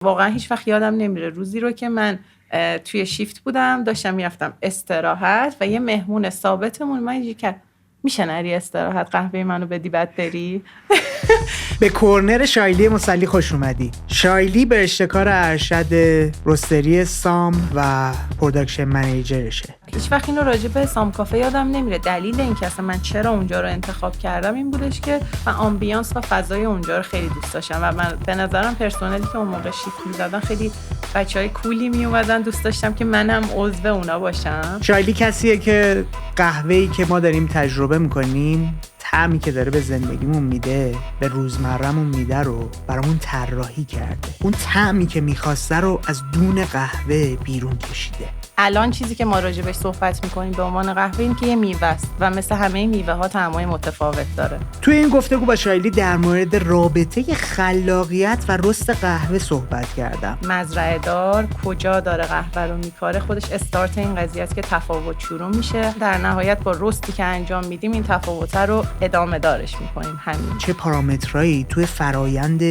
واقعا هیچ وقت یادم نمیره روزی رو که من توی شیفت بودم، داشتم میرفتم استراحت و یه مهمون ثابتمون من اینجوری کرد میشه نری استراحت، قهوه منو بدی بعد بری. به کورنر شایلی مسلی خوش اومدی. شایلی به اشتکار ارشد رستری سام و پروداکشن منیجرشه. هیچ وقت اینو راجع به سام کافه یادم نمیره. دلیل این که اصلا من چرا اونجا رو انتخاب کردم این بودش که من آمبیانس و فضای اونجا رو خیلی دوست داشتم و من به نظرم پرسنلی که اون موقع شیفت می‌زدن خیلی بچهای کولی می اومدن، دوست داشتم که منم عضو اونا باشم. شایلی کسیه که قهوه‌ای که ما داریم تجربه می‌کنیم، طعمی که داره به زندگیمون میده، به روزمره‌مون میده رو برامون طراحی کرده. اون طعمی که می‌خواسته رو از دون قهوه بیرون کشیده. الان چیزی که ما راجبش صحبت میکنیم به عنوان قهوه این که یه میوه است و مثل همه میوه ها طعمای متفاوت داره. توی این گفتگو با شایلی در مورد رابطه خلاقیت و رست قهوه صحبت کردم. مزرعه دار کجا داره قهوه رو میکاره، خودش استارت این قضیه است که تفاوت شروع میشه. در نهایت با رستی که انجام میدیم این تفاوت رو ادامه دارش میکنیم. همین. چه پارامترایی توی فرایند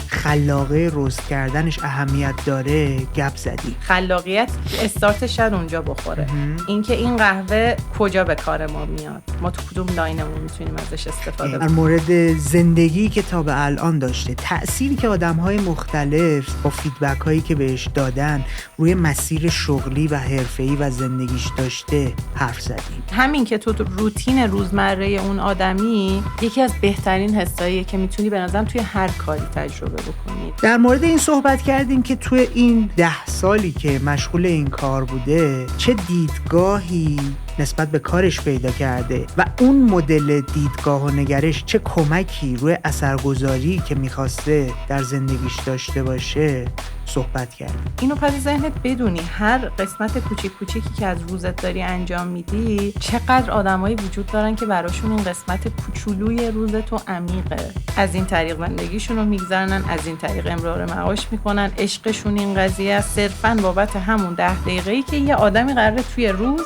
خلاقه رست کردنش اهمیت داره گپ زدی. خلاقیت استارتش اونجا بخوره. اینکه این قهوه کجا به کار ما میاد، ما تو کدوم لاینمون میتونیم ازش استفاده در کنیم. مورد زندگی که تا به الان داشته، تأثیری که آدم‌های مختلف با فیدبک هایی که بهش دادن روی مسیر شغلی و حرفه‌ای و زندگیش داشته حرف زدیم. همین که تو روتین روزمره اون آدمی یکی از بهترین حساییه که میتونی به نظرم توی هر کاری تجربه بکنی. در مورد این صحبت کردیم که توی این 10 سالی که مشغول این کار بوده چه دیدگاهی نسبت به کارش پیدا کرده و اون مدل دیدگاه و نگرش چه کمکی روی اثرگذاری که میخواسته در زندگیش داشته باشه صحبت کرد. اینو پس ذهنت بدونی هر قسمت کوچیکی که از روزت داری انجام میدی چقدر آدمایی وجود دارن که براشون این قسمت کوچولوی روزتو عمیقه. از این طریق زندگیشون رو میگذرنن، از این طریق امرار معاش میکنن، عشقشون این قضیه است صرفاً بابت همون 10 دقیقه‌ای که یه آدمی قراره توی روز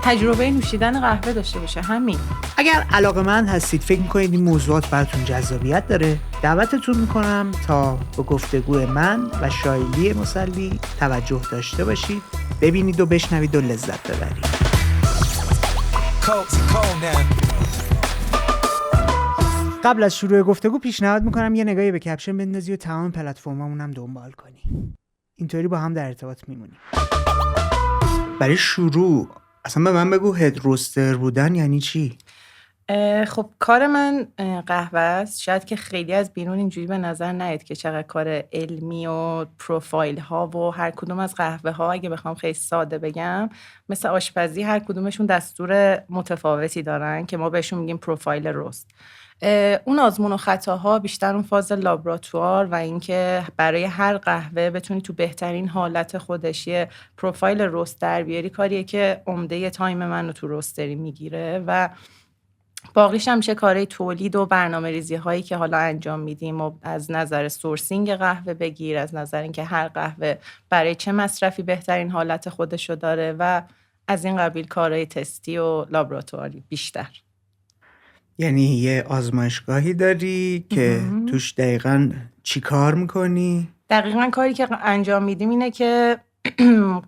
تجربه نوشیدن قهوه داشته باشه. همین. اگر علاقه‌مند هستید، فکر می‌کنید این موضوعات براتون جذابیت داره، دعوتتون می‌کنم تا به گفتگو من و شایلی مسلی توجه داشته باشید، ببینید و بشنوید و لذت ببرید. قبل از شروع گفتگو پیشنهاد می‌کنم یه نگاهی به کپشن بندازی و تمام پلتفرمامون هم دنبال کنی. اینطوری با هم در ارتباط میمونیم. برای شروع اصلا به من بگو هد روستر بودن یعنی چی؟ خب کار من قهوه است. شاید که خیلی از بیرون اینجوری به نظر نیاد که چقدر کار علمی و پروفایل ها و هر کدوم از قهوه ها اگه بخوام خیلی ساده بگم مثل آشپزی هر کدومشون دستور متفاوتی دارن که ما بهشون میگیم پروفایل رست. اون آزمون و خطاها بیشتر اون فاز لابراتوار و اینکه برای هر قهوه بتونی تو بهترین حالت خودش یه پروفایل رست در بیاری کاریه که عمده تایم منو تو رستری میگیره و باقیش هم میشه کارهای تولید و برنامه‌ریزی هایی که حالا انجام میدیم و از نظر سورسینگ قهوه بگیر، از نظر اینکه هر قهوه برای چه مصرفی بهترین حالت خودشو داره و از این قبیل کارهای تستی و لابراتواری بیشتر. یعنی یه آزمایشگاهی داری که توش دقیقاً چی کار میکنی؟ دقیقاً کاری که انجام میدیم اینه که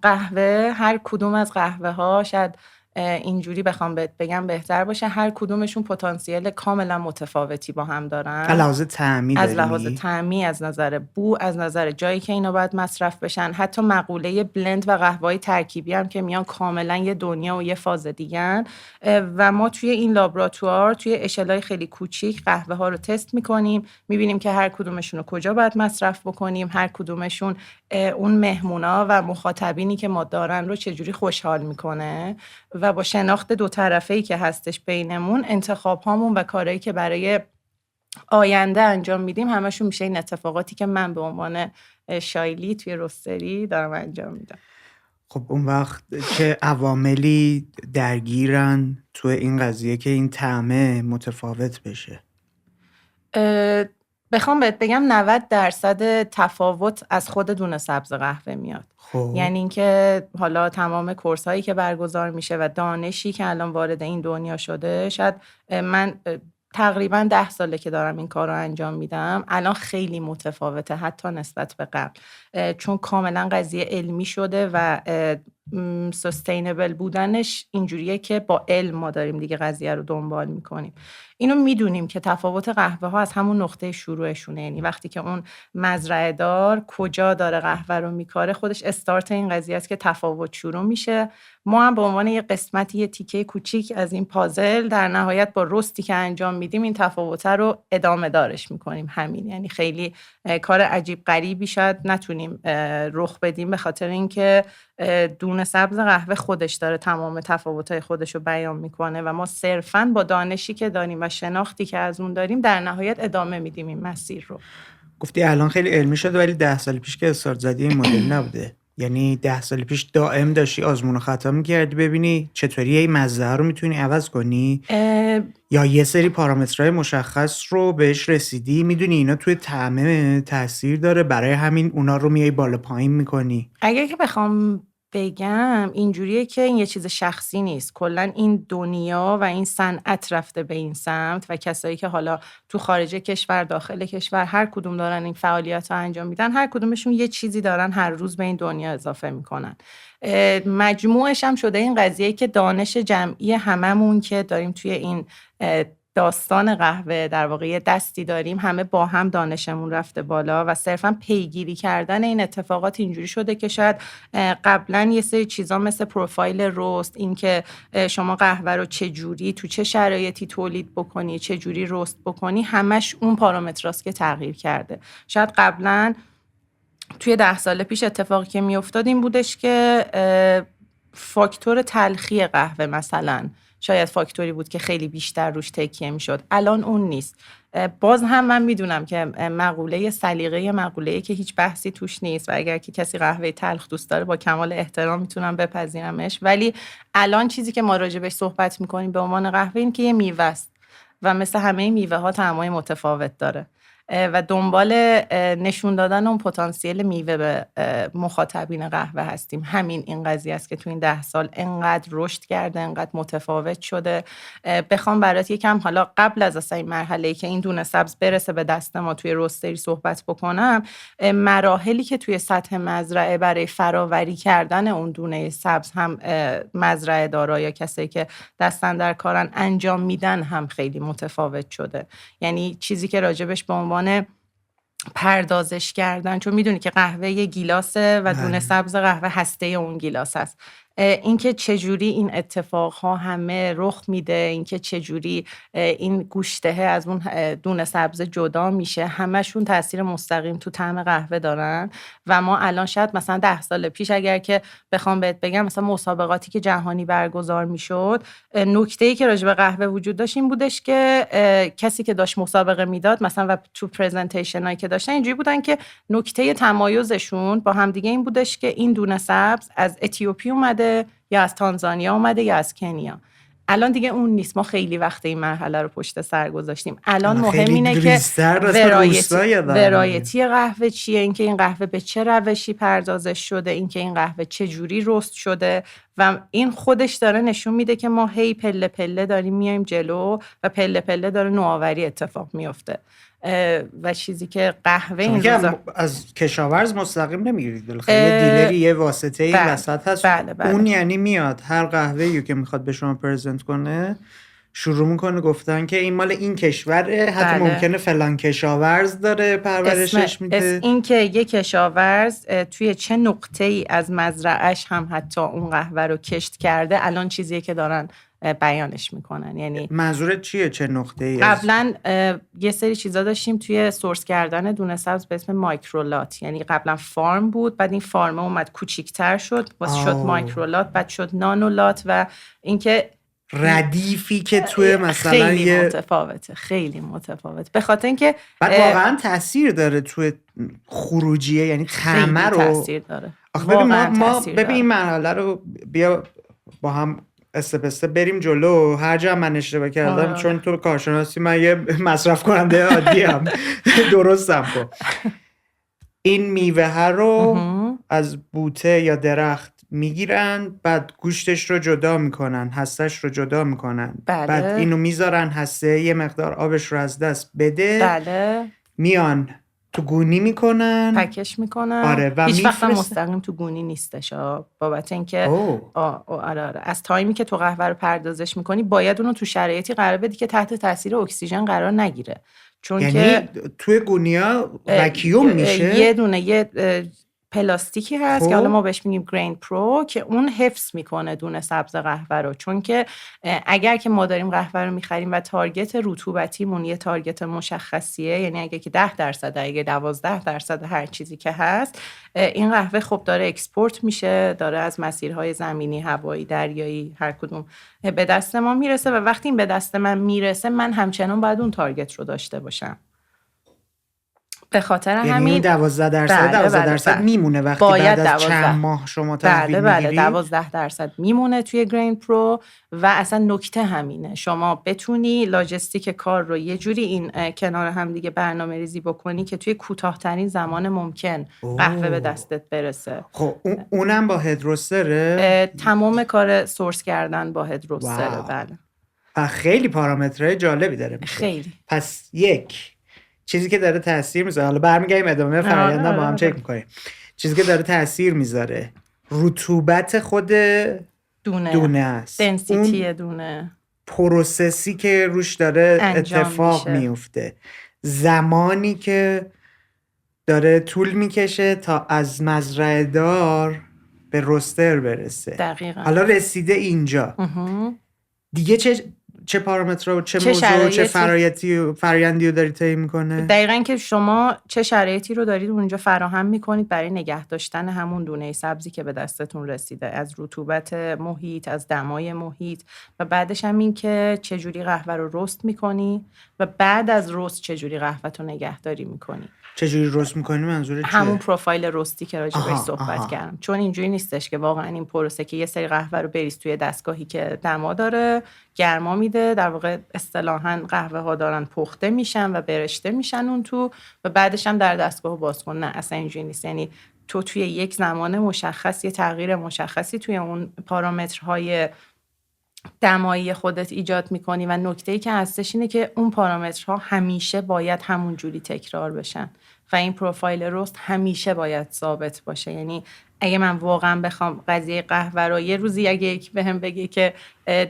قهوه، هر کدوم از قهوه ها شاید اینجوری بخوام بگم بهتر باشه، هر کدومشون پتانسیل کاملا متفاوتی با هم دارن. از لحاظ طعمی از لحاظ طعمی، از نظر بو، از نظر جایی که اینا باید مصرف بشن، حتی مقوله بلند و قهوه‌های ترکیبی هم که میان کاملا یه دنیا و یه فاز دیگن و ما توی این لابراتوار توی اشلای خیلی کوچیک قهوه ها رو تست میکنیم، میبینیم که هر کدومشون رو کجا باید مصرف بکنیم، هر کدومشون اون مهمونا و مخاطبینی که ما دارن رو چجوری خوشحال میکنه و با شناخت دو طرفه‌ای که هستش بینمون انتخاب هامون و کارهایی که برای آینده انجام میدیم همشون میشه این اتفاقاتی که من به عنوان شایلی توی رستری دارم انجام میدم. خب اون وقت چه عواملی درگیرن تو این قضیه که این طعمه متفاوت بشه؟ بخوام بهت بگم 90% تفاوت از خود دونه سبز قهوه میاد. یعنی اینکه حالا تمام کورس هایی که برگزار میشه و دانشی که الان وارد این دنیا شده، شاید من تقریبا 10 ساله که دارم این کار رو انجام میدم، الان خیلی متفاوته حتی نسبت به قبل. چون کاملا قضیه علمی شده و سستینبل بودنش اینجوریه که با علم ما داریم دیگه قضیه رو دنبال میکنیم. اینو میدونیم که تفاوت قهوه ها از همون نقطه شروعشونه، یعنی وقتی که اون مزرعه دار کجا داره قهوه رو میکاره خودش استارت این قضیه است که تفاوت شروع میشه. ما هم به عنوان یه قسمتی، یه تیکه کوچیک از این پازل در نهایت با رستی که انجام میدیم این تفاوت رو ادامه دارش میکنیم. همین، یعنی خیلی کار عجیب غریبی شاید نتونیم رخ بدیم به خاطر اینکه دونه سبز قهوه خودش داره تمام تفاوت‌های خودش رو بیان میکنه و ما صرفاً با دانشی که داریم و شناختی که از اون داریم در نهایت ادامه میدیم این مسیر رو. گفتی الان خیلی علمی شده ولی 10 سال پیش که استارت زدی این مدل نبوده. یعنی 10 سال پیش دائم داشتی آزمون و خطا میکردی ببینی چطوری این مزه رو میتونی عوض کنی یا یه سری پارامترهای مشخص رو بهش رسیدی میدونی اینا توی طعم تاثیر داره برای همین اونا رو میای بالا پایین میکنی؟ اگر که بخوام بگم اینجوریه که این یه چیز شخصی نیست، کلا این دنیا و این صنعت رفته به این سمت و کسایی که حالا تو خارج کشور داخل کشور هر کدوم دارن این فعالیت رو انجام میدن، هر کدومشون یه چیزی دارن هر روز به این دنیا اضافه میکنن. مجموعش هم شده این قضیه که دانش جمعی هممون که داریم توی این داستان قهوه در واقع یه دستی داریم، همه با هم دانشمون رفته بالا و صرفا پیگیری کردن این اتفاقات اینجوری شده که شاید قبلا یه سری چیزا مثل پروفایل رست، این که شما قهوه رو چه جوری تو چه شرایطی تولید بکنی، چه جوری رست بکنی، همش اون پارامتراست که تغییر کرده. شاید قبلا توی 10 سال پیش اتفاقی که میافتاد این بودش که فاکتور تلخی قهوه مثلا شاید فاکتوری بود که خیلی بیشتر روش تکیه میشد. الان اون نیست. باز هم من میدونم که مقوله سلیقه مقوله‌ای که هیچ بحثی توش نیست و اگر که کسی قهوه تلخ دوست داره با کمال احترام میتونم بپذیرمش، ولی الان چیزی که ما راجع بهش صحبت میکنیم به عنوان قهوه این که یه میوه است و مثل همه میوه ها طعمای متفاوت داره و دنبال نشون دادن اون پتانسیل میوه به مخاطبین قهوه هستیم. همین این قضیه است که تو این 10 سال انقدر رشد کرده، انقدر متفاوت شده. بخوام برات یکم حالا قبل از اصلا این مرحله‌ای که این دونه سبز برسه به دست ما توی روستری صحبت بکنم، مراحلی که توی سطح مزرعه برای فراوری کردن اون دونه سبز هم مزرعه دارا یا کسایی که دستن در کارن انجام میدن هم خیلی متفاوت شده. یعنی چیزی که راجبش به عنوان پردازش کردن، چون میدونی که قهوه یه گیلاسه و دونه سبز قهوه هسته اون گیلاس هست، اینکه چجوری این اتفاقها همه رخ میده، اینکه چجوری این گوشته از اون دونه سبز جدا میشه، همشون تاثیر مستقیم تو طعم قهوه دارن. و ما الان شاید مثلا 10 سال پیش اگر که بخوام بهت بگم مثلا مسابقاتی که جهانی برگزار میشد، نکته‌ای که راجع به قهوه وجود داشت این بودش که کسی که داشت مسابقه میداد مثلا و تو پرزنتیشنایی که داشتن اینجوری بودن که نکته تمایزشون با هم دیگه این بودش که این دونه سبز از اتیوپی اومده یا از تانزانیا اومده یا از کنیا. الان دیگه اون نیست. ما خیلی وقت این مرحله رو پشت سر گذاشتیم. الان مهم اینه که ورایتی قهوه چیه، اینکه این قهوه به چه روشی پردازش شده، اینکه این قهوه چه جوری رست شده و این خودش داره نشون میده که ما هی پله پله داریم میایم جلو و پله پله داره نوآوری اتفاق میفته. و چیزی که قهوه این روزا از کشاورز مستقیم نمیگیرید، خیلی دیلری یه واسطه ای وسط هست. بله. اون یعنی میاد هر قهوه‌ای که میخواد به شما پرزنت کنه شروع میکنه گفتن که این مال این کشوره، حتی ممکنه فلان کشاورز داره پرورشش میده. این که یک کشاورز توی چه نقطه‌ای از مزرعه‌اش هم حتی اون قهوه رو کشت کرده، الان چیزیه که دارن بیانش میکنن. یعنی منظورت چیه چه نقطه‌ای؟ قبلا یه سری چیزا داشتیم توی سورس کردن دونه سبز به اسم مایکرولات، یعنی قبلا فارم بود، بعد این فارم اومد کوچیک‌تر شد واسه شد مایکرولات، بعد شد نانولات و اینکه ردیفی که توی مثلا خیلی متفاوته به خاطر اینکه بعد واقعا تاثیر داره توی خروجیه، یعنی طعم رو تاثیر داره. ما ببین این مرحله رو بیا با هم استپسته بریم جلو. هر جا من اشتباه کردم چون تو کارشناسی من یه مصرف کننده عادی هم درستم کن. این میوه رو از بوته یا درخت میگیرن، بعد گوشتش رو جدا میکنن، هستش رو جدا میکنن. بعد اینو میذارن هسته یه مقدار آبش رو از دست بده. بله. میان تو گونی میکنن، پکش میکنن. آره، و هیچ وقت میفرستن. مستقیم تو گونی نیستش بابت اینکه اوه. آره از تایمی که تو قهوه رو پردازش میکنی باید اونو تو شرایطی قرار بدی که تحت تاثیر اکسیژن قرار نگیره، چون یعنی که توی گونیا وکیوم میشه؟ یه دونه یه پلاستیکی هست که حالا خب. ما بهش میگیم گرین پرو که اون حفظ میکنه دونه سبز قهوه رو، چون که اگر که ما داریم قهوه رو میخریم و تارگت رطوبتیمون یه تارگت مشخصیه، یعنی اگه که 10% اگه 12% هر چیزی که هست، این قهوه خب داره اکسپورت میشه، داره از مسیرهای زمینی، هوایی، دریایی، هر کدوم به دست ما میرسه و وقتی این به دست من میرسه من همچنان باید اون تارگت رو داشته باشم. به خاطر همین 12% میمونه وقتی بعد از چند ماه شما تحویل میگیری؟ 12% میمونه توی گرین پرو و اصلا نکته همینه شما بتونی لاجستیک کار رو یه جوری این کنار هم دیگه برنامه ریزی بکنی که توی کوتاه‌ترین زمان ممکن قهوه به دستت برسه. خب اونم با هدروستره؟ تمام کار سورس کردن با هدروستره. بله. و خیلی پارامترهای جالبی داره میشه. خیلی. پس یک چیزی که داره تاثیر میذاره، حالا برمیگردیم ادامه فرآیندم با هم چک میکنیم، چیزی که داره تاثیر میذاره رطوبت خود دونه است، دنسیتی دونه، پروسسی که روش داره اتفاق میفته، زمانی که داره طول میکشه تا از مزرعه دار به روستر برسه. دقیقاً. حالا رسیده اینجا دیگه چه پارامترها و چه موضوع و چه فرآیندی رو دارید طی میکنه؟ دقیقاً که شما چه شرایطی رو دارید اونجا فراهم میکنید برای نگه داشتن همون دونه سبزی که به دستتون رسیده، از رطوبت محیط، از دمای محیط، و بعدش هم این که چجوری قهوه رو رست میکنی و بعد از رست چجوری قهوه رو نگهداری میکنی. چجوری رست میکنی منظورت چیه؟ همون پروفایل رستی که راجع بهش صحبت کردم، چون اینجوری نیستش که واقعا این پروسه که یه سری قهوه رو بریز توی دستگاهی که دما داره گرما میده، در واقع اصطلاحاً قهوه ها دارن پخته میشن و برشته میشن اون تو و بعدش هم در دستگاه باز کن. نه اصلا اینجوری نیست. یعنی تو توی یک زمان مشخص یه تغییر مشخصی توی اون پارامترهای دمایی خودت ایجاد میکنی و نکته‌ای که هستش اینه که اون پارامترها همیشه باید همون جوری تکرار بشن و این پروفایل رست همیشه باید ثابت باشه. یعنی اگه من واقعا بخوام قضیه قهوه رو یه روزی اگه یک بهم بگه که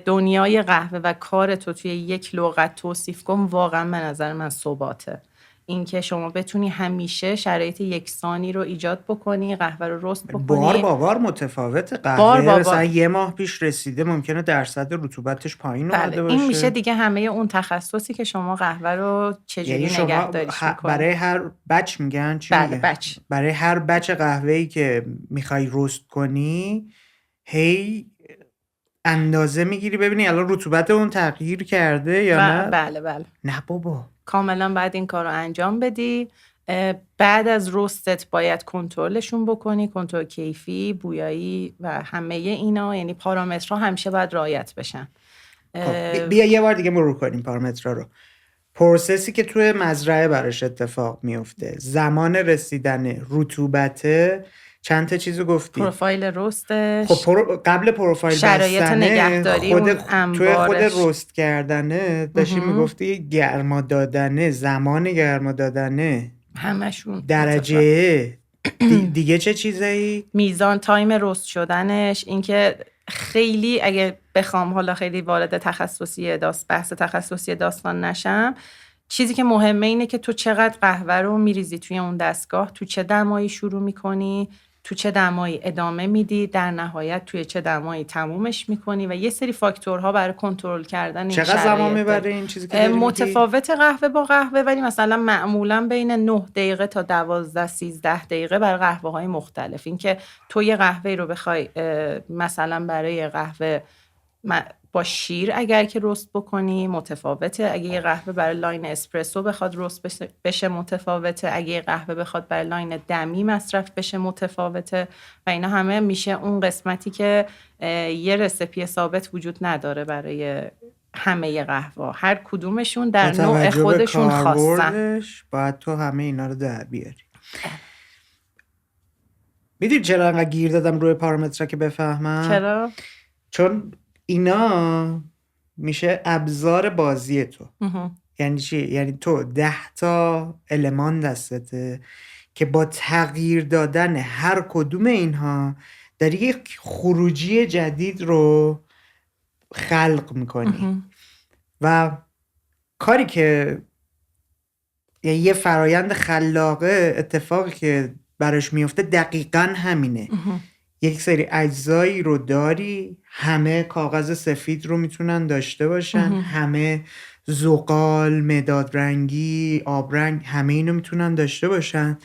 دنیای قهوه و کار تو توی یک لغت توصیف کن، واقعا به نظر من ثباته. این که شما بتونی همیشه شرایط یکسانی رو ایجاد بکنی، قهوه رو رست بکنی. بار متفاوت قهوه مثلا یه ماه پیش رسیده ممکنه درصد رطوبتش پایین اومده باشه. این میشه دیگه همه اون تخصصی که شما قهوه رو چجوری نگهداریش میکنی. برای هر بچ میگن چی بله میگن؟ بچ. برای هر بچ قهوه‌ای که میخوای رست کنی هی اندازه میگیری ببینی الان رطوبت اون تغییر کرده یا نه. بله. نه بابا، کاملا باید این کار رو انجام بدی. بعد از رستت باید کنترلشون بکنی، کنترل کیفی، بویایی و همه اینا، یعنی پارامترها همیشه باید رعایت بشن. بیا یه بار دیگه مرور کنیم پارامترها رو. پروسسی که توی مزرعه براش اتفاق میفته، زمان رسیدن، رطوبت، چند تا چیزو گفتی؟ پروفایل رستش. خب قبل پروفایل شرایط بستنه نگهداری توی خود رست کردنه داشتی میگفتی گرما دادنه، زمان گرما دادنه، همشون درجه دیگه چه چیزایی؟ میزان، تایم رست شدنش، اینکه خیلی اگه بخوام حالا خیلی وارد بحث تخصصی داستان نشم، چیزی که مهمه اینه که تو چقدر قهوه رو میریزی توی اون دستگاه، تو چه دمایی شروع میکنی، تو چه دمایی ادامه میدی، در نهایت توی چه دمایی تمومش میکنی و یه سری فاکتورها برای کنترل کردن این شرایط. چقدر زمان میبره این چیزی که داری متفاوت قهوه با قهوه، ولی مثلا معمولا بین 9 دقیقه تا 12-13 دقیقه برای قهوه های مختلف. این که تو یه قهوه رو بخوای مثلا برای قهوه با شیر اگر که رست بکنی متفاوته، اگه یه قهوه برای لاین اسپرسو بخواد رست بشه متفاوته، اگه یه قهوه بخواد برای لاین دمی مصرف بشه متفاوته و اینا همه میشه اون قسمتی که یه رسیپی ثابت وجود نداره برای همه قهوه، هر کدومشون در نوع خودشون خاصن. باید تو همه اینا رو در بیاری. میدونی چرا انقدر گیر دادم روی پارامترها که بفهمم؟ چرا؟ چون اینا میشه ابزار بازی تو. یعنی چی؟ یعنی تو 10 تا المان دستته که با تغییر دادن هر کدوم اینها داری یک خروجی جدید رو خلق میکنی و کاری که یه فرایند خلاقه اتفاقی که براش میفته دقیقاً همینه. یک سری اجزایی رو داری، همه کاغذ سفید رو میتونن داشته باشن، همه زغال، مداد رنگی، آبرنگ، همه اینو میتونن داشته باشن،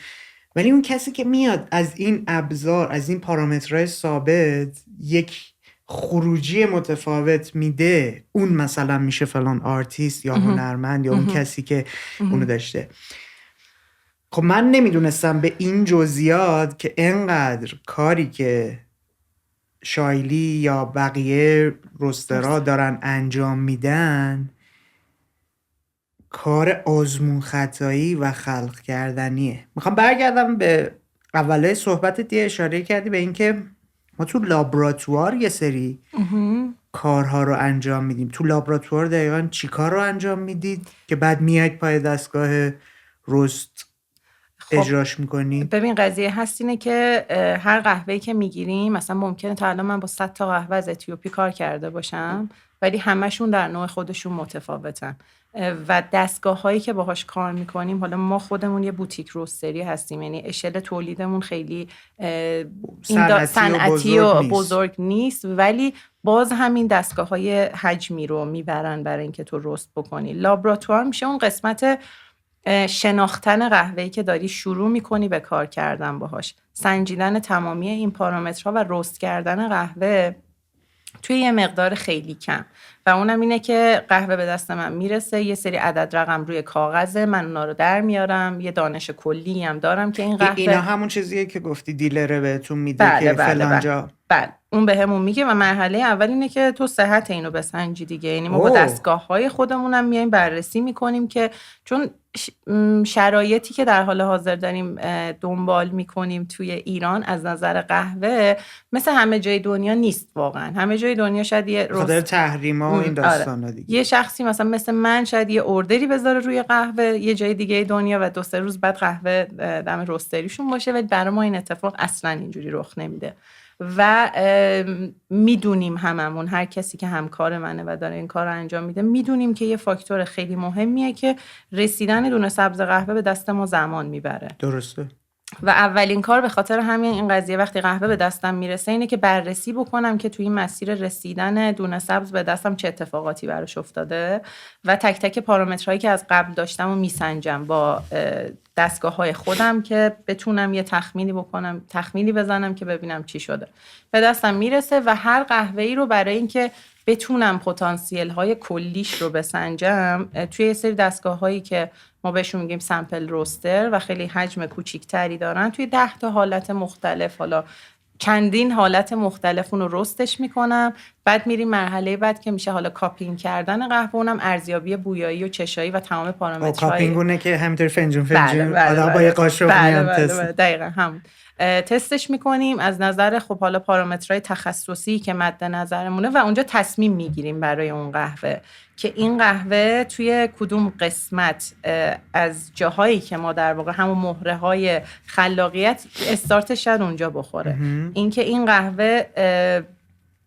ولی اون کسی که میاد از این ابزار، از این پارامترهای ثابت یک خروجی متفاوت میده، اون مثلا میشه فلان آرتیست یا هنرمند یا اون کسی که اونو داشته. خب من نمیدونستم به این جزئیات که انقدر کاری که شایلی یا بقیه رسترها دارن انجام میدن کار آزمون خطایی و خلق کردنیه. میخوام برگردم به اوله صحبتت، یه اشاره کردی به این که ما تو لابراتوار یه سری کارها رو انجام میدیم. تو لابراتوار دقیقاً چی کار رو انجام میدید که بعد میاید پای دستگاه رست اجراش میکنی؟ ببین قضیه هست اینه که هر قهوه‌ای که میگیریم، مثلا ممکنه تا الان من با 100 تا قهوه از اتیوپی کار کرده باشم ولی همشون در نوع خودشون متفاوتن و دستگاه هایی که باهاش کار میکنیم، حالا ما خودمون یه بوتیک روستری هستیم، یعنی اشل تولیدمون خیلی صنعتی و بزرگ نیست ولی باز همین دستگاه های حجمی رو میبرن برای اینکه تو رست بکنی. لابراتوار میشه اون قسمت شناختن قهوه‌ای که داری شروع میکنی به کار کردن باهاش، سنجیدن تمامی این پارامترها و رست کردن قهوه توی یه مقدار خیلی کم و اونم اینه که قهوه به دست من میرسه، یه سری عدد رقم روی کاغذه، من اونا رو در میارم، یه دانش کلی هم دارم که این قهوه اینا همون چیزیه که گفتی دیلره بهتون میده که فلان جا. بله اون به همون میگه و مرحله اول اینه که تو صحت اینو بسنجی دیگه. یعنی ما با دستگاه‌های خودمونم میایم بررسی میکنیم که چون شرایطی که در حال حاضر داریم دنبال میکنیم توی ایران از نظر قهوه مثل همه جای دنیا نیست واقعا. همه جای دنیا شاید یه خاطر تحریما و این داستانا دیگه یه شخصی مثلا مثل من شاید یه اوردری بذاره روی قهوه یه جای دیگه دنیا و 2-3 روز بعد قهوه دم رستریشون باشه، ولی برای ما این اتفاق اصلا اینجوری رخ نمیده و میدونیم هممون، هر کسی که همکار منه و داره این کار رو انجام میده، میدونیم که یه فاکتور خیلی مهمیه که رسیدن دونه سبز قهوه به دست ما زمان میبره. درسته. و اولین کار به خاطر همین این قضیه وقتی قهوه به دستم میرسه اینه که بررسی بکنم که توی این مسیر رسیدن دونه سبز به دستم چه اتفاقاتی براش افتاده و تک تک پارامترهایی که از قبل داشتم و میسنجم با دستگاه‌های خودم که بتونم یه تخمینی بزنم که ببینم چی شده. به دستم میرسه و هر قهوه‌ای رو برای اینکه بتونم پتانسیل‌های کلیش رو بسنجم توی یه سری دستگاه‌هایی که ما بهشون میگیم سمپل روستر و خیلی حجم کوچیک‌تری دارن، توی 10 تا حالت مختلف، حالا چندین حالت مختلف اون رو رستش میکنم. بعد میریم مرحله بعد که میشه حالا کاپینگ کردن قهوه، اونم ارزیابی بویایی و چشایی و تمام پارامترهای کاپینگونه که همینطور فنجون حالا با یه قاشق میام تست. دقیقاً همون تستش میکنیم از نظر خب حالا پارامترهای تخصصی که مد نظرمونه و اونجا تصمیم میگیریم برای اون قهوه که این قهوه توی کدوم قسمت از جاهایی که ما در واقع همون مهره های خلاقیت استارتش شاید اونجا بخوره. اینکه این قهوه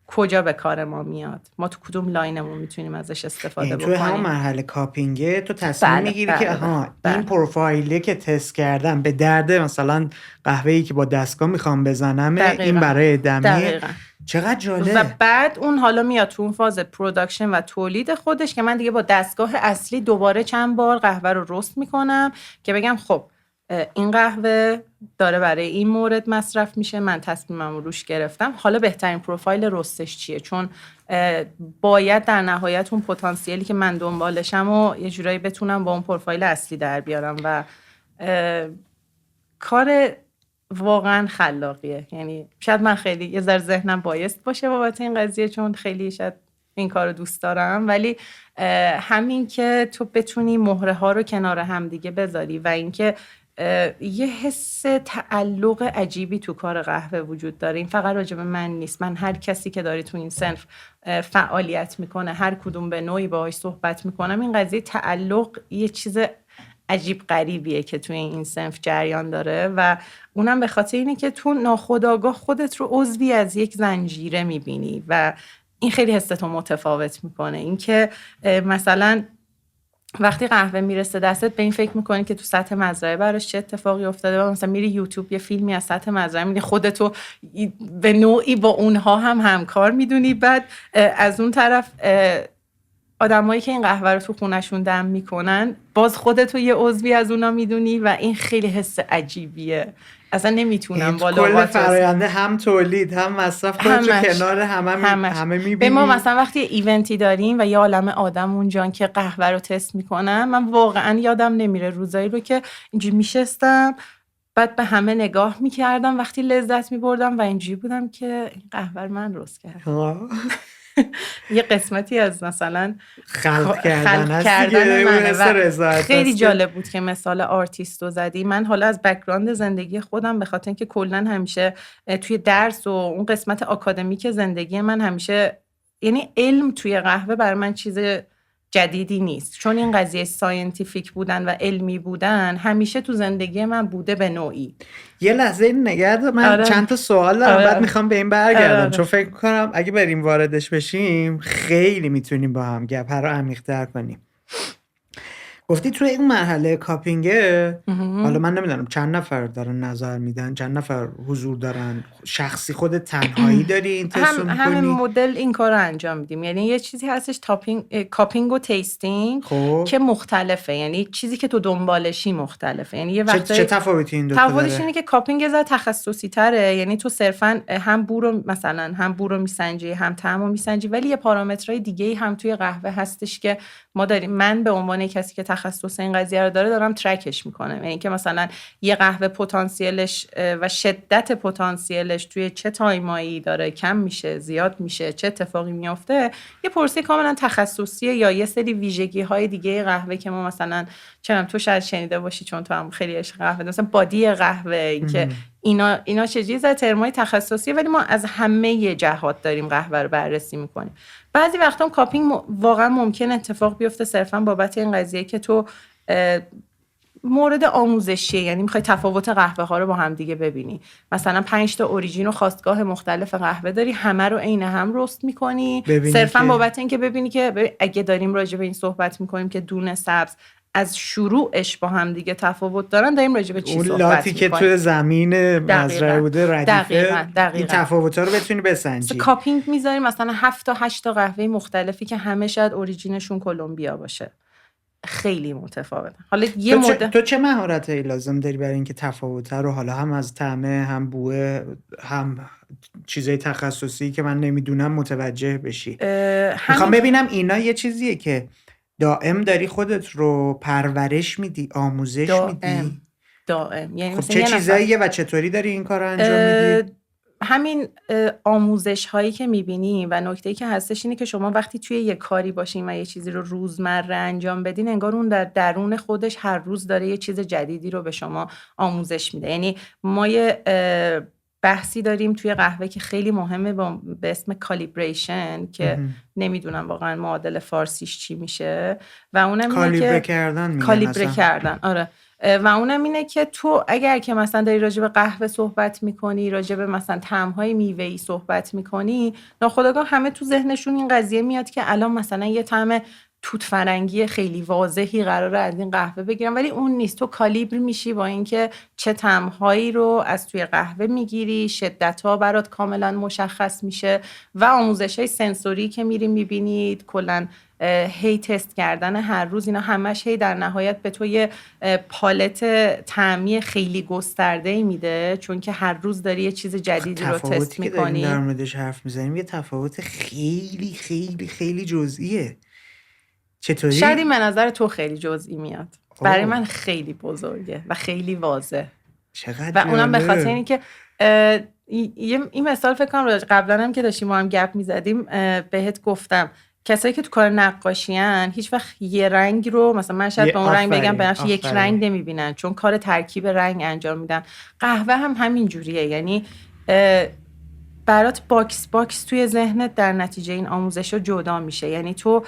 کجا به کار ما میاد، ما تو کدوم لاینمون میتونیم ازش استفاده بکنیم. تو هم مرحله کاپینگه تو تصمیم میگیری که این پروفایلی که تست کردم به درد مثلا قهوه‌ای که با دستگاه میخوام بزنم این برای دمی. چقدر جالب. و بعد اون حالا میاد تو اون فاز پروداکشن و تولید خودش که من دیگه با دستگاه اصلی دوباره چند بار قهوه رو رست میکنم که بگم خب این قهوه داره برای این مورد مصرف میشه، من تصمیمم رو روش گرفتم، حالا بهترین پروفایل رستش چیه، چون باید در نهایت اون پتانسیلی که من دنبالشم و یه جورایی بتونم با اون پروفایل اصلی در بیارم و کار واقعا خلاقیه. یعنی شاید من خیلی یه ذره ذهنم بایست باشه بابت این قضیه چون خیلی شاید این کارو دوست دارم، ولی همین که تو بتونی مهره ها رو کنار هم دیگه بذاری و اینکه یه حس تعلق عجیبی تو کار قهوه وجود داره. این فقط راجع به من نیست، من هر کسی که داره تو این صنف فعالیت میکنه، هر کدوم به نوعی باهاش صحبت میکنم، این قضیه تعلق یه چیز عجیب غریبیه که توی این صنف جریان داره و اونم به خاطر اینه که تو ناخودآگاه خودت رو عضوی از یک زنجیره میبینی و این خیلی حستو متفاوت میکنه. این که مثلا وقتی قهوه میرسه دستت به این فکر میکنی که تو سطح مزرعه براش چه اتفاقی افتاده و مثلا میری یوتیوب یه فیلمی از سطح مزرعه میبینی، خودتو به نوعی با اونها هم همکار میدونی. بعد از اون طرف آدمایی که این قهوه رو تو خونشون دم میکنن، باز خودتو یه عضوی از اونا میدونی و این خیلی حس عجیبیه. اصلا نمیتونم با لغات کل فراینده هم تولید هم مصرف خودت کنار همه میبینی. به ما مثلا وقتی ایونتی داریم و یه عالم آدم اونجان که قهوه رو تست میکنن، من واقعا یادم نمیره روزایی رو که اینجوری میشستم بعد به همه نگاه میکردم وقتی لذت میبردم و اینجوری بودم که این قهوه رو من درست کردم. یه قسمتی از مثلا خلق کردن منه و خیلی جالب بود که مثال آرتیست رو زدی. من حالا از بک‌گراند زندگی خودم به خاطر اینکه کلاً همیشه توی درس و اون قسمت آکادمیک زندگی من همیشه، یعنی علم توی قهوه برای من چیز جدیدی نیست، چون این قضیه ساینتیفیک بودن و علمی بودن همیشه تو زندگی من بوده به نوعی. یه لحظه نگرد، من چند تا سوال دارم بعد میخوام به این برگردم چون فکر کنم اگه بریم واردش بشیم خیلی میتونیم با هم گپ رو عمیق‌تر کنیم. گفتی توی این مرحله کاپینگه، حالا من نمیدونم چند نفر دارن نظر میدن، چند نفر حضور دارن، شخصی خود تنهایی داری این تست رو میکنی؟ همین مدل این کار رو انجام میدیم. یعنی یه چیزی هستش کاپینگ و تیستینگ که مختلفه، یعنی چیزی که تو دنبالشی مختلفه. یعنی یه وقتی چه تفاوتی این دو تا داره؟ تفاوتش اینه که کاپینگ زیاد تخصصی تره، یعنی تو صرفا هم بو رو میسنجی، هم طعم رو میسنجی، ولی یه پارامترهای دیگه‌ای هم توی قهوه هستش که ما داریم. من به عنوان کسی که تخصص این قضیه رو دارم ترکش میکنم. یعنی که مثلا یه قهوه پتانسیلش و شدت پتانسیلش توی چه تایمایی داره کم میشه، زیاد میشه، چه اتفاقی میفته، یه پرسه کاملا تخصصیه. یا یه سری ویژگی های دیگه قهوه که ما مثلا تو شاید شنیده باشی چون تو هم خیلی عشق قهوه، مثلا بادی قهوه، این که اینا چجوری از ترمای تخصصی، ولی ما از همه جهات داریم قهوه رو بررسی میکنیم. بعضی وقتا کاپینگ واقعا ممکن اتفاق بیفته صرفا بابت این قضیه که تو مورد آموزشیه، یعنی میخوای تفاوت قهوه ها رو با هم دیگه ببینی. مثلا 5 تا اوریجین و خواستگاه مختلف قهوه داری، همه رو عین هم رست میکنی صرفا بابت این که ببینی که اگه داریم راجع به این صحبت میکنیم که دونه سبز از شروعش با هم دیگه تفاوت دارن، داریم راجع به چی صحبت میکنیم. لاتی که توی زمین مزرعه بوده ردیفه، دقیقاً. این تفاوت‌ها رو بتونی بسنجی. کاپینگ میذاریم مثلا 7 تا 8 تا قهوه مختلفی که همه شاید اوریجینشون کلمبیا باشه، خیلی متفاوته. حالا یه تو چه مهارتایی لازم داری برای اینکه تفاوت‌ها رو حالا هم از طعم، هم بوه، هم چیزای تخصصی که من نمیدونم متوجه بشی؟ میخوام ببینم اینا یه چیزیه که دائم داری خودت رو پرورش میدی، آموزش میدی؟ دائم. یعنی خب چه چیزاییه و چطوری داری این کار رو انجام میدی؟ همین آموزش هایی که میبینیم و نکته‌ای که هستش اینه که شما وقتی توی یه کاری باشین و یه چیزی رو روزمره انجام بدین، انگار اون در درون خودش هر روز داره یه چیز جدیدی رو به شما آموزش میده. یعنی ما یه بحثی داریم توی قهوه که خیلی مهمه به اسم کالیبریشن که نمیدونم واقعا معادل فارسیش چی میشه و اونم کالیبره کردن. آره. و اونم اینه که تو اگر که مثلا داری راجع به قهوه صحبت میکنی، راجع به مثلا طعم‌های میوه‌ای صحبت میکنی، ناخودآگاه همه تو ذهنشون این قضیه میاد که الان مثلا یه طعم توت فرنگی خیلی واضحی قراره از این قهوه بگیرم، ولی اون نیست. تو کالیبر میشی با اینکه چه طعم‌هایی رو از توی قهوه میگیری، شدت‌ها برات کاملا مشخص میشه و آموزش‌های سنسوری که میری میبینید، کلاً هی تست کردن هر روز، اینا همش هی در نهایت به تو یه پالت طعمی خیلی گسترده‌ای میده، چون که هر روز داری یه چیز جدیدی رو تست میکنی. تفاوتی که در موردش حرف میزنیم یه تفاوت خیلی خیلی خیلی جزئیه. چطوری؟ شاید این به نظر تو خیلی جزئی میاد، برای من خیلی بزرگه و خیلی واضح. چقدر و اونم به خاطر اینه که این مثال فکر کنم قبلا هم که داشتیم ما هم گپ میزدیم بهت گفتم کسایی که تو کار نقاشیان هیچ وقت یه رنگ رو مثلا من شاید به اون رنگ بگم به نفش یک رنگ نمیبینن، چون کار ترکیب رنگ انجام میدن. قهوه هم همین جوریه، یعنی برات باکس توی ذهنت در نتیجه این آموزش رو جدا میشه. یعنی تو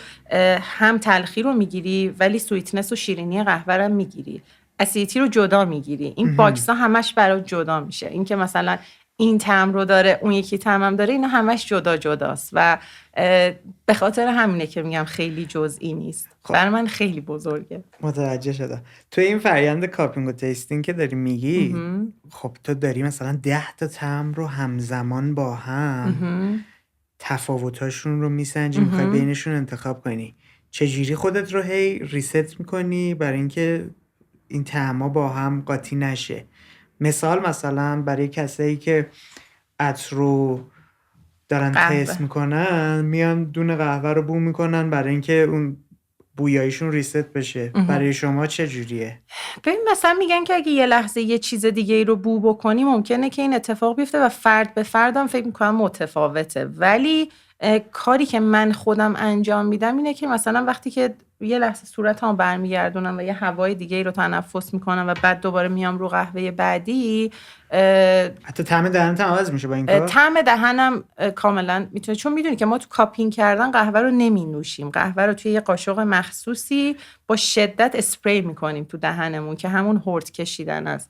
هم تلخی رو میگیری ولی سویتنس و شیرینی قهوه رو میگیری، اسیدیتی رو جدا میگیری. این باکس ها همش برات جدا میشه. این که مثلا این طعم رو داره اون یکی طعم هم داره، اینا همش جدا جداست و به خاطر همینه که میگم خیلی جزئی نیست. برای من خیلی بزرگه. متوجه شدم. تو این فرآیند کاپینگ و تیستینگ که داری میگی، خب تو داری مثلا 10 تا طعم رو همزمان با هم تفاوتاشون رو میسنجی، میخوای بینشون انتخاب کنی. چجوری خودت رو هی ریست میکنی برای اینکه این طعم‌ها با هم قاطی نشه؟ مثلا برای کسایی که عطر رو دارن تست میکنن، میان دونه قهوه رو بو میکنن برای اینکه اون بویاییشون ریست بشه. برای شما چه جوریه؟ ببین مثلا میگن که اگه یه لحظه یه چیز دیگه ای رو بو بکنی ممکنه که این اتفاق بیفته و فرد به فردم فکر میکنم متفاوته. ولی کاری که من خودم انجام میدم اینه که مثلا وقتی که یه لحظه صورتمو برمیگردونم و یه هوای دیگه ای رو تنفس میکنم و بعد دوباره میام رو قهوه بعدی، حتی طعم دهنت هم عوض میشه با این کار؟ طعم دهنم کاملا میتونه، چون میدونی که ما تو کاپینگ کردن قهوه رو نمی نوشیم. قهوه رو توی یه قاشق مخصوصی با شدت اسپری میکنیم تو دهنمون که همون هورت کشیدن است.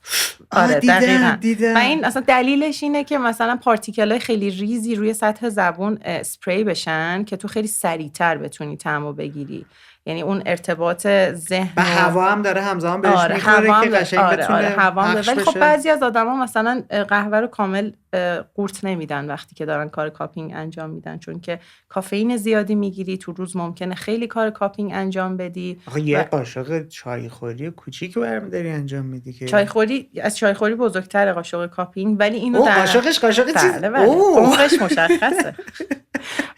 آره دقیقاً. و این اصلا دلیلش اینه که مثلا پارتیکل‌های خیلی ریزی روی سطح زبون اسپری بشن که تو خیلی سریعتر بتونی طعمو بگیری. یعنی اون ارتباط ذهن و هوا هم داره همزمان بهش میخوره که قشنگ بتونه پخش ولی بشه. خب بعضی از آدما مثلا قهوه رو کامل قورت نمیدن وقتی که دارن کار کاپینگ انجام میدن، چون که کافئین زیادی میگیری تو روز، ممکنه خیلی کار کاپینگ انجام بدی. آخه یه قاشق چایخوری کوچیک برمی‌داری انجام میدی که چایخوری بزرگتره قاشق کاپینگ، ولی اینو قاشق چیز عمقش مشخصه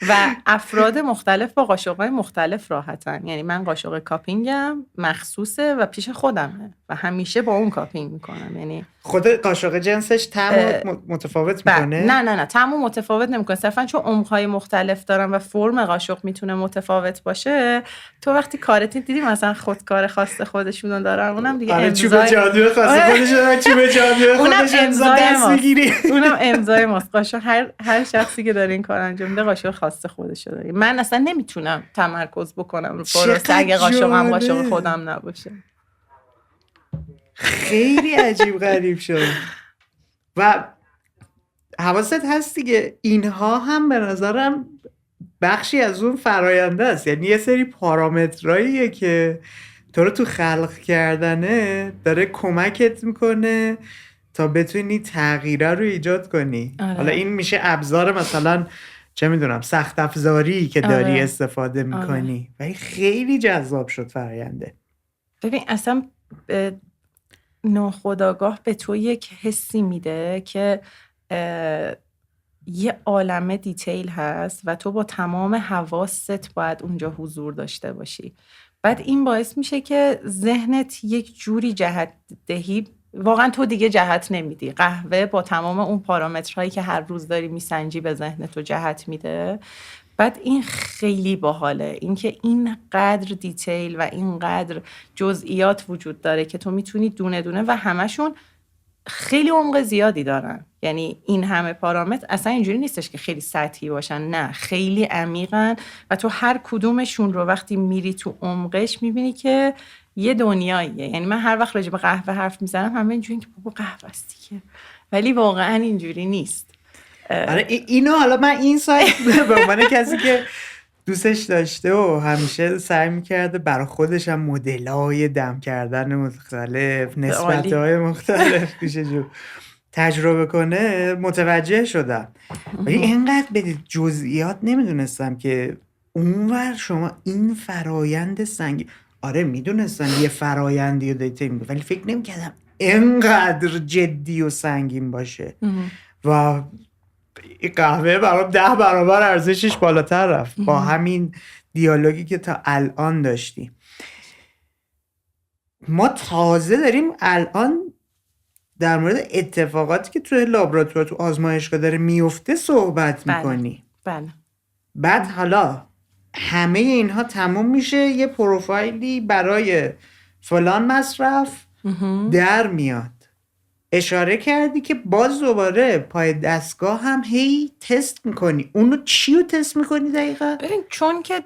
و افراد مختلف با قاشق‌های مختلف راحتن. یعنی من قاشق کاپینگم مخصوصه و پیش خودمه و همیشه با اون کاپینگ میکنم. یعنی خود قاشق جنسش طعم متفاوت میکنه؟ نه طعمو متفاوت نمیکنه، صرفا چون عمق‌های مختلف دارن و فرم قاشق میتونه متفاوت باشه. تو وقتی کارت دیدی مثلا خودکار خاص خودشون دارن، اونم دیگه امضای جادویی خاص خودشون، چوب جادویی خودشون دست میگیری. اونم امضای ماست. قاشق هر شخصی که داره این کار انجام میده قاشق خاص خودشه داره. من اصلا نمیتونم تمرکز بکنم رو پروسه اگه قاشقم قاشق خودم نباشه. خیلی عجیب غریب شد. و حواست هست دیگه اینها هم به نظرم بخشی از اون فراینده است. یعنی یه سری پارامتراییه که تو رو تو خلق کردنه داره کمکت میکنه تا بتونی تغییره رو ایجاد کنی. حالا این میشه ابزار مثلا چه میدونم سخت افزاری که داری استفاده میکنی. و این خیلی جذاب شد فراینده. ببین اصلا ناخودآگاه به تو یک حسی میده که یه عالمه دیتیل هست و تو با تمام حواست باید اونجا حضور داشته باشی. بعد این باعث میشه که ذهنت یک جوری جهت دهی، واقعا تو دیگه جهت نمیدی. قهوه با تمام اون پارامترهایی که هر روز داری میسنجی به ذهنت تو جهت میده. بعد این خیلی باحاله، اینکه اینقدر دیتیل و اینقدر جزئیات وجود داره که تو میتونی دونه دونه و همشون خیلی عمق زیادی دارن. یعنی این همه پارامتر اصلا اینجوری نیستش که خیلی سطحی باشن، نه خیلی عمیقن و تو هر کدومشون رو وقتی میری تو عمقش میبینی که یه دنیاییه. یعنی من هر وقت راجع به قهوه حرف میزنم همه اینجوری که بابا قهوه است دیگه، ولی واقعا اینجوری نیست. آره اینو حالا من این سایت به عنوان کسی که دوستش داشته و همیشه سعی میکرده برای خودش هم مدل‌های دم کردن مختلف، نسبت‌های مختلف پیش جو تجربه کنه، متوجه شدم. ولی اینقدر به جزئیات نمیدونستم که اونور شما این فرایند سنگین. آره میدونستم یه فرایندی رو دیتا میگه، ولی فکر نمیکردم اینقدر جدی و سنگین باشه. و این قهوه برام 10 برابر ارزشش بالاتر رفت با همین دیالوگی که تا الان داشتیم. ما تازه داریم الان در مورد اتفاقاتی که توی لابراتوار تو آزمایشگاه داره میفته صحبت میکنی. بله. بعد حالا همه اینها تموم میشه، یه پروفایلی برای فلان مصرف در میاد. اشاره کردی که باز دوباره پای دستگاه هم هی تست میکنی. اونو چی رو تست میکنی دقیقا؟ ببین چون که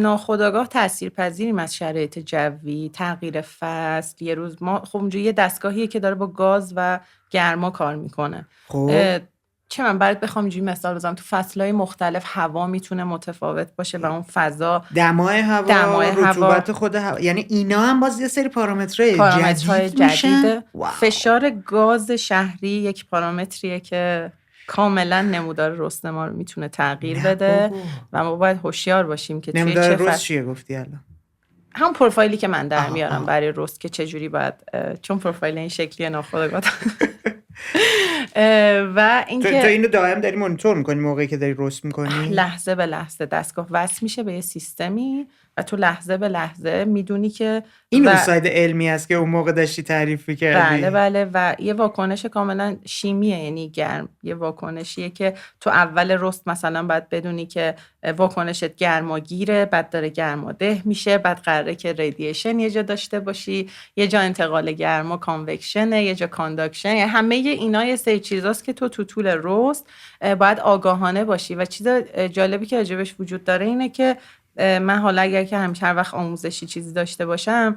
ناخودآگاه تاثیرپذیریم از شرایط جوی، تغییر فصل، یه روز ما خب اونجا یه دستگاهیه که داره با گاز و گرما کار میکنه. خب چه من برات بخوام اینجوری مثال بزنم، تو فصلهای مختلف هوا میتونه متفاوت باشه و اون فضا، دمای هوا، رطوبت خود هوا، یعنی اینا هم باز یه سری پارامترهای جدید میشن. فشار گاز شهری یک پارامتریه که کاملا نمودار رست ما رو میتونه تغییر بده و ما باید هوشیار باشیم که توی نمودار رست چیه گفتی الان؟ هم پروفایلی که من در میارم برای رست که چجوری باید، چون پروفایل این شکلی ناخودآگاه و اینکه تو اینو دائم داری مانیتور میکنی موقعی که داری رست میکنی؟ لحظه به لحظه دستگاه وصل میشه به یه سیستمی و تو لحظه به لحظه میدونی که این اون ساید علمی است که اون موقع داشتی تعریف می‌کردی. بله و یه واکنش کاملا شیمیه، یعنی گرم، یه واکنشیه که تو اول رست مثلا باید بدونی که واکنشت گرماگیره، بعد داره گرماده میشه، بعد قراره که ریدیشن یه جا داشته باشی، یه جا انتقال گرما کانوکشنه، یه جا کانداکشن، یعنی همه اینا یه سری چیزاست که تو طول رست باید آگاهانه باشی. و چیز جالبی که راجبش وجود داره اینه که من حالا اگر که همیشه هر وقت آموزشی چیزی داشته باشم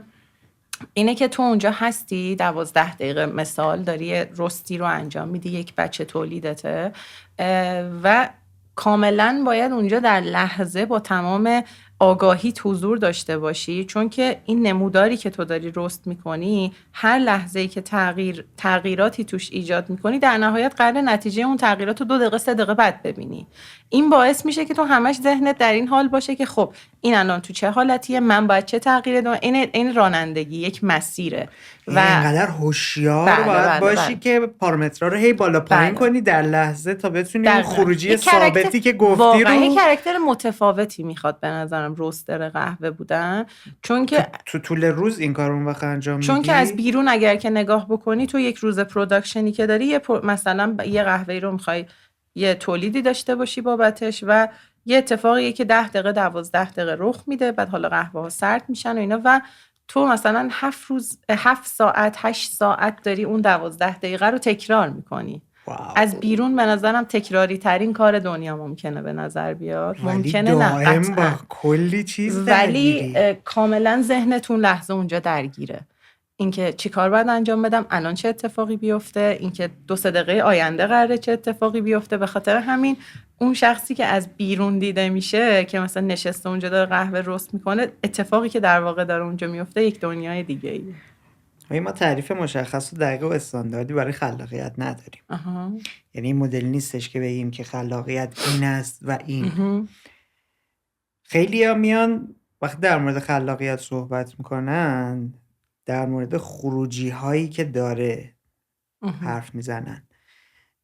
اینه که تو اونجا هستی 12 دقیقه مثال داری رستی رو انجام میدی، یک بچه تولیدته و کاملا باید اونجا در لحظه با تمام آگاهی حضور داشته باشی، چون که این نموداری که تو داری رست میکنی هر لحظه‌ای که تغییراتی توش ایجاد میکنی در نهایت قراره نتیجه اون تغییرات رو 2 دقیقه 3 دقیقه بعد ببینی. این باعث میشه که تو همش ذهنت در این حال باشه که خب این الان تو چه حالتیه، من باید چه تغییری بدم. این رانندگی یک مسیره و اینقدر هوشیار باید باشی که پارامترها رو هی بالا پایین کنی در لحظه تا بتونی اون خروجی ثابتی که گفتی رو. واقعا یک کاراکتر متفاوتی میخواد به نظرم روستر قهوه بودن، چون که تو طول روز این کارو اون وقت انجام میدی. چون که از بیرون اگر که نگاه بکنی تو یک روز پروداکشنی که داری مثلا یه قهوه‌ای رو میخوای یه تولیدی داشته باشی بابتش و یه اتفاقیه که 10 دقیقه 12 دقیقه رخ میده، بعد حالا قهوه ها سرد میشن و اینا و تو مثلا 7 ساعت 8 ساعت داری اون 12 دقیقه رو تکرار میکنی. از بیرون به نظرم تکراری ترین کار دنیا ممکنه به نظر بیاد، ممکنه نه قطعا با کلی چیز ولی کاملا ذهنتون لحظه اونجا درگیره، اینکه چی کار باید انجام بدم، الان چه اتفاقی بیفته، اینکه 2-3 دقیقه آینده قراره چه اتفاقی بیفته. به خاطر همین اون شخصی که از بیرون دیده میشه که مثلا نشسته اونجا داره قهوه رست میکنه، اتفاقی که در واقع داره اونجا میفته یک دنیای دیگه ایه. ما تعریف مشخص و دقیق و استانداردی برای خلاقیت نداریم. یعنی این مدل نیستش که بگیم که خلاقیت این است و این. خیلی ها میان وقتی در مورد خلاقیت صحبت میکنن در مورد خروجی هایی که داره حرف میزنن،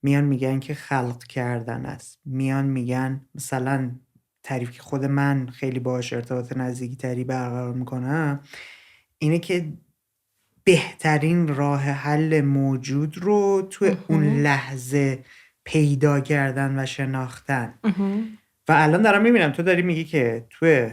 میان میگن که خلق کردن است، میان میگن مثلا تعریف که خود من خیلی باهاش ارتباط نزدیکی تری برقرار میکنم اینه که بهترین راه حل موجود رو تو اون لحظه پیدا کردن و شناختن. و الان دارم میبینم تو داری میگی که تو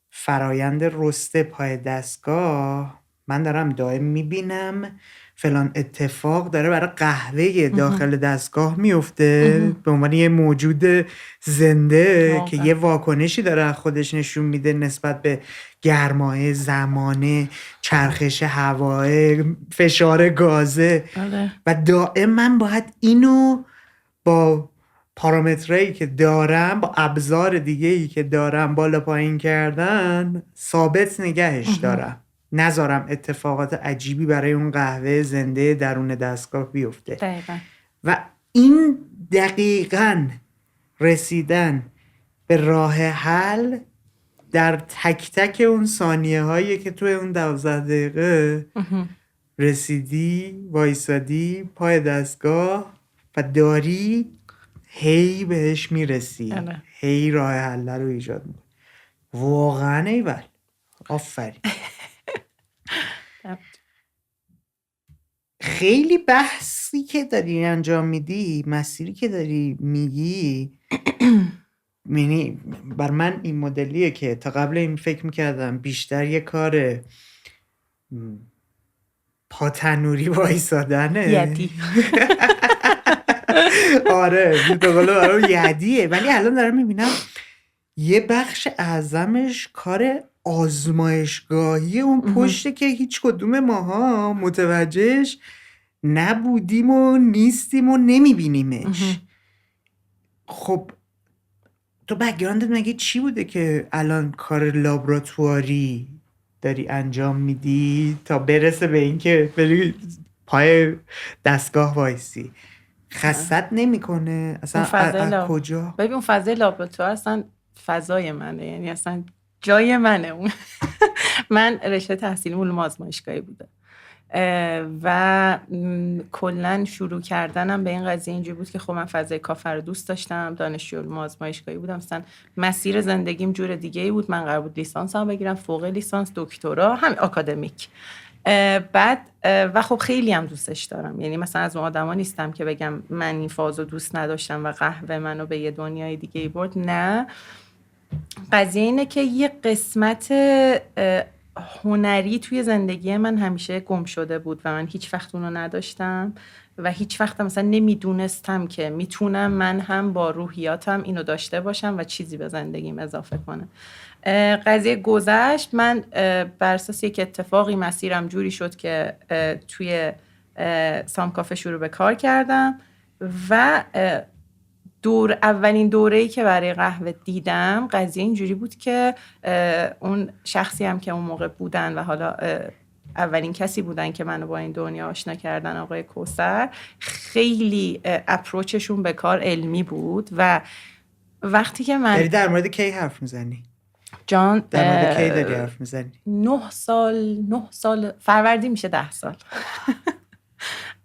فرایند رست پای دستگاه من دارم دائم میبینم فلان اتفاق داره برای قهوه داخل دستگاه میفته به عنوان یه موجود زنده که یه واکنشی داره خودش نشون میده نسبت به گرمای زمانه، چرخش هواه، فشار گازه. و دائم من باید اینو با پارامترایی که دارم، با ابزار دیگه‌ای که دارم بالا پایین کردن ثابت نگهش دارم، نذارم اتفاقات عجیبی برای اون قهوه زنده درون دستگاه بیفته. دقیقا. و این دقیقاً رسیدن به راه حل در تک تک اون ثانیه هایی که توی اون 12 دقیقه رسیدی، وایسادی پای دستگاه و داری هی بهش میرسی، هی راه حل رو ایجاد میکنی. واقعا ایول، آفرین. خیلی بحثی که داری انجام میدی، مسیری که داری میگی یعنی بر من این مدلیه که تا قبل این فکر میکردم بیشتر یه کار پاتنوری وایسادنه. یدی. آره به قول برام یدیه، ولی الان دارم میبینم یه بخش اعظمش کار آزمایشگاهی اون پشته که هیچ کدوم ماها متوجهش نبودیم و نیستیم و نمیبینیمش. خب تو بک‌گراندت مگه چی بوده که الان کار لابراتواری داری انجام میدی تا برسه به این که بری پای دستگاه وایسی؟ خستت نمیکنه اصلا از کجا؟ ببین اون فضای لابراتوار اصلا فضای منه، یعنی اصلا جای منه اون. من رشته تحصیلیم علوم آزمایشگاهی بوده و کلا شروع کردنم به این قضیه اینجوری بود که خب من فضای کافه رو دوست داشتم، دانشجوی علوم آزمایشگاهی بودم، مثلا مسیر زندگیم جور دیگه‌ای بود. من قرار بود لیسانس هم بگیرم، فوق لیسانس، دکترا، همین آکادمیک. بعد و خب خیلی هم دوستش دارم، یعنی مثلا از اون آدما نیستم که بگم من این فازو دوست نداشتم و قهوه منو به یه دنیای دیگه‌ای برد. نه، قضیه اینه که یه قسمت هنری توی زندگی من همیشه گم شده بود و من هیچ وقت اونو نداشتم و هیچ وقت مثلا نمیدونستم که میتونم من هم با روحیاتم اینو داشته باشم و چیزی به زندگیم اضافه کنم. قضیه گذشت، من بر اساس یک اتفاقی مسیرم جوری شد که توی سام کافه شروع به کار کردم و اولین دوره‌ای که برای قهوه دیدم قضیه اینجوری بود که اون شخصی هم که اون موقع بودن و حالا اولین کسی بودن که منو با این دنیا آشنا کردن، آقای کوثر، خیلی اپروچشون به کار علمی بود و وقتی که من در مورد کی حرف میزنی؟ جان در مورد کی داری حرف میزنی؟ 9 سال فروردین میشه 10 سال.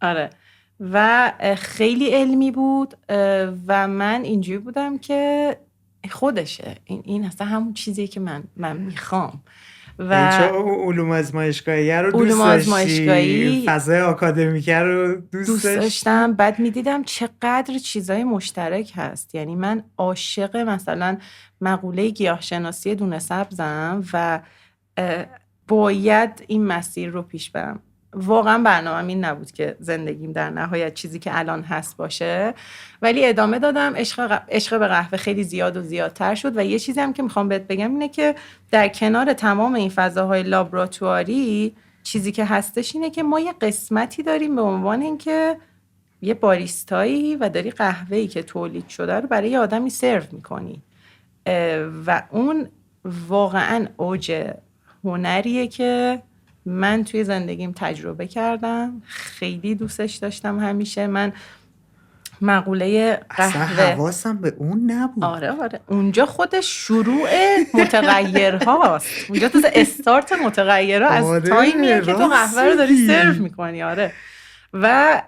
آره، و خیلی علمی بود و من اینجوری بودم که خودشه این اصلا همون چیزیه که من میخوام. و چه علوم آزمایشگاهی رو دوست داشتی؟ فضای آکادمیکه رو دوست داشتم. بعد میدیدم چقدر چیزای مشترک هست، یعنی من عاشق مثلا مقوله گیاهشناسی دونه سبزم و باید این مسیر رو پیش برم. واقعا برنامه‌م این نبود که زندگیم در نهایت چیزی که الان هست باشه، ولی ادامه دادم. عشق به قهوه خیلی زیاد و زیادتر شد و یه چیزی هم که میخوام بهت بگم اینه که در کنار تمام این فضاهای لابراتواری چیزی که هستش اینه که ما یه قسمتی داریم به عنوان این که یه باریستایی و داری قهوه‌ای که تولید شده رو برای یه آدمی سرو میکنی و اون واقعا اوج هنریه که من توی زندگیم تجربه کردم. خیلی دوستش داشتم همیشه. من مقوله قهوه اصلا حواسم به اون نبود. آره اونجا خودش شروع متغیرهاست، اونجا تو استارت متغیرها از تایمیه که تو قهوه رو داری سرو میکنی. آره، و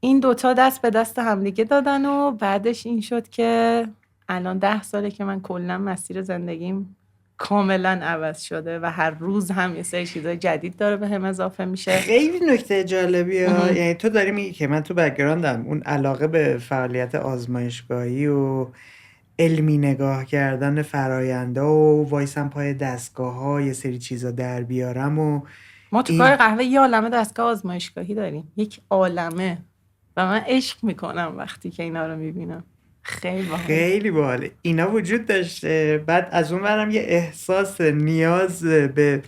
این دوتا دست به دست همدیگه دادن و بعدش این شد که الان 10 ساله که من کلا مسیر زندگیم کاملا عوض شده و هر روز هم یه سری چیزای جدید داره به هم اضافه میشه. خیلی نکته جالبیه. یعنی تو داری میگی که من تو بک‌گراندم اون علاقه به فعالیت آزمایشگاهی و علمی نگاه کردن فراینده و وایسم پای دستگاه ها یه سری چیزا در بیارم و ما تو کار قهوه یه عالمه دستگاه آزمایشگاهی داریم، یک عالمه، و من عشق میکنم وقتی که اینا رو میبینم. خیلی باحاله اینا وجود داشته. بعد از اون برم یه احساس نیاز به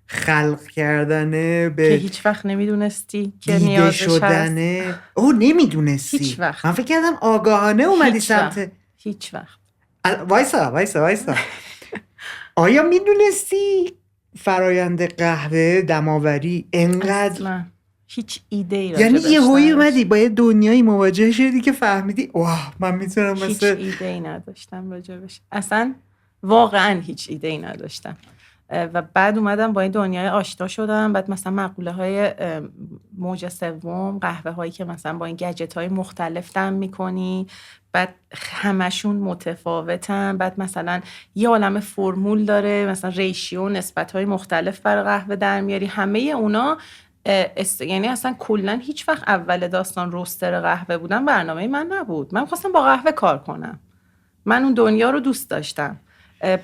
خلق کردنه، به که هیچ وقت نمیدونستی که نیازش شدنه هست. نمیدونستی هیچ وقت. من فکر کردم آگاهانه اومدی سمت. هیچ وقت. وایسا آیا میدونستی فرایند قهوه دماوری انقدر اصلا هیچ ایده ای راجع یعنی بهش یه هایی اومدی با یه دنیایی مواجه شدی که فهمیدی واه من میتونم هیچ ایده ای نداشتم راجع بهش، اصلا واقعا هیچ ایده ای نداشتم. و بعد اومدم با این دنیای آشنا شدم. بعد مثلا مقوله های موج سوم، قهوه هایی که مثلا با این گجت های مختلف دم میکنی، بعد همشون متفاوتن، بعد مثلا یه عالمه فرمول داره، مثلا ریشیو نسبت های مختلف برای قهوه در میاری. همه اونا یعنی اصلا کلا هیچ وقت اول داستان روستر قهوه بودن برنامه من نبود. من خواستم با قهوه کار کنم من اون دنیا رو دوست داشتم.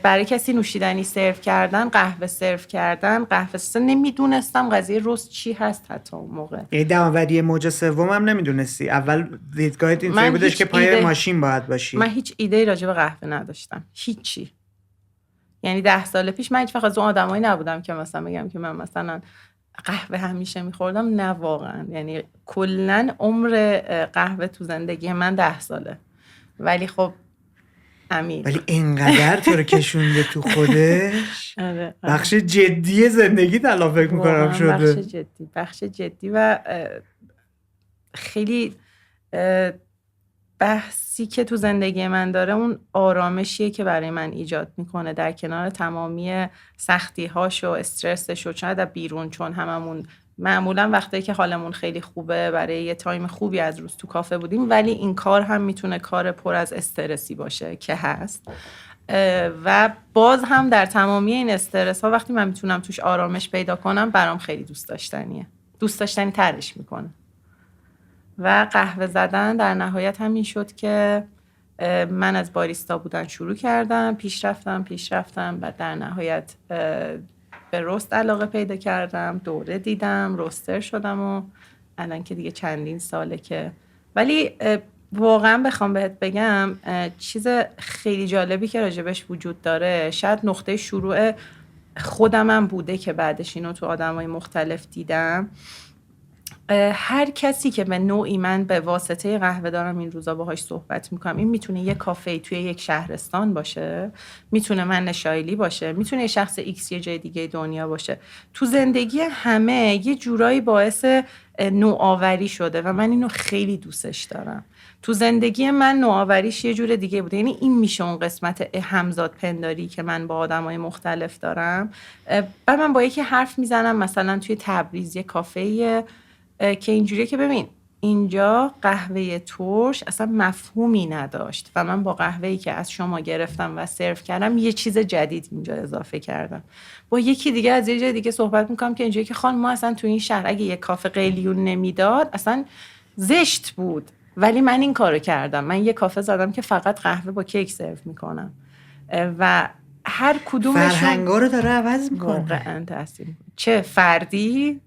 برای کسی نوشیدنی سرو کردن، قهوه سرو کردن، قهوه نمیدونستم قضیه رست چی هست حتی اون موقع. یعنی دماوری موج سوم هم نمیدونستی؟ اول دیدگاهت اینطوری بودش که پای ماشین باید باشی؟ من هیچ ایده راجع به قهوه نداشتم، هیچی. یعنی 10 سال پیش من هیچ وقت از اون آدمایی نبودم که مثلا بگم که من مثلا قهوه همیشه میخوردم، نه واقعا. یعنی کلن عمر قهوه تو زندگی من 10 ساله. ولی خب امین، ولی اینقدر تو رو کشونده تو خودش. بخش جدی زندگی الان فکر میکنم شده. بخش جدی و خیلی بحثی که تو زندگی من داره اون آرامشیه که برای من ایجاد میکنه در کنار تمامی سختی هاش و استرسش و شاید بیرون، چون هممون معمولا وقتی که حالمون خیلی خوبه برای یه تایم خوبی از روز تو کافه بودیم، ولی این کار هم میتونه کار پر از استرسی باشه که هست. و باز هم در تمامی این استرس ها وقتی من میتونم توش آرامش پیدا کنم، برام خیلی دوست داشتنی ترش میکنه. و قهوه زدن در نهایت همین شد که من از باریستا بودن شروع کردم، پیش رفتم و در نهایت به رست علاقه پیدا کردم، دوره دیدم، رستر شدم و الان که دیگه چندین ساله که. ولی واقعا بخوام بهت بگم چیز خیلی جالبی که راجبش وجود داره، شاید نقطه شروع خودمم بوده که بعدش اینو تو آدمای مختلف دیدم. هر کسی که به نوعی من به واسطه قهوه دارم این روزا باهاش صحبت میکنم، این میتونه یه کافه توی یک شهرستان باشه، میتونه من شایلی باشه، میتونه یه شخص ایکس یه جای دیگه دنیا باشه، تو زندگی همه یه جورایی باعث نوآوری شده و من اینو خیلی دوستش دارم. تو زندگی من نوآوریش یه جور دیگه بوده. یعنی این میشه اون قسمت همزاد پنداری که من با آدمای مختلف دارم. بعد من با یکی حرف میزنم مثلا توی تبریز یه کافه که اینجوریه که ببین اینجا قهوه ترش اصلا مفهومی نداشت و من با قهوه‌ای که از شما گرفتم و سرو کردم یه چیز جدید اینجا اضافه کردم. با یکی دیگه از یه جای دیگه صحبت میکنم که اینجوریه که خانم ما اصلا تو این شهر اگه یه کافه قلیون نمیداد اصلا زشت بود، ولی من این کارو کردم. من یه کافه زدم که فقط قهوه با کیک سرو میکنم و هر کدومشون فرهنگا رو داره عوض میکنه. واقعا تاثیر، چه فردی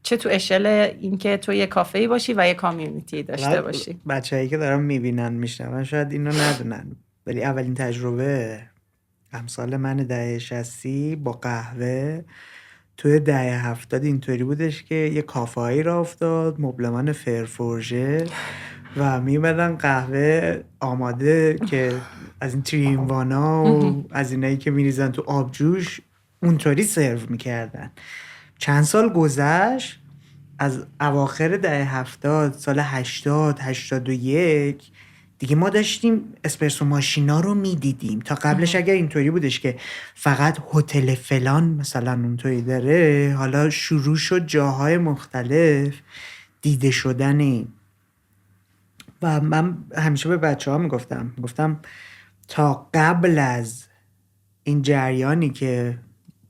چه تو اشل این که تو یه کافه‌ای باشی و یه کامیونیتی داشته باشی. بچه‌ای که دارن میبینن میشنون شاید اینو ندونن، ولی اولین تجربه امسال من دهه 60 با قهوه توی دهه 70 اینطوری بودش که یه کافه‌ای را افتاد، مبلمان فرفورژه و میمدن قهوه آماده که از این تریموانا و از اینایی که میریزن تو آبجوش اونطوری سرو میکردن. چند سال گذشت از اواخر دهه 70، سال 81 دیگه ما داشتیم اسپرسو ماشینا رو میدیدیم. تا قبلش اگر اینطوری بودش که فقط هتل فلان مثلا اونطوری داره، حالا شروع شد جاهای مختلف دیده شدن این. و من همیشه به بچه ها میگفتم تا قبل از این جریانی که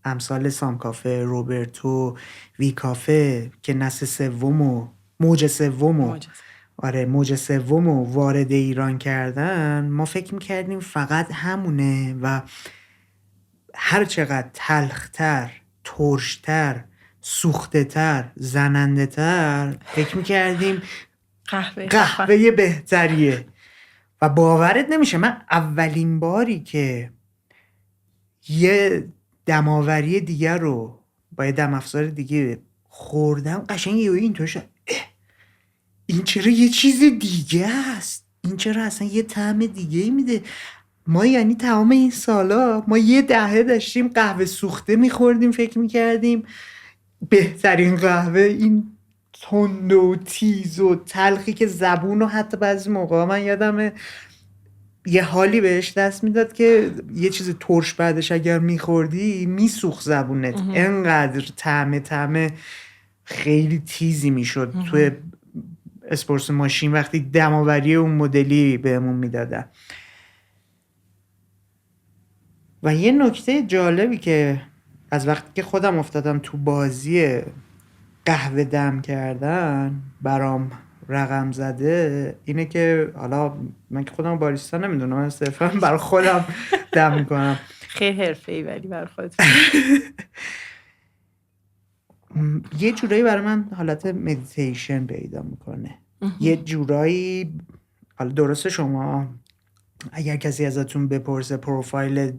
امثال سام کافه، روبرتو، وی کافه که نسل سوم و موج سوم وارد ایران کردن، ما فکر میکردیم فقط همونه و هر چقدر تلختر، ترشتر، سوخته‌تر، زننده‌تر فکر میکردیم قهوه بهتریه. و باورت نمیشه من اولین باری که یه دماوری دیگر رو با یه دم افزار دیگه خوردم قشنگ اینطور شد این چرا یه چیز دیگه است، این چرا اصلا یه طعم دیگه میده. ما یعنی تمام این سالا ما یه دهه داشتیم قهوه سوخته میخوردیم، فکر میکردیم بهترین قهوه این تند و تیز و تلخی که زبون و حتی بعضی موقع من یادمه یه حالی بهش دست میداد که یه چیز ترش بعدش اگر میخوردی میسوخت زبونت، انقدر طعم خیلی تیزی میشد توی اسپرسو ماشین وقتی دماوری اون مدلی بهمون میدادن. و یه نکته جالبی که از وقتی که خودم افتادم تو بازی قهوه دم کردن برام رقم زده اینه که حالا من که خودم باریستا نمیدونم، من صرفا برای خودم دم میکنم. خیلی حرفه‌ای ولی برای خودت یه جورایی برای من حالت مدیتیشن پیدا میکنه. یه جورایی، حالا درسته شما اگر کسی ازتون بپرسه پروفایل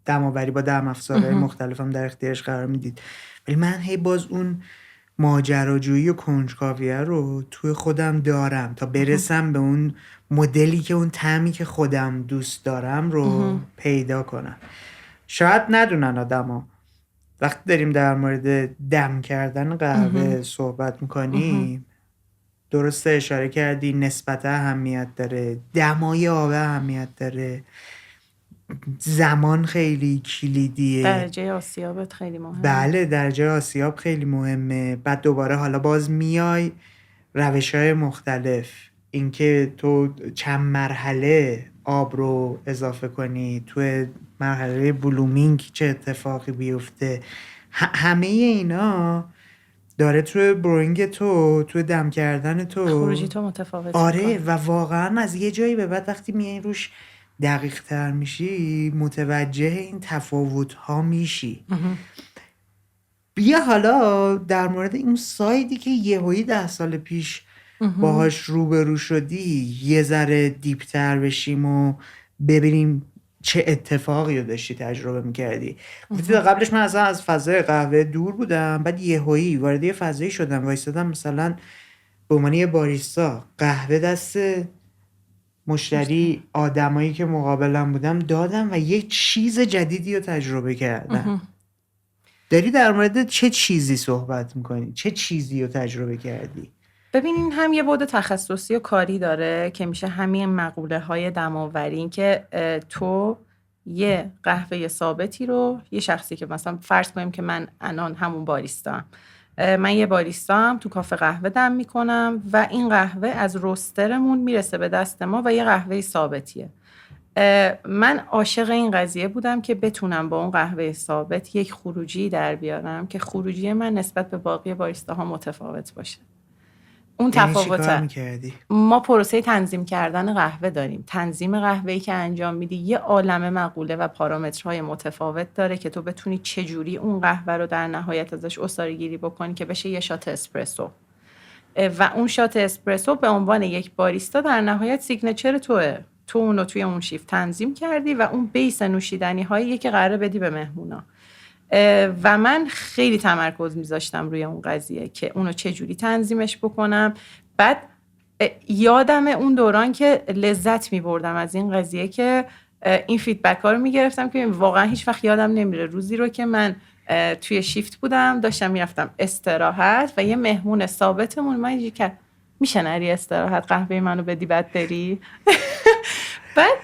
دماوری با دم افزارهای مختلفم در اختیارش قرار میدید، ولی من هی باز اون ماجراجویی و کنجکاویه رو توی خودم دارم تا برسم به اون مدلی که اون طعمی که خودم دوست دارم رو پیدا کنم. شاید ندونن آدما وقتی داریم در مورد دم کردن قهوه صحبت میکنیم، درسته اشاره کردی نسبت اهمیت داره، دمای آب اهمیت داره، زمان خیلی کلیدیه، درجه آسیابت خیلی مهمه. بله درجه آسیاب خیلی مهمه. بعد دوباره حالا باز میای روش‌های مختلف، اینکه تو چند مرحله آب رو اضافه کنی، تو مرحله بلومینگ چه اتفاقی بیفته، همه اینا داره توی بروینگ تو دم کردن تو خروجی تو متفاوت آره میکنه. و واقعا از یه جایی به بعد وقتی میای روش دقیق تر میشی متوجه این تفاوت ها میشی. بیا حالا در مورد این سایدی که یهویی 10 سال پیش باهاش روبرو شدی یه ذره دیپتر بشیم و ببینیم چه اتفاقی رو داشتی تجربه میکردی. قبلش من اصلا از فضای قهوه دور بودم، بعد یهویی وارد یه فضایی شدم، وایسادم مثلا به عنوان یه باریستا قهوه دست مشتری آدمایی که مقابلم بودم دادم و یه چیز جدیدی رو تجربه کردم. داری در مورد چه چیزی صحبت میکنی؟ چه چیزی رو تجربه کردی؟ ببین این هم یه بعد تخصصی و کاری داره که میشه همین مقوله های دماوری، این که تو یه قهوه ثابتی رو، یه شخصی که مثلا فرض کنیم که من الان همون باریستا هم، من یه باریستا هم تو کافه قهوه دم میکنم و این قهوه از روسترمون میرسه به دست ما و یه قهوه ثابتیه. من عاشق این قضیه بودم که بتونم با اون قهوه ثابت یک خروجی در بیارم که خروجی من نسبت به باقی باریستاها متفاوت باشه. اون تفاوته. ما پروسه تنظیم کردن قهوه داریم. تنظیم قهوه‌ای که انجام میدی یه عالمه مقوله و پارامترهای متفاوت داره که تو بتونی چجوری اون قهوه رو در نهایت ازش عصاره گیری بکنی که بشه یه شات اسپرسو. و اون شات اسپرسو به عنوان یک باریستا در نهایت سیگنچر توه. تو اون رو توی اون شیفت تنظیم کردی و اون بیس نوشیدنی هایی که قراره بدی به مهمونا. و من خیلی تمرکز میذاشتم روی اون قضیه که اونو چجوری تنظیمش بکنم. بعد یادم اون دوران که لذت میبردم از این قضیه که این فیدبک ها رو میگرفتم که واقعا هیچ وقت یادم نمیره روزی رو که من توی شیفت بودم داشتم میرفتم استراحت و یه مهمون ثابتمون من یه که میشه نری استراحت قهوه منو بدی بعد بری. بعد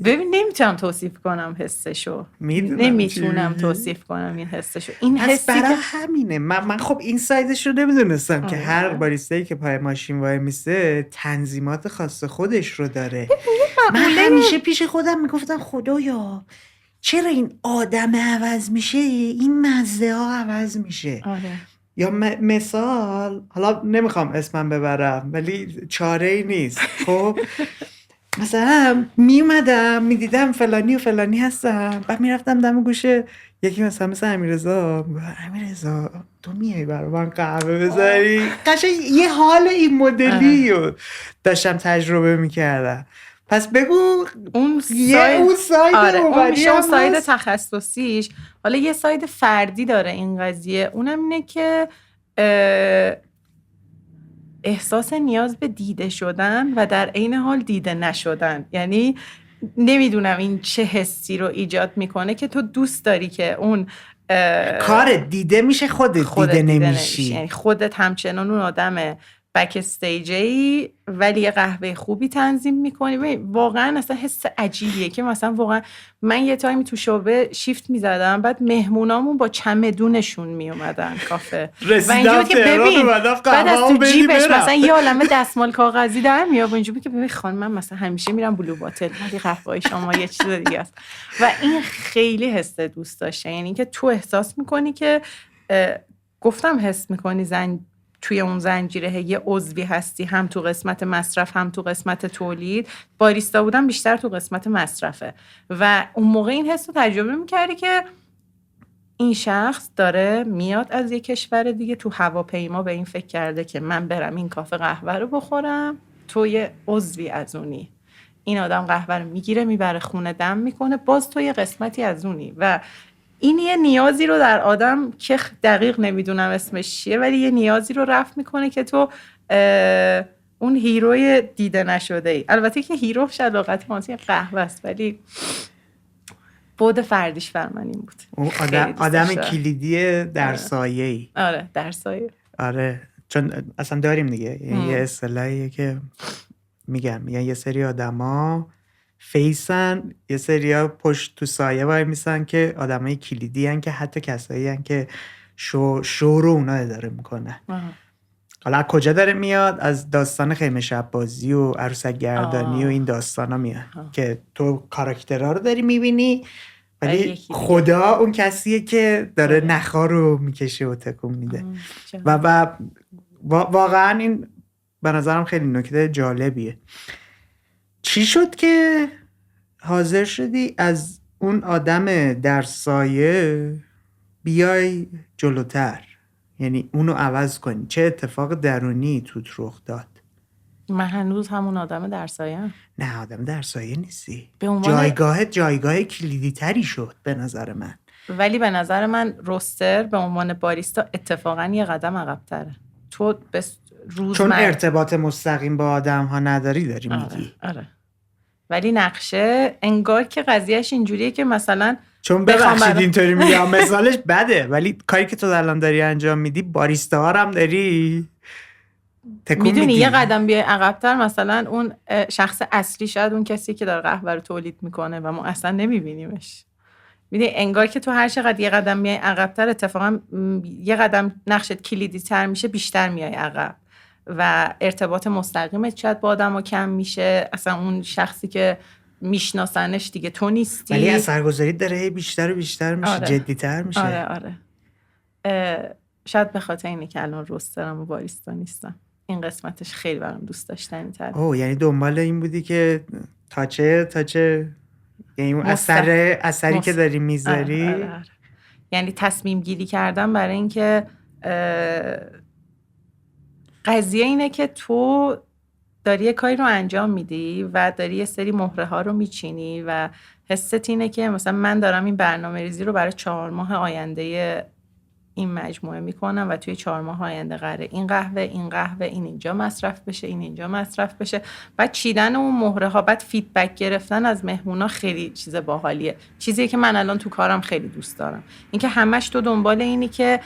ببین نمیتونم توصیف کنم حسشو، نمیتونم توصیف کنم این حسشو. این حسی برای که همینه من خب این سایدش رو نمیدونستم که هر باریستایی که پای ماشین وای میسه تنظیمات خاص خودش رو داره. من همیشه پیش خودم میگفتم خدایا چرا این آدم عوض میشه این مزه ها عوض میشه. یا مثال حالا نمیخوام اسمم ببرم ولی چاره ای نیست. خب مثلا میومدم میدیدم فلانی و فلانی هستم، بعد میرفتم دم گوشه یکی مثلا امیررضا، امیررضا تو میای برای من قهوه بذاری؟ قشنگ یه حال این مدلی رو داشتم تجربه میکردم. پس بگو اون ساید اون میشه اون ساید تخصصیش. حالا یه ساید فردی داره این قضیه، اونم اینه که احساس نیاز به دیده شدن و در عین حال دیده نشدن. یعنی نمیدونم این چه حسی رو ایجاد میکنه که تو دوست داری که اون کار دیده میشه خودت دیده نمیشی. یعنی خودت همچنان اون آدم بک استیجی ولی یه قهوه خوبی تنظیم میکنی. واقعا اصلا حس عجیبیه که مثلا واقعا من یه تایمی تو شعبه شیفت میزدم، بعد مهمونامون با چمدونشون میومدن کافه و اینجوری که ببین بعد از تو جیبش مثلا یه عالمه دستمال کاغذی در میاد و اینجوری که ببین خانم من مثلا همیشه میرم بلو باتل ولی قهوه‌های شما یه چیز دیگه است. و این خیلی حس دوست داشته، یعنی که تو احساس میکنی که گفتم حس میکنی زن توی اون زنجیره یه عضوی هستی، هم تو قسمت مصرف هم تو قسمت تولید. باریستا بودن بیشتر تو قسمت مصرفه و اون موقع این حس رو تجربه میکردی که این شخص داره میاد از یه کشور دیگه، تو هواپیما به این فکر کرده که من برم این کافه قهوه رو بخورم، تو یه عضوی از اونی. این آدم قهوه رو میگیره میبره خونه دم میکنه، باز تو یه قسمتی از اونی. و این یه نیازی رو در آدم که دقیق نمیدونم اسمش چیه، ولی یه نیازی رو رفع میکنه که تو اون هیروی دیده نشده ای. البته که هیرو شلاقتی مانسی قهوه است، ولی بود فردیش بر من این بود. اون آدم کلیدی در سایه ای. آره در سایه. آره چون اصلا داریم دیگه یه اصطلاحیه که میگن یه سری آدما فیسن، یه سری پشت تو سایه وای میسن که آدمای کلیدی هن که حتی کسایی هن که شو رو اونا اداره میکنه. حالا کجا داره میاد؟ از داستان خیمه شب بازی و عروسک گردانی و این داستانا میاد که تو کاراکترها رو داری میبینی ولی خدا اون کسیه که داره نخا رو میکشه و تکون میده. و واقعا این به نظرم خیلی نکته جالبیه. چی شد که حاضر شدی از اون آدم در سایه بیای جلوتر، یعنی اونو عوض کنی؟ چه اتفاق درونی توت رخ داد؟ من هنوز همون آدم در سایه هم. نه آدم در سایه نیستی، به جایگاه کلیدی تری شد به نظر من. ولی به نظر من روستر به عنوان باریستا اتفاقا یه قدم عقب‌تره. تو چون ارتباط مستقیم با آدم ها نداری داری میگی. آره. ولی نقشه انگار که قضیهش اینجوریه که مثلا چون ببخشید اینطوری میگم مثالش بده، ولی کاری که تو الان داری انجام میدی باریستا ها هم داری تکون میدونی میدی. یه قدم بیای عقب‌تر، مثلا اون شخص اصلی شاید اون کسی که داره قهوه رو تولید میکنه و ما اصلا نمیبینیمش. میدونی انگار که تو هر چقدر یه قدم میای عقب‌تر اتفاقا یه قدم نقشت کلیدی تر میشه، بیشتر میای عقب و ارتباط مستقیمت شاید با آدم‌ها کم میشه. اصلا اون شخصی که میشناسنش دیگه تو نیستی، ولی اثرگذاری داره بیشتر و بیشتر میشه. آره. جدی‌تر میشه. آره. شاید به خاطر اینه که الان روسترم و باریستا نیستم. این قسمتش خیلی برام دوست داشتنی تره. یعنی دنبال این بودی که تاچه یعنی اون اثری که داری میذاری. آره. یعنی تصمیم گیری کردم برای این که قضیه اینه که تو داری یه کاری رو انجام میدی و داری یه سری مهره ها رو میچینی و حست اینه که مثلا من دارم این برنامه ریزی رو برای 4 ماه آینده این مجموعه میکنم و توی 4 ماه آینده قراره این قهوه این اینجا مصرف بشه، این اینجا مصرف بشه. بعد چیدن اون مهره ها، بعد فیدبک گرفتن از مهمونا خیلی چیز باحالیه. چیزی که من الان تو کارم خیلی دوست دارم اینکه همش تو دنبال اینی که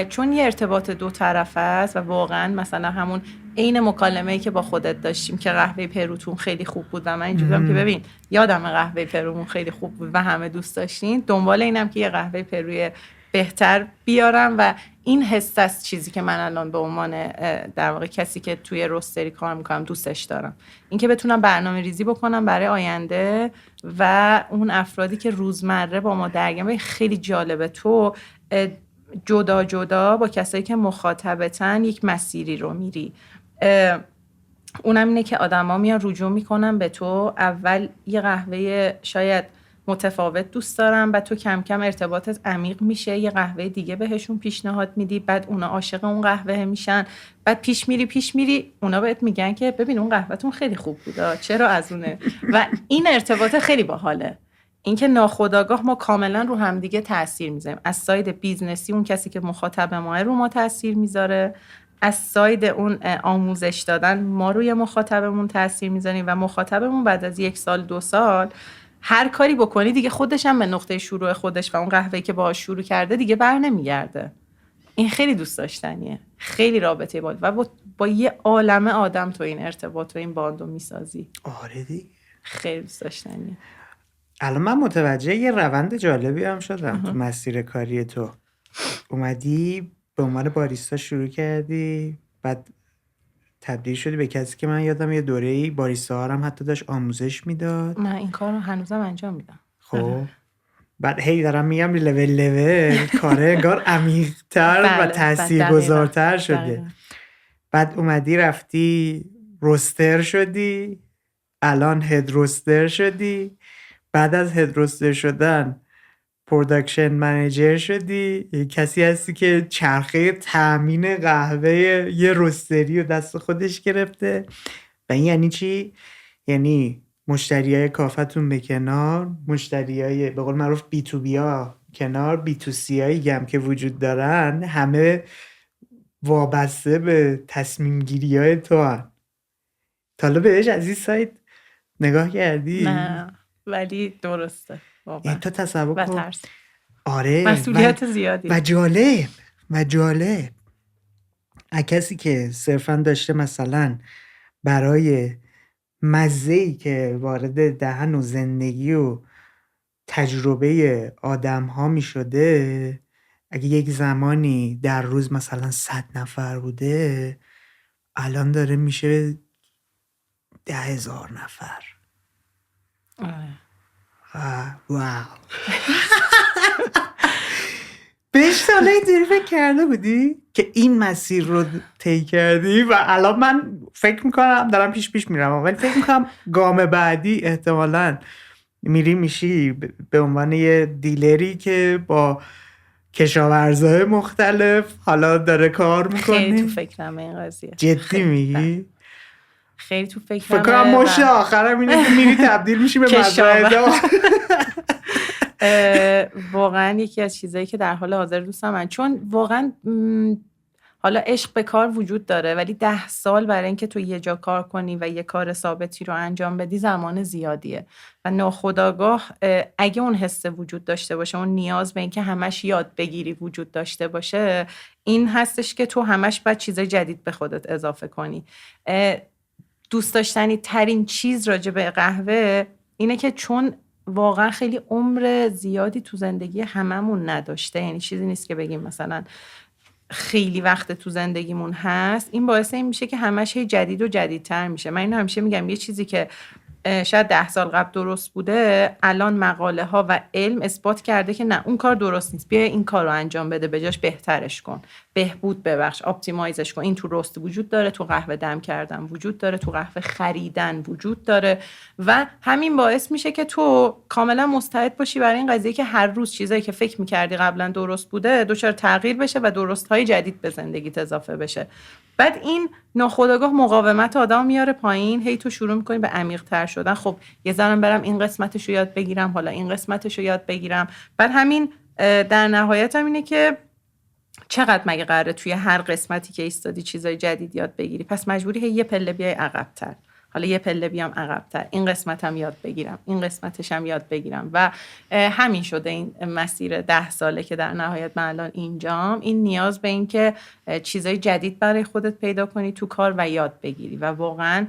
چون یه ارتباط دو طرفه است و واقعا مثلا همون عین مکالمه‌ای که با خودت داشتیم که قهوه پروتون خیلی خوب بود و من اینجوریام که ببین یادم قهوه پرومون خیلی خوب بود و همه دوست داشتین، دنبال اینم که یه قهوه پروی بهتر بیارم و این حس از چیزی که من الان به عنوان در واقع کسی که توی روستری کار میکنم دوستش دارم، اینکه بتونم برنامه ریزی بکنم برای آینده و اون افرادی که روزمره با ما درگیرن. خیلی جالبه تو جدا جدا با کسایی که مخاطبتن یک مسیری رو میری. اونم اینه که آدما میان رجوع میکنن به تو. اول یه قهوه شاید متفاوت دوست دارم، بعد تو کم کم ارتباطت عمیق میشه، یه قهوه دیگه بهشون پیشنهاد میدی، بعد اونا عاشق اون قهوه میشن، بعد پیش میری اونا بهت میگن که ببین اون قهوهتون خیلی خوب بوده، چرا از اونه. و این ارتباط خیلی باحاله، اینکه ناخودآگاه ما کاملا رو همدیگه تاثیر میذاریم. از ساید بیزنسی اون کسی که مخاطب ما رو ما تاثیر میذاره، از ساید اون آموزش دادن ما روی مخاطبمون تاثیر میذاریم و مخاطبمون بعد از 1 سال 2 سال هر کاری بکنی دیگه خودش هم به نقطه شروع خودش و اون قهوه‌ای که باهاش شروع کرده دیگه بر نمیگرده. این خیلی دوست داشتنیه، خیلی رابطه باحال و با یه عالمه آدم تو این ارتباط و این باندو میسازی. آره دیگه خیلی دوست داشتنیه. الان من متوجه یه روند جالبی هم شدم تو مسیر کاری تو. اومدی به عنوان باریستا شروع کردی، بعد تبدیل شدی به کسی که من یادم یه دوره‌ای باریستا ها هم حتی داشت آموزش میداد. من این کار رو هنوزم انجام میدم. خب بعد هی دارم میگم لول کاره انگار عمیق‌تر و بله، تاثیرگذارتر شده. دقیقاً. بعد اومدی رفتی روستر شدی، الان هد روستر شدی، بعد از هد روستر شدن پروداکشن منیجر شدی، کسی هستی که چرخه تامین قهوه یه روستری رو دست خودش گرفته. و این یعنی چی؟ یعنی مشتریای کافتون به کنار، مشتریای به قول معروف بی تو بی ها کنار، بی تو سی هایی هم که وجود دارن همه وابسته به تصمیم گیری های تو هن. تا حالا بهش از این سایت نگاه کردی؟ نه ولی درسته واقعا. تو تصور و کن. ترس، آره مسئولیت زیادی و جالب کسی که صرفا داشته مثلا برای مزه‌ای که وارد دهن و زندگی و تجربه آدم ها می شده، اگه یک زمانی در روز مثلا 100 نفر بوده، الان داره میشه 10,000 نفر. واو. بهش ساله اینجوری فکر کرده بودی که این مسیر رو طی کردی؟ و الان من فکر میکنم دارم پیش میرم، ولی فکر میکنم گام بعدی احتمالاً میشی به عنوان یه دیلری که با کشاورزای مختلف حالا داره کار میکنه. خیلی تو فکرم این قضیه. جدی میگی؟ خیلی تو فکرم. فکر کنم مشت آخرم اینه که میری تبدیل میشی به مزرعه دار. واقعا یکی از چیزایی که در حال حاضر دوستم من، چون واقعا حالا عشق به کار وجود داره، ولی 10 سال برای اینکه تو یه جا کار کنی و یه کار ثابتی رو انجام بدی زمان زیادیه و ناخودآگاه اگه اون حس وجود داشته باشه، اون نیاز به اینکه همش یاد بگیری وجود داشته باشه، این هستش که تو همش باید چیزای جدید به خودت اضافه کنی. دوست داشتنی ترین چیز راجع به قهوه اینه که چون واقعا خیلی عمر زیادی تو زندگی هممون نداشته، یعنی چیزی نیست که بگیم مثلا خیلی وقت تو زندگیمون هست، این باعث این میشه که همش هی جدید و جدیدتر میشه. من اینو همیشه میگم یه چیزی که شاید 10 سال قبل درست بوده، الان مقاله ها و علم اثبات کرده که نه، اون کار درست نیست، بیا این کار رو انجام بده، بجاش بهترش کن، بهبود ببخش، اپتیمایزش کن. این تو رست وجود داره، تو قهوه دم کردن وجود داره، تو قهوه خریدن وجود داره و همین باعث میشه که تو کاملا مستعد باشی برای این قضیه که هر روز چیزایی که فکر میکردی قبلا درست بوده دچار تغییر بشه و درست‌های جدید به زندگیت اضافه بشه. بعد این ناخودآگاه مقاومت آدم میاره پایین، هی تو شروع میکنی به عمیق‌تر شدن. خب یه ذره برم این قسمتش رو یاد بگیرم، حالا این قسمتش رو یاد بگیرم. بعد همین در نهایت هم اینه که چقدر مگه قراره توی هر قسمتی که ایستادی چیزای جدید یاد بگیری؟ پس مجبوری هی یه پله بیای عقب‌تر، حالا یه پله بیام عقب‌تر، این قسمتم یاد بگیرم، این قسمتش هم یاد بگیرم و همین شده این مسیر 10 ساله که در نهایت من الان اینجام. این نیاز به این که چیزای جدید برای خودت پیدا کنی تو کار و یاد بگیری و واقعاً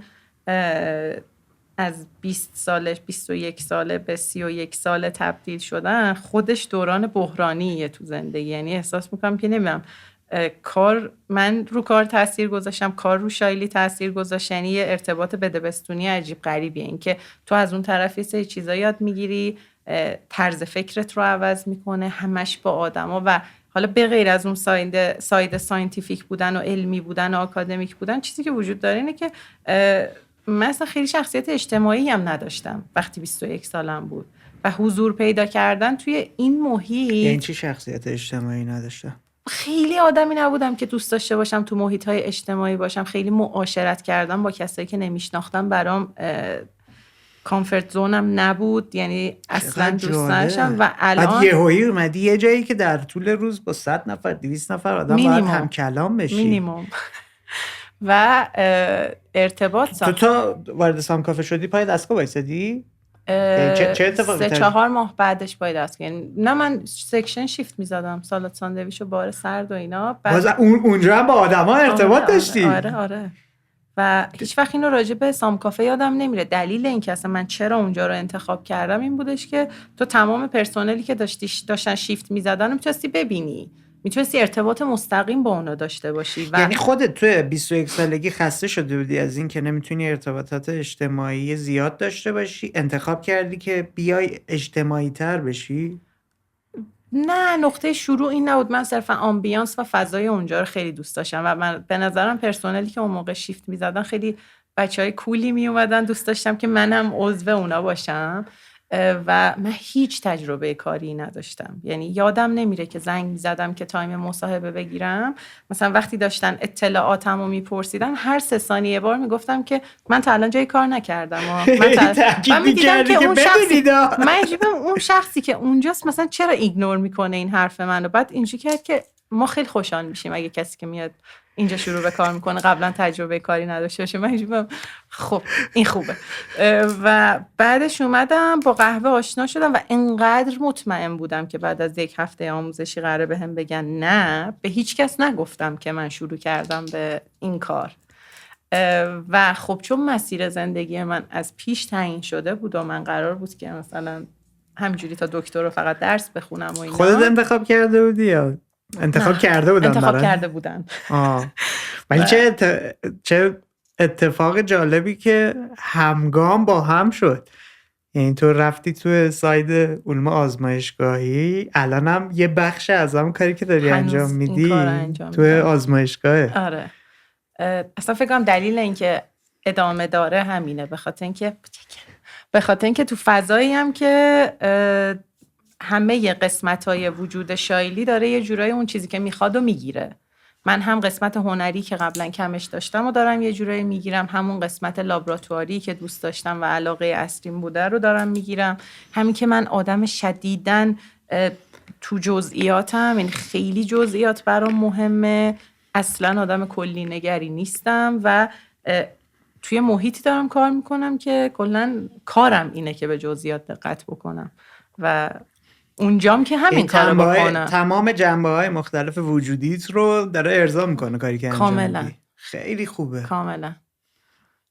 از 20 سالش 21 ساله به 31 ساله تبدیل شدن خودش دوران بحرانیه تو زندگی. یعنی احساس میکنم که نمیدونم کار، من رو کار تاثیر گذاشتم، کار رو شایلی تاثیر گذاشت، یعنی یه ارتباط بدبستونی عجیب غریبیه. این که تو از اون طرف یه سری چیزا یاد میگیری، طرز فکرت رو عوض میکنه، همش با آدما و حالا به غیر از اون ساید ساینتیفیک بودن و علمی بودن و آکادمیک بودن، چیزی که وجود داره اینه که من اصلا خیلی شخصیت اجتماعی هم نداشتم وقتی 21 سالم بود و حضور پیدا کردن توی این محیط. یعنی چی شخصیت اجتماعی نداشتم؟ خیلی آدمی نبودم که دوست داشته باشم تو محیط‌های اجتماعی باشم. خیلی معاشرت کردم با کسایی که نمیشناختم برام کامفورت زونم نبود، یعنی اصلا دوست نداشتم. و الان بعد یهویی اومدی یه جایی که در طول روز با 100 نفر 200 نفر آدم باید هم کلام بشی مینیمم و ارتباط ساخت. تو وارد سام کافه شدی پای دستگاه وایسادی؟ چه اتفاقی 3-4 ماه بعدش باید دست، یعنی نه من سکشن شیفت میزدم، سالاد ساندویچ و بار سرد و اینا. باز اونجا هم با آدما ارتباط داشتی؟ آره و هیچ وقت اینو راجع به سام کافه یادم نمیره. دلیل این که اصلا من چرا اونجا رو انتخاب کردم این بودش که تو تمام پرسنلی که داشتن شیفت میزدن میتونستی ببینی، میتونستی ارتباط مستقیم با اونا داشته باشی. یعنی خودت توی 21 سالگی خسته شده بودی از این که نمیتونی ارتباطات اجتماعی زیاد داشته باشی، انتخاب کردی که بیای اجتماعی تر بشی؟ نه، نقطه شروع این نبود. من صرفا آمبیانس و فضای اونجا رو خیلی دوست داشتم و من به نظرم پرسنلی که اون موقع شیفت میزدن خیلی بچهای کولی می اومدن. دوست داشتم که منم عضو اونا باشم و من هیچ تجربه کاری نداشتم. یعنی یادم نمیره که زنگ میزدم که تایم مصاحبه بگیرم، مثلا وقتی داشتن اطلاعاتمو میپرسیدن هر 3 ثانیه بار میگفتم که من تا الان جای کار نکردم. من میدیدم که اون شخصی، من اون شخصی که اونجاست مثلا چرا ایگنور میکنه این حرف منو. بعد اینجوری کرد که ما خیلی خوشحال میشیم اگه کسی که میاد اینجا شروع به کار میکنه قبلا تجربه کاری نداشته باشه. من خب این خوبه. و بعدش اومدم با قهوه آشنا شدم و انقدر مطمئن بودم که بعد از 1 هفته آموزشی قراره بهم بگن نه، به هیچ کس نگفتم که من شروع کردم به این کار. و خب چون مسیر زندگی من از پیش تعیین شده بود و من قرار بود که مثلا همینجوری تا دکتر رو فقط درس بخونم و اینا. خودت انتخاب کرده بودی یا انتخاب کرده بودن؟ انتخاب کرده بودن. ولی چه اتفاق جالبی که همگام با هم شد. یعنی تو رفتی تو ساید علوم آزمایشگاهی، الانم یه بخش از اون کاری که داری انجام میدی تو آزمایشگاهه. آره. اصلا فکر کنم دلیل اینکه ادامه داره همینه، به خاطر اینکه تو فضایی هم که همه قسمت‌های وجود شایلی داره یه جورایی اون چیزی که میخواد و میگیره. من هم قسمت هنری که قبلا کمش داشتم و دارم یه جورایی میگیرم، همون قسمت لابراتواری که دوست داشتم و علاقه اصلیم بوده رو دارم میگیرم. همین که من آدم شدیداً تو جزئیاتم، این خیلی جزئیات برام مهمه، اصلا آدم کلی نگری نیستم و توی محیطی دارم کار میکنم که کلاً کارم اینه که به جزئیات دقت بکنم و اونجام که همین کارو بکنم. تمام جنبه‌های مختلف وجودیت رو داره ارضا میکنه کاری که انجام میدی. خیلی خوبه. کاملا.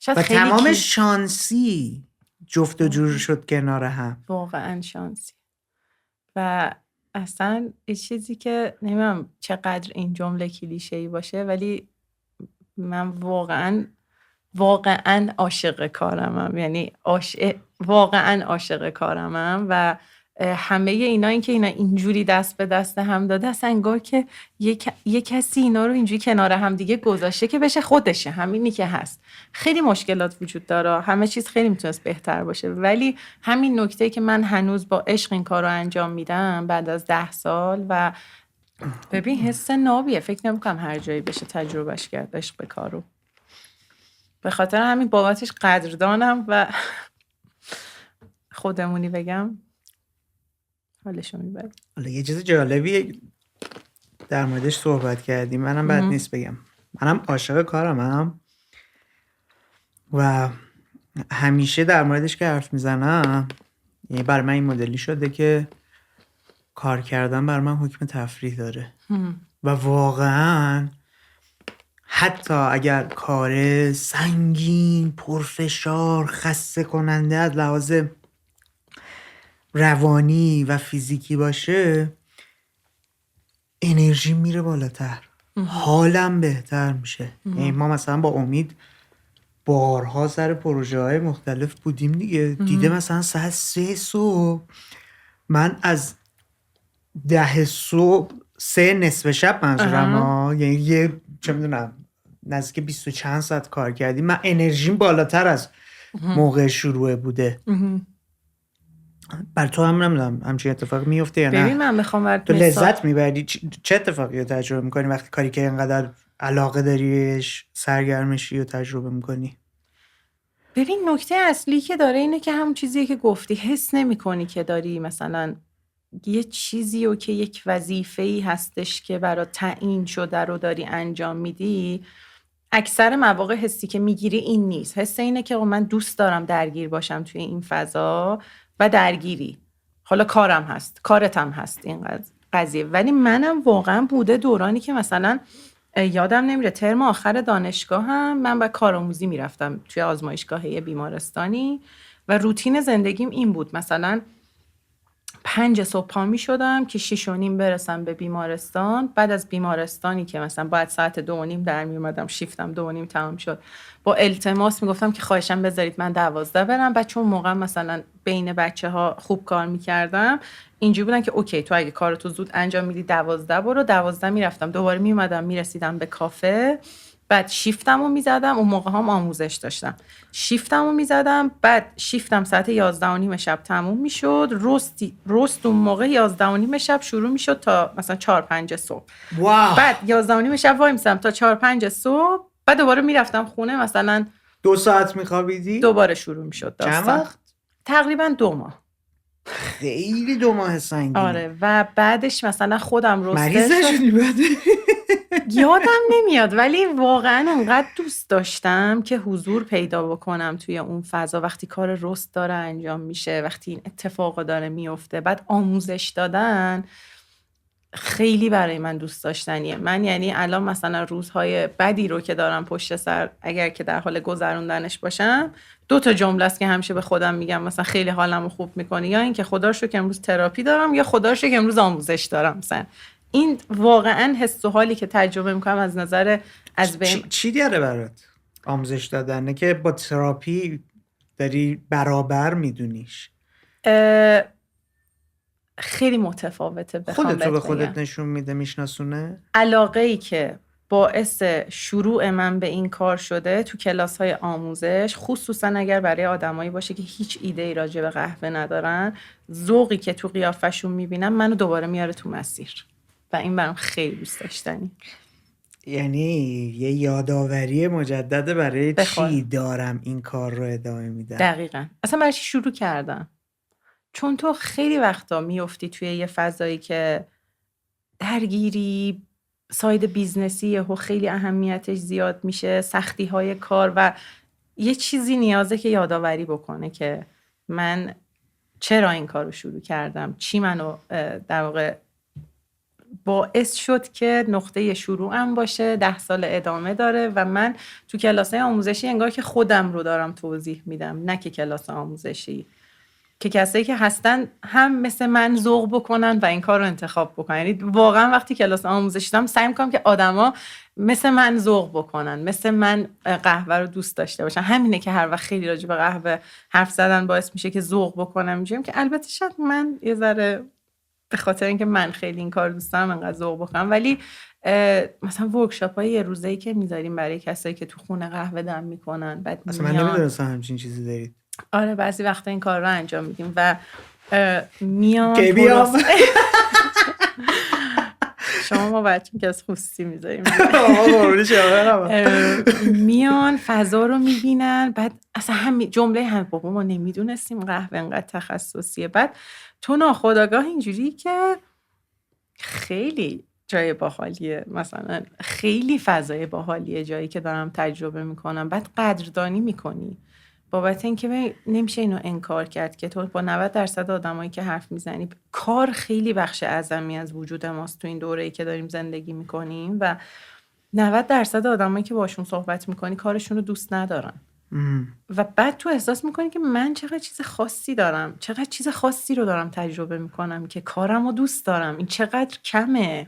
و تمام شانسی جفت و جور شد کنار هم. واقعا شانسی. و اصلا یه چیزی که نمیدونم چقدر این جمله کلیشه‌ای باشه، ولی من واقعا عاشق کارمم. یعنی واقعا عاشق کارمم و همه اینا، این که اینا اینجوری دست به دست هم داده، اصلا انگار که یک کسی اینا رو اینجوری کنار هم دیگه گذاشته که بشه خودشه، همینی که هست. خیلی مشکلات وجود داره، همه چیز خیلی میتونست بهتر باشه، ولی همین نکته که من هنوز با عشق این کار رو انجام میدم بعد از 10 سال و ببین حس نابیه، فکر نمی‌کنم هر جایی بشه تجربهش کرد عشق به کارو. به خاطر همین بابتش قدردانم و خودمونی بگم حالشو میبرم. حالا یه چیز جالبی در موردش صحبت کردیم، منم بد نیست بگم، منم عاشق کارمم و همیشه در موردش که حرف میزنم، یعنی برای من این مدلی شده که کار کردن برای من حکم تفریح داره و واقعا حتی اگر کار سنگین، پرفشار، خسته کننده از لحاظ روانی و فیزیکی باشه، انرژی میره بالاتر، حالم بهتر میشه. یعنی ما مثلا با امید بارها سر پروژه های مختلف بودیم دیگه. دیده مثلا ساعت 3 صبح من از 10 صبح 3 نصف شب منظورم یعنی یه چه میدونم نزدیک 20 و چند ساعت کار کردیم. من انرژیم بالاتر از موقع شروع بوده. بر تو هم نمیدونم همچین اتفاق میفته یا نه؟ ببین من میخوام تو لذت میبری؟ چه اتفاقی رو تجربه میکنی وقتی کاری که اینقدر علاقه داریش سرگرمشی و تجربه میکنی؟ ببین نکته اصلی که داره اینه که همون چیزیه که گفتی، حس نمیکنی که داری مثلا یه چیزی و که یک وظیفه‌ای هستش که برات تعیین شده رو داری انجام میدی. اکثر مواقع حسی که میگیری این نیست. حس اینه که من دوست دارم درگیر باشم توی این فضا و درگیری. حالا کارم هست، کارتم هست این قضیه. ولی منم واقعا بوده دورانی که مثلا یادم نمیره ترم آخر دانشگاه هم من با کارآموزی میرفتم توی آزمایشگاه بیمارستانی و روتین زندگیم این بود مثلا 5 صبح پا می شدم که 6 و نیم برسم به بیمارستان. بعد از بیمارستانی که مثلا باید ساعت 2 و نیم در می اومدم، شیفتم 2 و نیم تمام شد، با التماس می گفتم که خواهشم بذارید من 12 برم. بچه اون موقع مثلا بین بچه ها خوب کار می کردم، اینجوری بودن که اوکی تو اگه کارتو زود انجام میدی 12 برو. 12 می رفتم، دوباره می اومدم می رسیدم به کافه، بعد شیفتمو میزدم. اون موقع هم آموزش داشتم، شیفتمو میزدم، بعد شیفتم ساعت 11 و نیم شب تموم میشد. رست اون موقع 11 و نیم شب شروع میشد تا مثلا 4-5 صبح. واو. بعد 11 و نیم شب وای میسم تا 4-5 صبح، بعد دوباره میرفتم خونه، مثلا 2 ساعت میخوابیدی؟ دوباره شروع میشد چند داستان. وقت؟ تقریبا 2 ماه. خیلی 2 ماه سنگینه. آره و بعدش مثلا خودم رسته مریض نشدی بعد؟ یادم نمیاد، ولی واقعا اونقدر دوست داشتم که حضور پیدا بکنم توی اون فضا وقتی کار رست داره انجام میشه، وقتی این اتفاق داره میفته. بعد آموزش دادن خیلی برای من دوست داشتنیه. من یعنی الان مثلا روزهای بدی رو که دارم پشت سر، اگر که در حال گذروندنش باشم، 2 تا جمله است که همیشه به خودم میگم، مثلا خیلی حالمو خوب میکنه، یا این که خدا رو شکر که امروز تراپی دارم، یا خدا رو شکر که امروز آموزش دارم. مثلا این واقعا حس و حالی که تجربه میکنم از نظر از بین چی داره برات آموزش دادنه که با تراپی داری برابر میدونیش؟ خیلی متفاوته. بخوام خودت رو به بگم خودت نشون میده، میشناسونه؟ علاقه‌ای که باعث شروع من به این کار شده تو کلاس‌های آموزش، خصوصا اگر برای آدمایی باشه که هیچ ایده‌ای راجع به قهوه ندارن، ذوقی که تو قیافشون میبینم منو دوباره میاره تو مسیر و این برام خیلی دوست داشتنی. یعنی یه یاداوری مجدد برای بخوام. چی دارم این کار رو ادامه میدم. دقیقاً. اصلا برای چی شروع کردم؟ چون تو خیلی وقتا میفتی توی یه فضایی که درگیری، ساید بیزنسی و خیلی اهمیتش زیاد میشه، سختی های کار، و یه چیزی نیازه که یادآوری بکنه که من چرا این کار رو شروع کردم، چی منو در واقع باعث شد که نقطه شروعم باشه، 10 سال ادامه داره و من تو کلاس‌های آموزشی انگار که خودم رو دارم توضیح میدم، نه که کلاس آموزشی، که کسایی که هستن هم مثل من ذوق بکنن و این کار رو انتخاب بکنن. یعنی واقعا وقتی کلاس آموزشی دارم سعی میکنم که آدما مثل من ذوق بکنن، مثل من قهوه رو دوست داشته باشن. همینه که هر وقت خیلی راجع به قهوه حرف زدن باعث میشه که ذوق بکنم. میگم که البته شاید من یه ذره به خاطر اینکه من خیلی این کار دوست دارم انقدر ذوق بکنم، ولی مثلا ورکشاپ‌های یه روزه‌ای که میذاریم برای کسایی که تو خونه قهوه دم میکنن، بعد اصلا من نمیدونستم همچین چیزی دارید. آره بعضی وقتا این کار رو انجام میدیم و میان که بیام شما ما بچه که از خصوصی میذاریم میان فضا رو میبینن، بعد اصلا همین جمله هم بابا ما نمیدونستیم قهوه انقدر تخصصیه. بعد تو ناخودآگاه اینجوری که خیلی جای باحالیه، مثلا خیلی فضای باحالیه جایی که دارم تجربه میکنم، بعد قدردانی میکنی بابت اینکه نمیشه اینو انکار کرد که تو با 90% آدمایی که حرف میزنی، کار خیلی بخش اعظمی از وجود ماست تو این دوره‌ای که داریم زندگی میکنیم و 90% آدمایی که باشون صحبت میکنی کارشون رو دوست ندارن. و بعد تو احساس میکنی که من چقدر چیز خاصی دارم، چقدر چیز خاصی رو دارم تجربه میکنم که کارم رو دوست دارم. این چقدر کمه،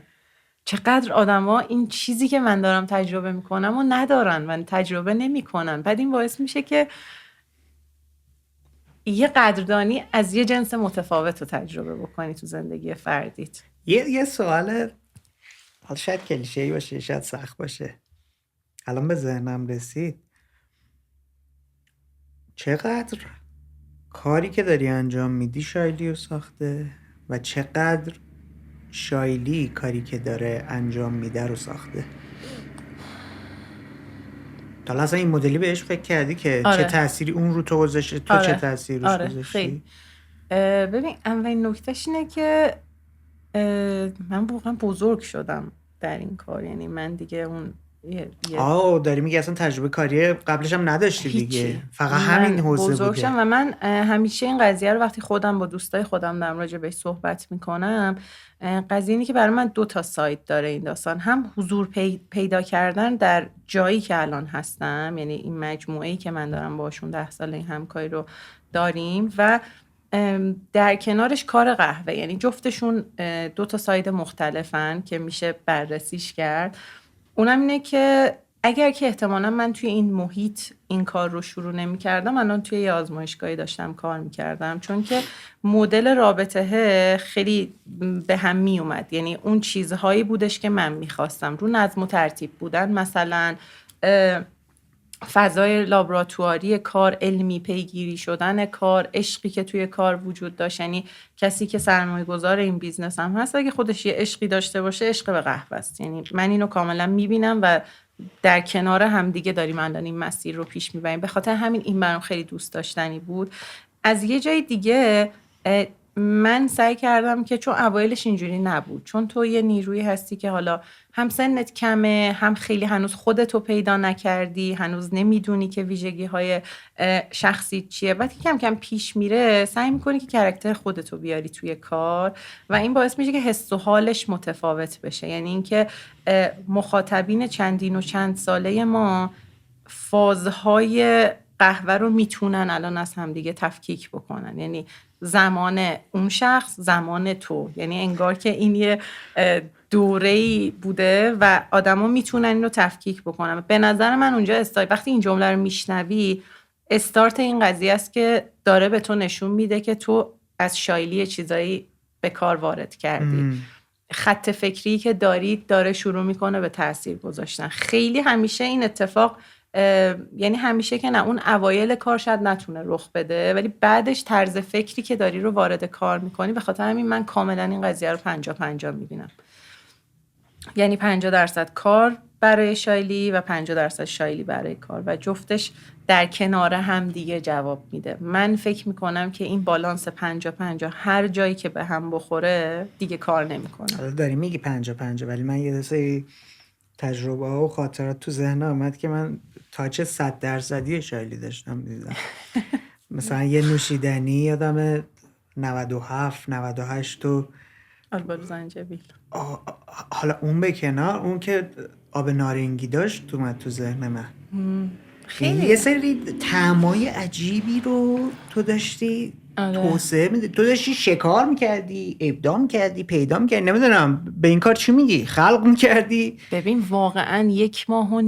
چقدر آدما این چیزی که من دارم تجربه میکنم و ندارن و تجربه نمیکنن. بعد این باعث میشه که یه قدردانی از یه جنس متفاوت رو تجربه بکنی تو زندگی فردیت. یه سوال حالا شاید کلیشه‌ای باشه، شاید سخت باشه، الان به ذهنم رسید. چقدر کاری که داری انجام میدی شایلی رو ساخته و چقدر شایلی کاری که داره انجام میده رو ساخته؟ تا اصلا این مدلی بهش فکر کردی که آره. چه تأثیری اون رو تو گذاشته، تو آره. چه تأثیری روش گذاشتی؟ خیلی. ببین اولین نکتهش اینه که من واقعا بزرگ شدم در این کار. یعنی من دیگه اون داری میگی اصلا تجربه کاری قبلش هم نداشتی دیگه، فقط همین حوزه بزرگ شدم. بوده. و من همیشه این قضیه رو وقتی خودم با دوستای خودم دارم راجع بهش صحبت میکنم، قضیه اینه که برای من 2 تا سایت داره این داستان. هم حضور پیدا کردن در جایی که الان هستم، یعنی این مجموعه‌ای که من دارم باشون 10 سال این همکاری رو داریم، و در کنارش کار قهوه، یعنی جفتشون 2 تا ساید مختلفن که میشه بررسیش کرد. اونم اینه که اگر که احتمالا من توی این محیط این کار رو شروع نمی کردم، الان توی یه آزمایشگاهی داشتم کار می کردم، چون که مدل رابطه خیلی به هم می اومد. یعنی اون چیزهایی بودش که من می خواستم، رو نظم و ترتیب بودن، مثلا فضای لابراتواری کار، علمی پیگیری شدن کار، عشقی که توی کار وجود داشت. یعنی کسی که سرمایه گذار این بیزنس هم هست اگه خودش یه عشقی داشته باشه، عشق به قهوه است. یعنی من اینو کاملا میبینم و در کنار هم دیگه داریم الان این مسیر رو پیش میبریم. به خاطر همین این برام خیلی دوست داشتنی بود. از یه جای دیگه من سعی کردم که چون اوایلش اینجوری نبود، چون تو یه نیروی هستی که حالا هم سنت کمه، هم خیلی هنوز خودتو پیدا نکردی، هنوز نمیدونی که ویژگی های شخصی چیه. وقتی کم کم پیش میره سعی میکنی که کاراکتر خودتو بیاری توی کار و این باعث میشه که حس و حالش متفاوت بشه. یعنی اینکه مخاطبین چندین و چند ساله ما فازهای قهوه رو میتونن الان از هم دیگه تفکیک بکنن. یعنی زمان اون شخص، زمان تو، یعنی انگار که این یه دوره‌ای بوده و آدما میتونن اینو تفکیک بکنن. به نظر من اونجا وقتی این جمله رو میشنوی، استارت این قضیه است که داره به تو نشون میده که تو از شایلی چیزایی به کار وارد کردی. خط فکری که داره شروع میکنه به تاثیر گذاشتن. خیلی همیشه این اتفاق، یعنی همیشه که نه، اون اوایل کار شاید نتونه رخ بده، ولی بعدش طرز فکری که داری رو وارد کار میکنی. به خاطر همین من کاملا این قضیه رو 50-50 میبینم. یعنی 50% کار برای شایلی و 50% شایلی برای کار و جفتش در کنار هم دیگه جواب میده. من فکر میکنم که این بالانس 50-50 هر جایی که به هم بخوره دیگه کار نمیکنه. حالا داری میگی 50-50، ولی من یه سری تجربه ها و خاطرات تو ذهنم اومد که من تاچ 100% شایلی داشتم دیدم. مثلا یه نوشیدنی یادم 97-98 تو آلبالو زنجبیل. حالا اون به کنار، اون که آب نارنگی داشت تو اومد تو ذهن من. خیلی یه سری طعمای عجیبی رو تو داشتی توسعه میدی، تو داشتی شکار میکردی، ابداع میکردی، پیدا میکردی. نمیدونم به این کار چی میگی؟ خلق میکردی؟ ببین واقعا 1.5 ماه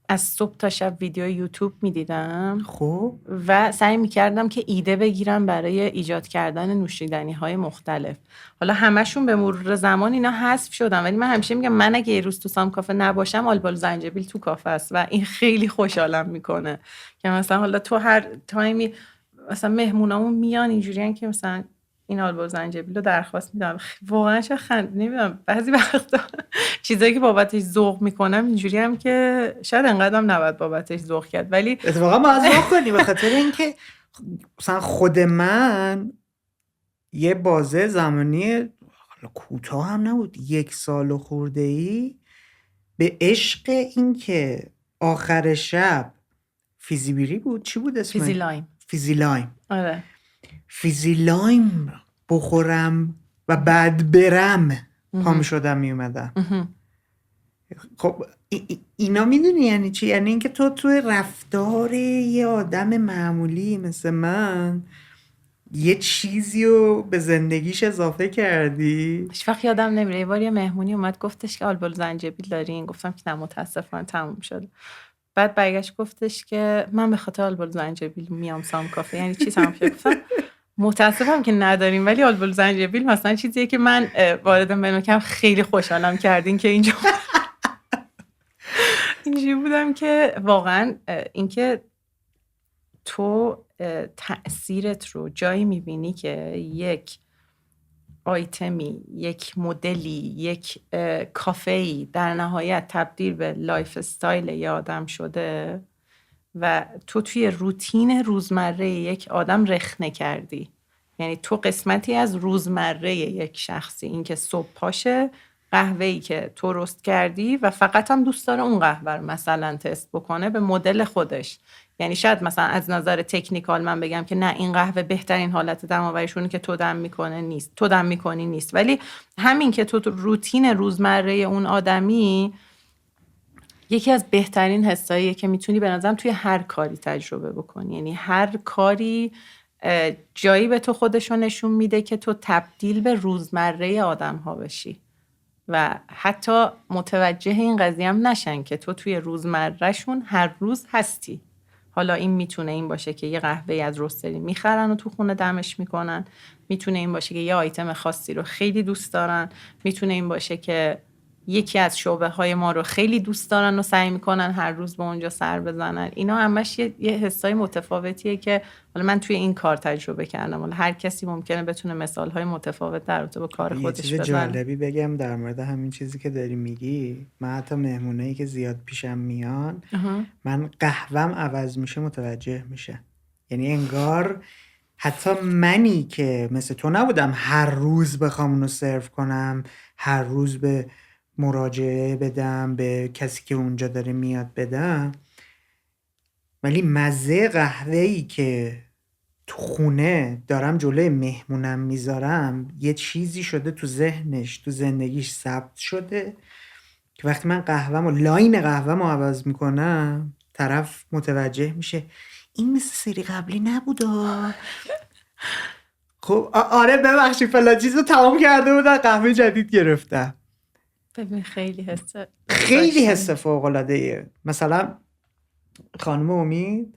از صبح تا شب ویدیو یوتیوب میدیدم. خب و سعی میکردم که ایده بگیرم برای ایجاد کردن نوشیدنی های مختلف. حالا همشون به مرور زمان اینا حذف شدن، ولی من همیشه میگم من اگه یه روز تو سام کافه نباشم، آلبالو زنجبیل تو کافه است و این خیلی خوشحالم میکنه که مثلا حالا تو هر تایمی مثلا مهمونامون میان اینجوریان که مثلا این آلبالو زنجبیل رو درخواست میدم. واقعا چه خنده. نمیدونم بعضی وقتا چیزایی که بابتش ذوق میکنم اینجوری هم که شاید انقدرم نباید بابتش ذوق کرد، ولی اتفاقا ما ذوق کنی به خاطر اینکه مثلا خود من یه بازه زمانی کوتاه هم نبود، 1 سال خورده‌ای به عشق این که آخر شب فیزیبیری بود، چی بود اسمش؟ فیزیلایم. آره. فیزیلایم بخورم و بعد برم پام شدم میومدم. خب اینا میدونی یعنی چی؟ یعنی اینکه تو رفتار یه آدم معمولی مثل من یه چیزی رو به زندگیش اضافه کردی. هیچ وقت یادم نمیره. یه بار یه مهمونی اومد گفتش که آلبالو زنجبیل دارین؟ گفتم که نه متاسفانه تموم شد. بعد برگشت گفتش که من به خاطر آلبالو زنجبیل میام سام کافه. یعنی چی تموم شد؟ گفتم متاسفم که نداریم، ولی آلبالو زنجبیل مثلا چیزیه که من وارد منو کردم خیلی خوشحالم کردین که اینجا اینجوری بودم که واقعا اینکه تو تأثیرت رو جایی میبینی که یک آیتمی، یک مدلی، یک کافه‌ای در نهایت تبدیل به لایف استایل یه آدم شده و تو توی روتین روزمره یک آدم رخنه کردی. یعنی تو قسمتی از روزمره یک شخصی، این که صبح پاشه، قهوه‌ای که تو رست کردی و فقط هم دوست داره اون قهوه رو مثلا تست بکنه به مدل خودش. یعنی شاید مثلا از نظر تکنیکال من بگم که نه این قهوه بهترین حالت دم‌آوریشونه که تو دم میکنه نیست، تو دم میکنی نیست، ولی همین که تو روتین روزمره اون آدمی یکی از بهترین حساییه که میتونی به نظرم توی هر کاری تجربه بکنی. یعنی هر کاری جایی به تو خودشو نشون میده که تو تبدیل به روزمره آدم ها بشی و حتی متوجه این قضیه هم نشن که تو توی روزمرهشون هر روز هستی. حالا این میتونه این باشه که یه قهوه از روستری میخرن و تو خونه دمش میکنن، میتونه این باشه که یه آیتم خاصی رو خیلی دوست دارن، میتونه این باشه که یکی از شعبه های ما رو خیلی دوست دارن و سعی میکنن هر روز به اونجا سر بزنن. اینا همش یه حسای متفاوتیه که حالا من توی این کار تجربه کردم. حالا هر کسی ممکنه بتونه مثال های متفاوت در رابطه با کار خودش بزنه. یه چیز جالبی بگم در مورد همین چیزی که داری میگی. من حتی مهمونایی که زیاد پیشم میان من قهوهم عوض میشه متوجه میشه. یعنی انگار حتی منی که مثل تو نبودم هر روز بخوام اونو سرو کنم، هر روز به مراجعه بدم، به کسی که اونجا داره میاد بدم، ولی مزه قهوه‌ای که تو خونه دارم جلوی مهمونم میذارم یه چیزی شده تو ذهنش، تو زندگیش ثبت شده که وقتی من قهوه‌مو لاین قهوه‌مو عوض میکنم طرف متوجه میشه این مثل سری قبلی نبوده. خب آره ببخشید فلان چیزو تمام کرده بودم قهوه جدید گرفتم. ببین خیلی حس فوق‌العاده‌ایه. مثلا خانم امید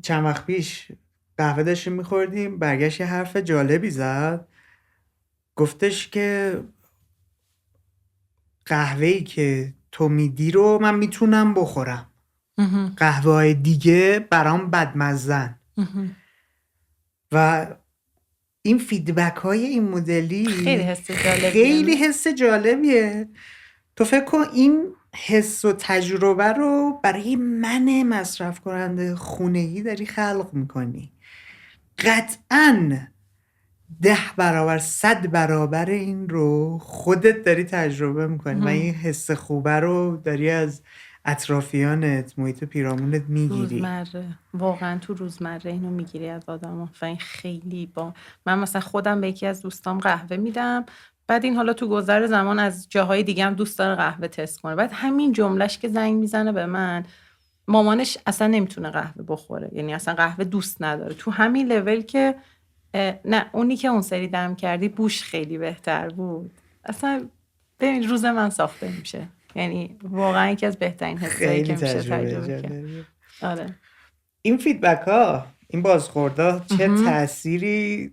چند وقت پیش قهوه داشتیم میخوردیم، برگشت یه حرف جالبی زد، گفتش که قهوه‌ای که تو میدی رو من میتونم بخورم، قهوه‌های دیگه برام بدمزن. و این فیدبک های این مدلی خیلی حس جالبیه. تو فکر کن این حس و تجربه رو برای من مصرف کننده خونه‌ای داری خلق میکنی. قطعاً 10 برابر 100 برابر این رو خودت داری تجربه میکنی و این حس خوبه رو داری از اطرافیانت، محیط پیرامونت میگیری. روزمره، واقعا تو روزمره اینو میگیری از آدم و این خیلی من مثلا خودم به یکی از دوستام قهوه میدم، بعد این حالا تو گذر زمان از جاهای دیگه هم دوست داره قهوه تست کنه، بعد همین جملهش که زنگ میزنه به من، مامانش اصلا نمیتونه قهوه بخوره، یعنی اصلا قهوه دوست نداره، تو همین لول که نه اونی که اون سری دم کردی بوش خیلی بهتر بود. اصلا ببین روز من ساخته میشه، یعنی واقعا یکی از بهترین حسایی که میشه تجربه کرد. آره. این فیدبک ها، این بازخوردها چه تأثیری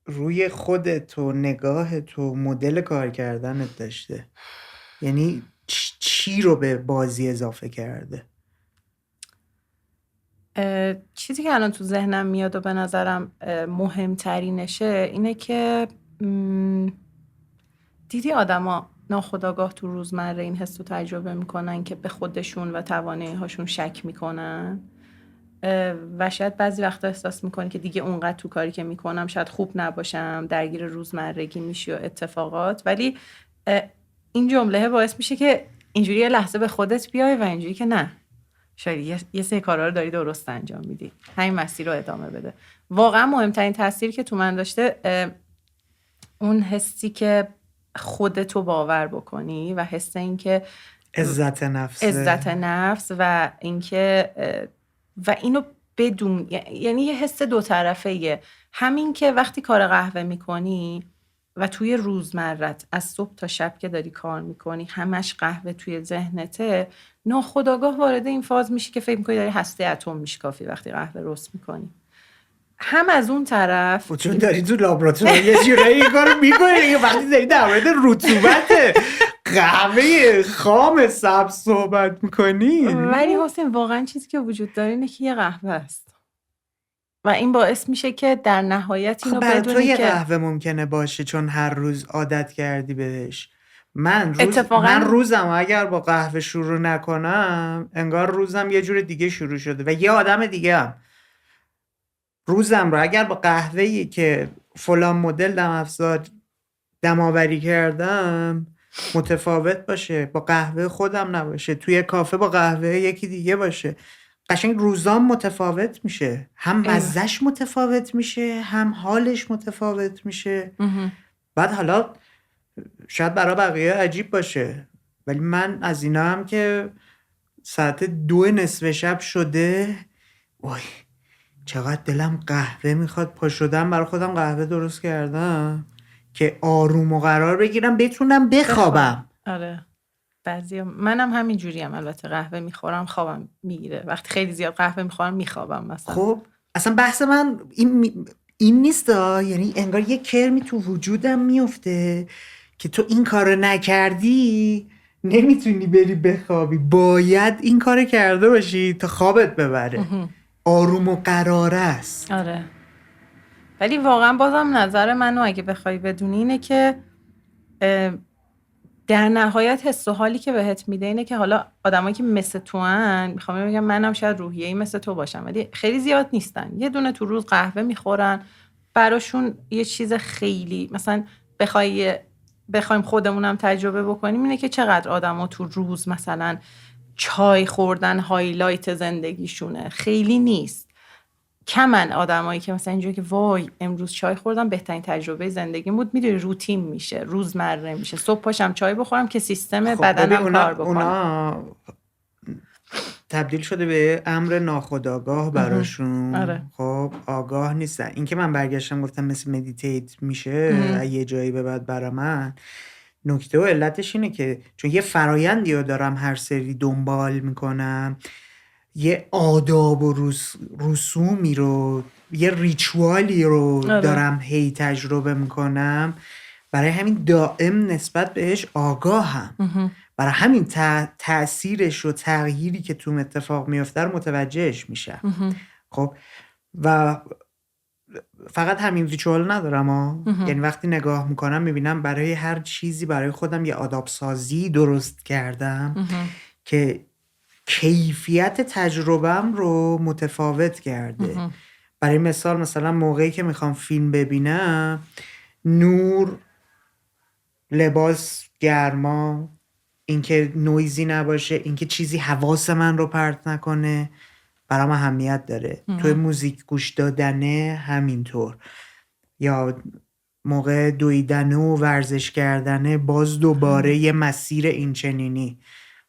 روی خودت و نگاهت و مدل کار کردنت داشته؟ یعنی چی رو به بازی اضافه کرده؟ چیزی که الان تو ذهنم میاد و به نظرم مهمترینشه اینه که دیدی آدما ناخودآگاه تو روزمره این حس رو تجربه میکنن که به خودشون و توانایی‌هاشون شک میکنن و شاید بعضی وقتا احساس میکنی که دیگه اونقدر تو کاری که میکنم شاید خوب نباشم، درگیر روزمرگی میشی و اتفاقات، ولی این جمله باعث میشه که اینجوری یه لحظه به خودت بیای و اینجوری که نه، شاید یه سری کارا رو داری درست انجام میدی، همین مسیر رو ادامه بده. واقعا مهمترین تاثیر که تو من داشته اون حسی که خودتو باور بکنی و حس این که عزت نفس و اینکه و اینو بدون، یعنی یه حس دو طرفه، همین که وقتی کار قهوه میکنی و توی روزمرت از صبح تا شب که داری کار میکنی همش قهوه توی ذهنته، ناخودآگاه وارد این فاز میشی که فکر میکنی داری هسته اتم میشکافی وقتی قهوه رست میکنی. هم از اون طرف چون داری تو لابراتوار یه جورایی این کارو میکنی، وقتی داری در مورد رطوبت قهوه خام سبز صحبت میکنی، ولی حسین واقعا چیزی که وجود داره اینه که یه قهوه است و این باعث میشه که در نهایت اینو بدونی که تو یه قهوه ممکنه باشه چون هر روز عادت کردی بهش. من روزم اگر با قهوه شروع نکنم انگار روزم یه جور دیگه شروع شده و یه آدم دیگه هم روزم رو اگر با قهوه‌ای که فلان مدل دم افزار دماوری کردم متفاوت باشه، با قهوه خودم نباشه، توی کافه با قهوه یکی دیگه باشه، قشنگ روزام متفاوت میشه، هم مزهش متفاوت میشه، هم حالش متفاوت میشه. بعد حالا شاید برای بقیه عجیب باشه ولی من از اینا هم که ساعت 2 نصف شب شده وای چقدر دلم قهوه میخواد، پا شدم برای خودم قهوه درست کردم که آروم و قرار بگیرم بتونم بخوابم. آره منم همین جوریم. البته قهوه میخورم خوابم میگیره، وقتی خیلی زیاد قهوه میخورم میخوابم مثلا. خب اصلا بحث من این نیست یعنی انگار یه کرمی تو وجودم میفته که تو این کارو نکردی نمیتونی بری بخوابی، باید این کارو کرده باشی تا خوابت ببره. آروم و قرار است. آره ولی واقعا بازم نظر منو اگه بخوای بدونی اینه که در نهایت حس و حالی که بهت میده اینه که حالا آدمایی که مثل تو ان، میخوام بگم منم شاید روحیه‌ای مثل تو باشم ولی خیلی زیاد نیستن، یه دونه تو روز قهوه میخورن، براشون یه چیز خیلی مثلا بخوایم خودمونم تجربه بکنیم اینه که چقدر آدما تو روز مثلا چای خوردن هایلایت زندگیشونه. خیلی نیست، کمن آدمایی که مثلا اینجوری که وای امروز چای خوردم بهترین تجربه زندگیم بود. میدونی روتین میشه، روزمره میشه، صبح پاشم چای بخورم که سیستم بدنم کار بکنه. اونا تبدیل شده به امر ناخودآگاه براشون. آره. خب آگاه نیستن. این که من برگشتم گفتم مثل مدیتیت میشه یه جایی به بعد برا من، نکته و علتش اینه که چون یه فرایندی رو دارم هر سری دنبال میکنم، یه آداب و رسومی رو، یه ریچوالی رو دارم هی تجربه میکنم، برای همین دائم نسبت بهش آگاهم. برای همین تأثیرش و تغییری که تو اتفاق میفته رو متوجهش میشم. خب و فقط همین ریچوال ندارم یعنی وقتی نگاه میکنم میبینم برای هر چیزی برای خودم یه آداب سازی درست کردم که کیفیت تجربهم رو متفاوت کرده. برای مثلا موقعی که میخوام فیلم ببینم، نور، لباس، گرما، اینکه نویزی نباشه، اینکه چیزی حواس من رو پرت نکنه برام اهمیت داره. توی موزیک گوش دادنه همینطور، یا موقع دویدنه و ورزش کردنه باز دوباره یه مسیر اینچنینی.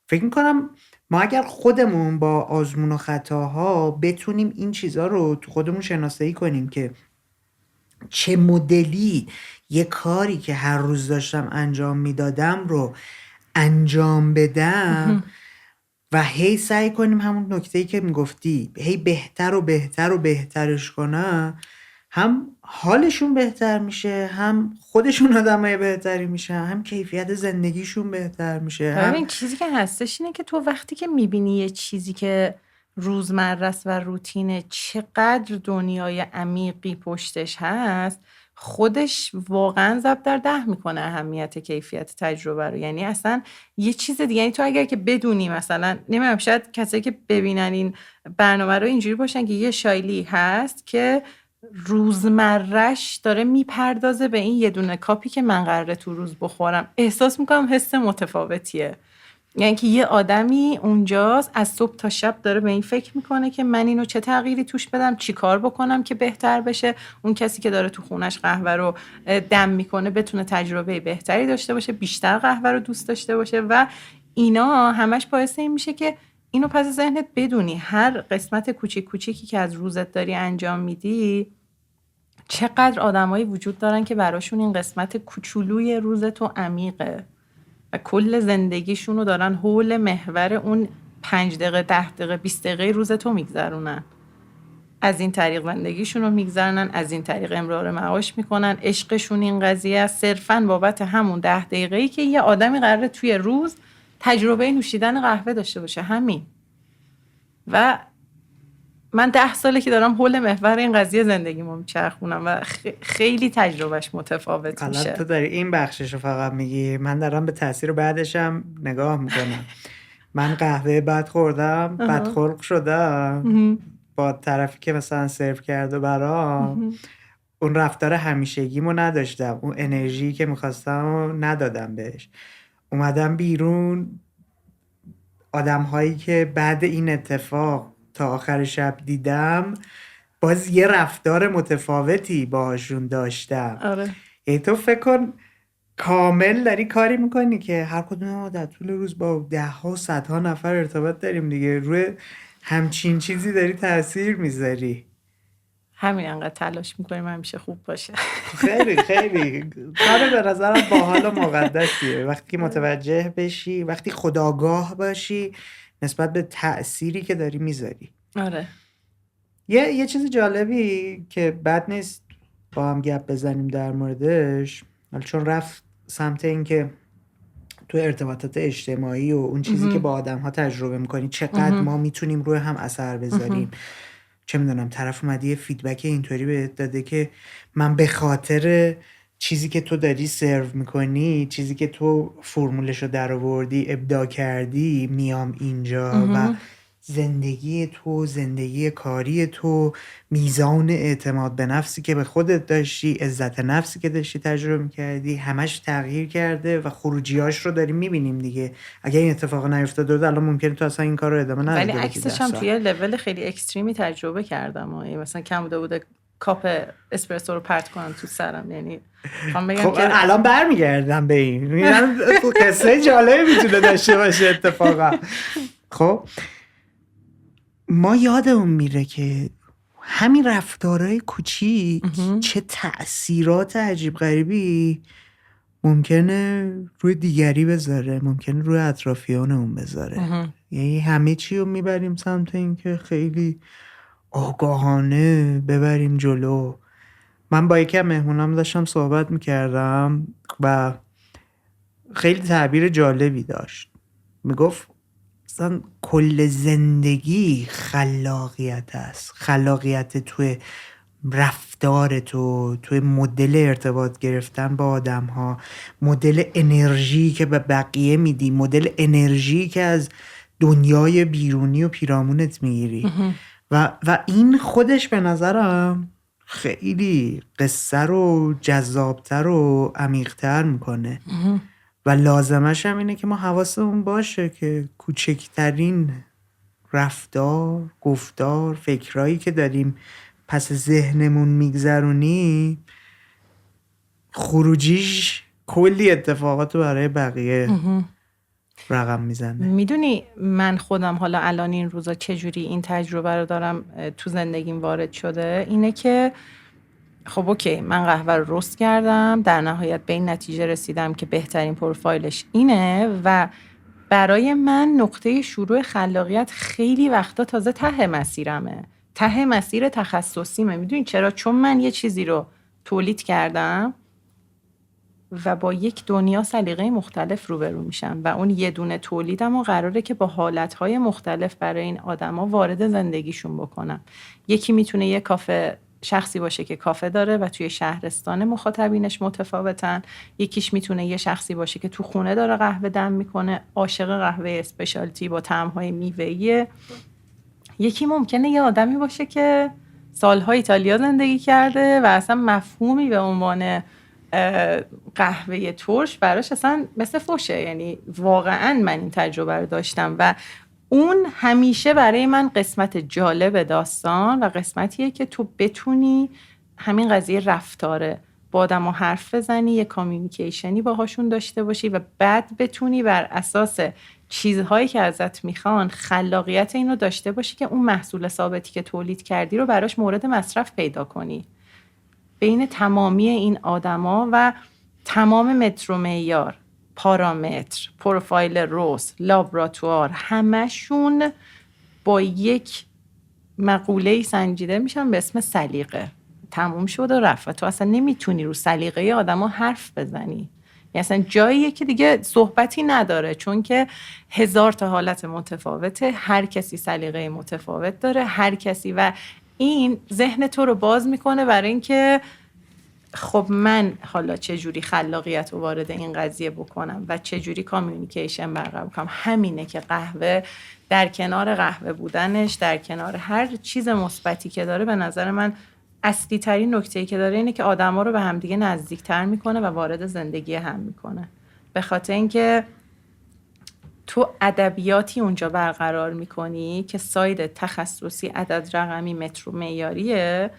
فکر میکنم ما اگر خودمون با آزمون و خطاها بتونیم این چیزها رو تو خودمون شناسایی کنیم که چه مدلی یه کاری که هر روز داشتم انجام میدادم رو انجام بدم و هی سعی کنیم همون نکته‌ای که میگفتی هی بهتر و بهتر و بهترش کنم، هم حالشون بهتر میشه، هم خودشون آدمای بهتری میشه، هم کیفیت زندگیشون بهتر میشه. ببین چیزی که هستش اینه که تو وقتی که میبینی یه چیزی که روزمره است و روتینه چقدر دنیای عمیقی پشتش هست، خودش واقعا ضرب در 10 میکنه اهمیت کیفیت تجربه رو. یعنی اصلا یه چیز دیگه، یعنی تو اگر که بدونی مثلا نمیدونم شاید کسایی که ببینن این برنامه رو اینجوری باشن که یه شایلی هست که روزمرش داره میپردازه به این یه دونه کاپی که من قراره تو روز بخورم، احساس میکنم حس متفاوتیه. یعنی که یه آدمی اونجاست از صبح تا شب داره به این فکر میکنه که من اینو چه تغییری توش بدم، چی کار بکنم که بهتر بشه. اون کسی که داره تو خونش قهوه رو دم میکنه بتونه تجربه بهتری داشته باشه، بیشتر قهوه رو دوست داشته باشه و اینا همش باعث این میشه که اینو پس ذهنت بدونی هر قسمت کوچیکی که از روزت داری انجام میدی چقدر آدمایی وجود دارن که براشون این قسمت کوچولوی روزتو عمیقه و کل زندگیشون رو دارن حول محور اون 5 دقیقه 10 دقیقه 20 دقیقه روزتو میگذرونن. از این طریق زندگیشون رو میگذرونن، از این طریق امرار معاش میکنن. عشقشون این قضیه است، صرفاً بابت همون 10 دقیقه‌ای که یه آدمی قراره توی روز تجربه نوشیدن قهوه داشته باشه. همین. و من 10 ساله که دارم حول محور این قضیه زندگیمو میچرخونم و خیلی تجربهش متفاوت میشه. الان تو داری این بخشش رو فقط میگی، من دارم به تاثیر بعدشم نگاه میکنم. من قهوه بد خوردم، بدخلق شدم با طرفی که مثلا سرو کرده برام، اون رفتار همیشگیمو نداشتم، اون انرژی که میخواستم ندادم بهش. اومدم بیرون، آدم هایی که بعد این اتفاق تا آخر شب دیدم باز یه رفتار متفاوتی باهاشون داشتم. آره. یعنی تو فکر کن کامل داری کاری میکنی که هر کدوم ما در طول روز با 10 ها و 100 ها نفر ارتباط داریم دیگه، روی همچین چیزی داری تأثیر میذاری. همین انقدر تلاش میکنیم همیشه خوب باشه. خیلی کار به نظرم باحال و مقدسیه وقتی متوجه بشی، وقتی خودآگاه باشی نسبت به تأثیری که داری میذاری. آره. یه چیز جالبی که بد نیست با هم گپ بزنیم در موردش، چون رفت سمت این که تو ارتباطات اجتماعی و اون چیزی که با آدم ها تجربه میکنی چقدر ما میتونیم روی هم اثر بذاریم. چه میدونم طرف اومده یه فیدبک اینطوری بهت داده که من به خاطر چیزی که تو داری سرو میکنی، چیزی که تو فرمولشو در آوردی، ابداع کردی، میام اینجا و زندگی تو، زندگی کاری تو، میزان اعتماد به نفسی که به خودت داشتی، عزت نفسی که داشتی تجربه میکردی، همش تغییر کرده و خروجیاش رو داریم میبینیم دیگه. اگر این اتفاق نیفتاده بود الان ممکنه تو اصلا این کار رو ادامه ندادی. ولی عکسش هم توی لول خیلی اکستریمی تجربه کردم. مثلا کم بوده کاپ اسپرسو رو پرت کنم تو سرم. یعنی خب که الان برمیگردم به این قصه جالبی میتونه داشته باشه اتفاقا. خب ما یادمون میره که همین رفتارهای کوچیک چه تأثیرات عجیب غریبی ممکنه روی دیگری بذاره، ممکنه روی اطرافیانمون بذاره. یعنی همه چی رو میبریم سمت این که خیلی آگاهانه ببریم جلو. من با یکی از مهمونام داشتم صحبت میکردم و خیلی تعبیر جالبی داشت. میگفت مثلا کل زندگی خلاقیت است. خلاقیت توی رفتار تو، توی مدل ارتباط گرفتن با آدم ها، مدل انرژی که به بقیه میدی، مدل انرژی که از دنیای بیرونی و پیرامونت میگیری. و این خودش به نظرم خیلی قصه رو جذابتر و عمیق‌تر میکنه و لازمش هم اینه که ما حواسمون باشه که کوچکترین رفتار، گفتار، فکرایی که داریم پس ذهنمون میگذرونی خروجیش کلی اتفاقات برای بقیه رقم میزنه. میدونی من خودم حالا الان این روزا چجوری این تجربه رو دارم تو زندگیم وارد شده اینه که خب اوکی من قهوه رو رست کردم، در نهایت به این نتیجه رسیدم که بهترین پروفایلش اینه و برای من نقطه شروع خلاقیت خیلی وقتا تازه ته مسیرمه، ته مسیر تخصصیمه. میدونی چرا؟ چون من یه چیزی رو تولید کردم و با یک دنیا سلیقه مختلف روبرو میشم و اون یه دونه تولیدم و قراره که با حالتهای مختلف برای این آدما وارد زندگیشون بکنم. یکی میتونه یه کافه شخصی باشه که کافه داره و توی شهرستان مخاطبینش متفاوتن، یکیش میتونه یه شخصی باشه که تو خونه داره قهوه دم میکنه، عاشق قهوه اسپشیالتی با طعم‌های میوه‌ایه، یکی ممکنه یه آدمی باشه که سالها ایتالیا زندگی کرده و اصلا مفهومی به عنوان قهوه ترش براش اصلا مثل فوشه. یعنی واقعا من این تجربه رو داشتم و اون همیشه برای من قسمت جالب داستان و قسمتیه که تو بتونی همین قضیه رفتاره با آدم‌ها حرف بزنی، یه کامیونیکیشنی باهاشون داشته باشی و بعد بتونی بر اساس چیزهایی که ازت میخوان خلاقیت اینو داشته باشی که اون محصول ثابتی که تولید کردی رو براش مورد مصرف پیدا کنی. بین تمامی این آدما و تمام متر و معیار، پارامتر، پروفایل روز، لابراتوار، همشون با یک مقوله‌ای سنجیده میشن به اسم سلیقه. تموم شد و رفت و تو اصلا نمیتونی رو سلیقه آدما حرف بزنی. یعنی اصلا جاییه که دیگه صحبتی نداره، چون که هزار تا حالت متفاوته، هر کسی سلیقه متفاوت داره، هر کسی، و این ذهن تو رو باز میکنه برای اینکه خب من حالا چجوری خلاقیت رو وارد این قضیه بکنم و چجوری کامیونیکیشن برقرار بکنم. همینه که قهوه در کنار قهوه بودنش، در کنار هر چیز مثبتی که داره، به نظر من اصلی ترین نکته‌ای که داره اینه که آدما رو به همدیگه نزدیکتر میکنه و وارد زندگی هم میکنه. به خاطر اینکه تو ادبیاتی اونجا برقرار میکنی که ساید تخصصی عدد رقمی متر و معیاریه،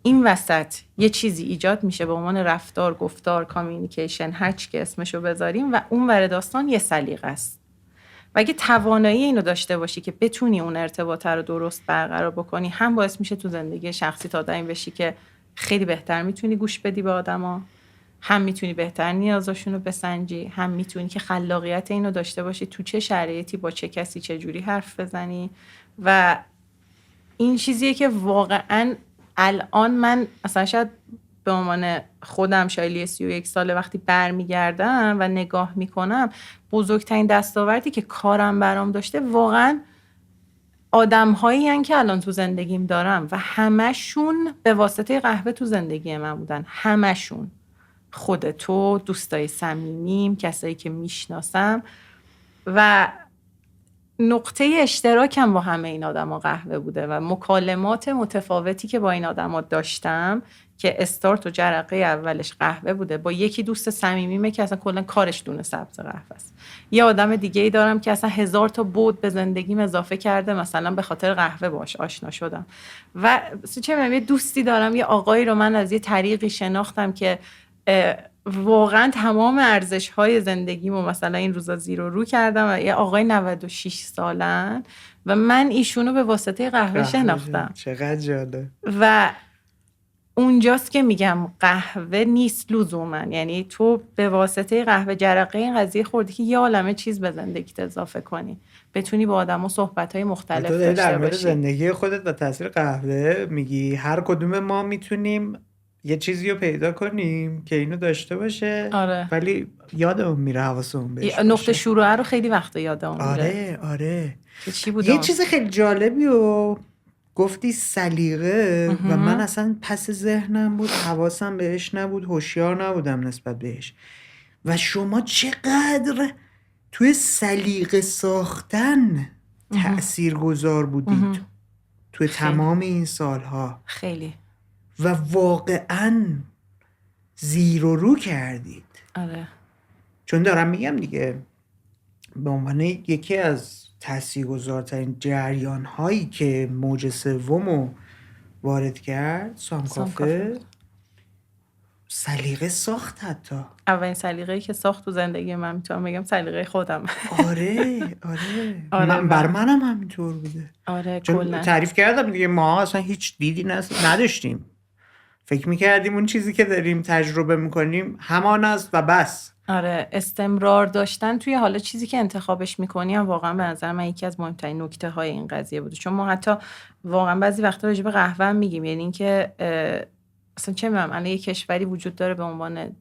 این وسط یه چیزی ایجاد میشه به عنوان رفتار، گفتار، کامیونیکیشن، هر چی که اسمشو بذاریم، و اون ور داستان یه سلیقه است و اگه توانایی اینو داشته باشی که بتونی اون ارتباط رو درست برقرار بکنی، هم باعث میشه تو زندگی شخصی تا آدمی بشی که خیلی بهتر میتونی گوش بدی به آدما، هم میتونی بهتر نیازاشون رو بسنجی، هم میتونی که خلاقیت اینو داشته باشی تو چه شرایطی با چه کسی چه جوری حرف بزنی. و این چیزیه که واقعا الان من اصلا شاید به عنوان خودم شایلی 31 ساله وقتی برمیگردم و نگاه میکنم، بزرگترین دستاوردی که کارم برام داشته واقعا آدم‌هایی هستن که الان تو زندگیم دارم و همشون به واسطه قهوه تو زندگی من بودن. همشون، خود تو، دوستای صمیمیم، کسایی که میشناسم، و نقطه اشتراکم با همه این آدما قهوه بوده و مکالمات متفاوتی که با این آدما داشتم که استارت و جرقه اولش قهوه بوده. با یکی دوست صمیمیمه که اصلا کلا کارش دونه سبز قهوه است. یه آدم دیگه ای دارم که اصلا 1000 تا بود به زندگیم اضافه کرده، مثلا به خاطر قهوه باش آشنا شدم. و چه می‌دونم، یه دوستی دارم، یه آقایی رو من از یه طریقی شناختم که واقعا تمام ارزش‌های زندگیمو مثلا این روزا زیر و رو کردم. و یه آقای 96 سالن و من ایشونو به واسطه قهوه شناختم. چقدر جالب. و اونجاست که میگم قهوه نیست لزوما، یعنی تو به واسطه قهوه جرقه این قضیه خوردی که یه عالمه چیز به زندگیت اضافه کنی، بتونی با آدم‌ها صحبت‌های مختلف داشته باشی. در مورد زندگی خودت و تاثیر قهوه میگی هر کدوم ما میتونیم یه چیزی رو پیدا کنیم که اینو داشته باشه. آره. ولی یادمون میره، حواسمون بهش باشه. نقطه شروع رو خیلی وقتا یادمون میره. آره. که چی بود یه چیز خیلی جالبی و گفتی سلیقه و من اصلا پس ذهنم بود، حواسم بهش نبود، هوشیار نبودم نسبت بهش. و شما چقدر توی سلیقه ساختن تأثیرگذار بودید توی تمام این سالها. خیلی. و واقعا زیر و رو کردید. آره. چون دارم میگم دیگه به عنوان یکی از تاثیرگذارترین جریان هایی که موج سومو وارد کرد سامکافه سلیقه ساخت. حتی اولین سلیقه‌ای که ساخت تو زندگی من میتونم بگم سلیقه خودم. آره. بر منم همینطور بوده. آره چون کلا تعریف کردم دیگه، ما اصلا هیچ دیدی نداشتیم. فکر میکردیم اون چیزی که داریم تجربه میکنیم همان است و بس. آره، استمرار داشتن توی حالا چیزی که انتخابش میکنی هم واقعا به نظر من یکی از مهمترین نکته های این قضیه بوده. چون ما حتی واقعا بعضی وقتا راجع به قهوه هم میگیم، یعنی اینکه اصلا چه میدونم الان یه کشوری وجود داره به عنوان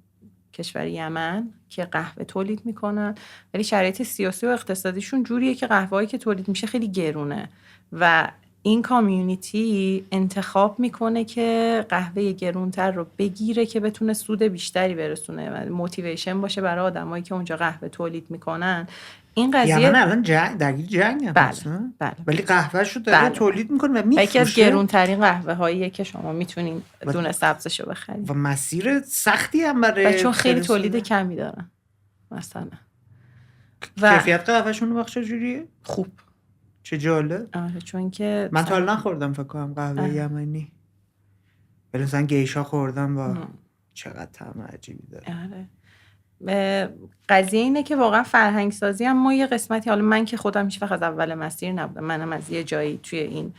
کشور یمن که قهوه تولید میکنن، ولی شرایط سیاسی و اقتصادیشون جوریه که قهوه‌ای که تولید میشه خیلی گرونه و این کامیونیتی انتخاب میکنه که قهوه گرونتر رو بگیره که بتونه سود بیشتری برسونه و موتیویشن باشه برای آدمایی که اونجا قهوه تولید میکنن. این قضیه یمن الان درگیر جنگ هم هست. بله. ولی قهوه‌شو داره تولید میکنه و میفروشه. یکی از گرونترین قهوه هاییه که شما میتونین دونه سبزشو بخرید و مسیر سختی هم برای چون خیلی تولید کمی دارن مثلا. کیفیت قهوه‌شون وقت چجوریه؟ خوب. چه جالب. آره چون که من تا الان نخوردم فکر کنم قهوه یمنی. ولی مثلا گیشا خوردم و چقدر طعم عجیبی داره. آره. قضیه اینه که واقعا فرهنگ سازی هم ما یه قسمتی، حالا من که خودم هیچ وقت از اول مسیر نبودم، منم از یه جایی توی این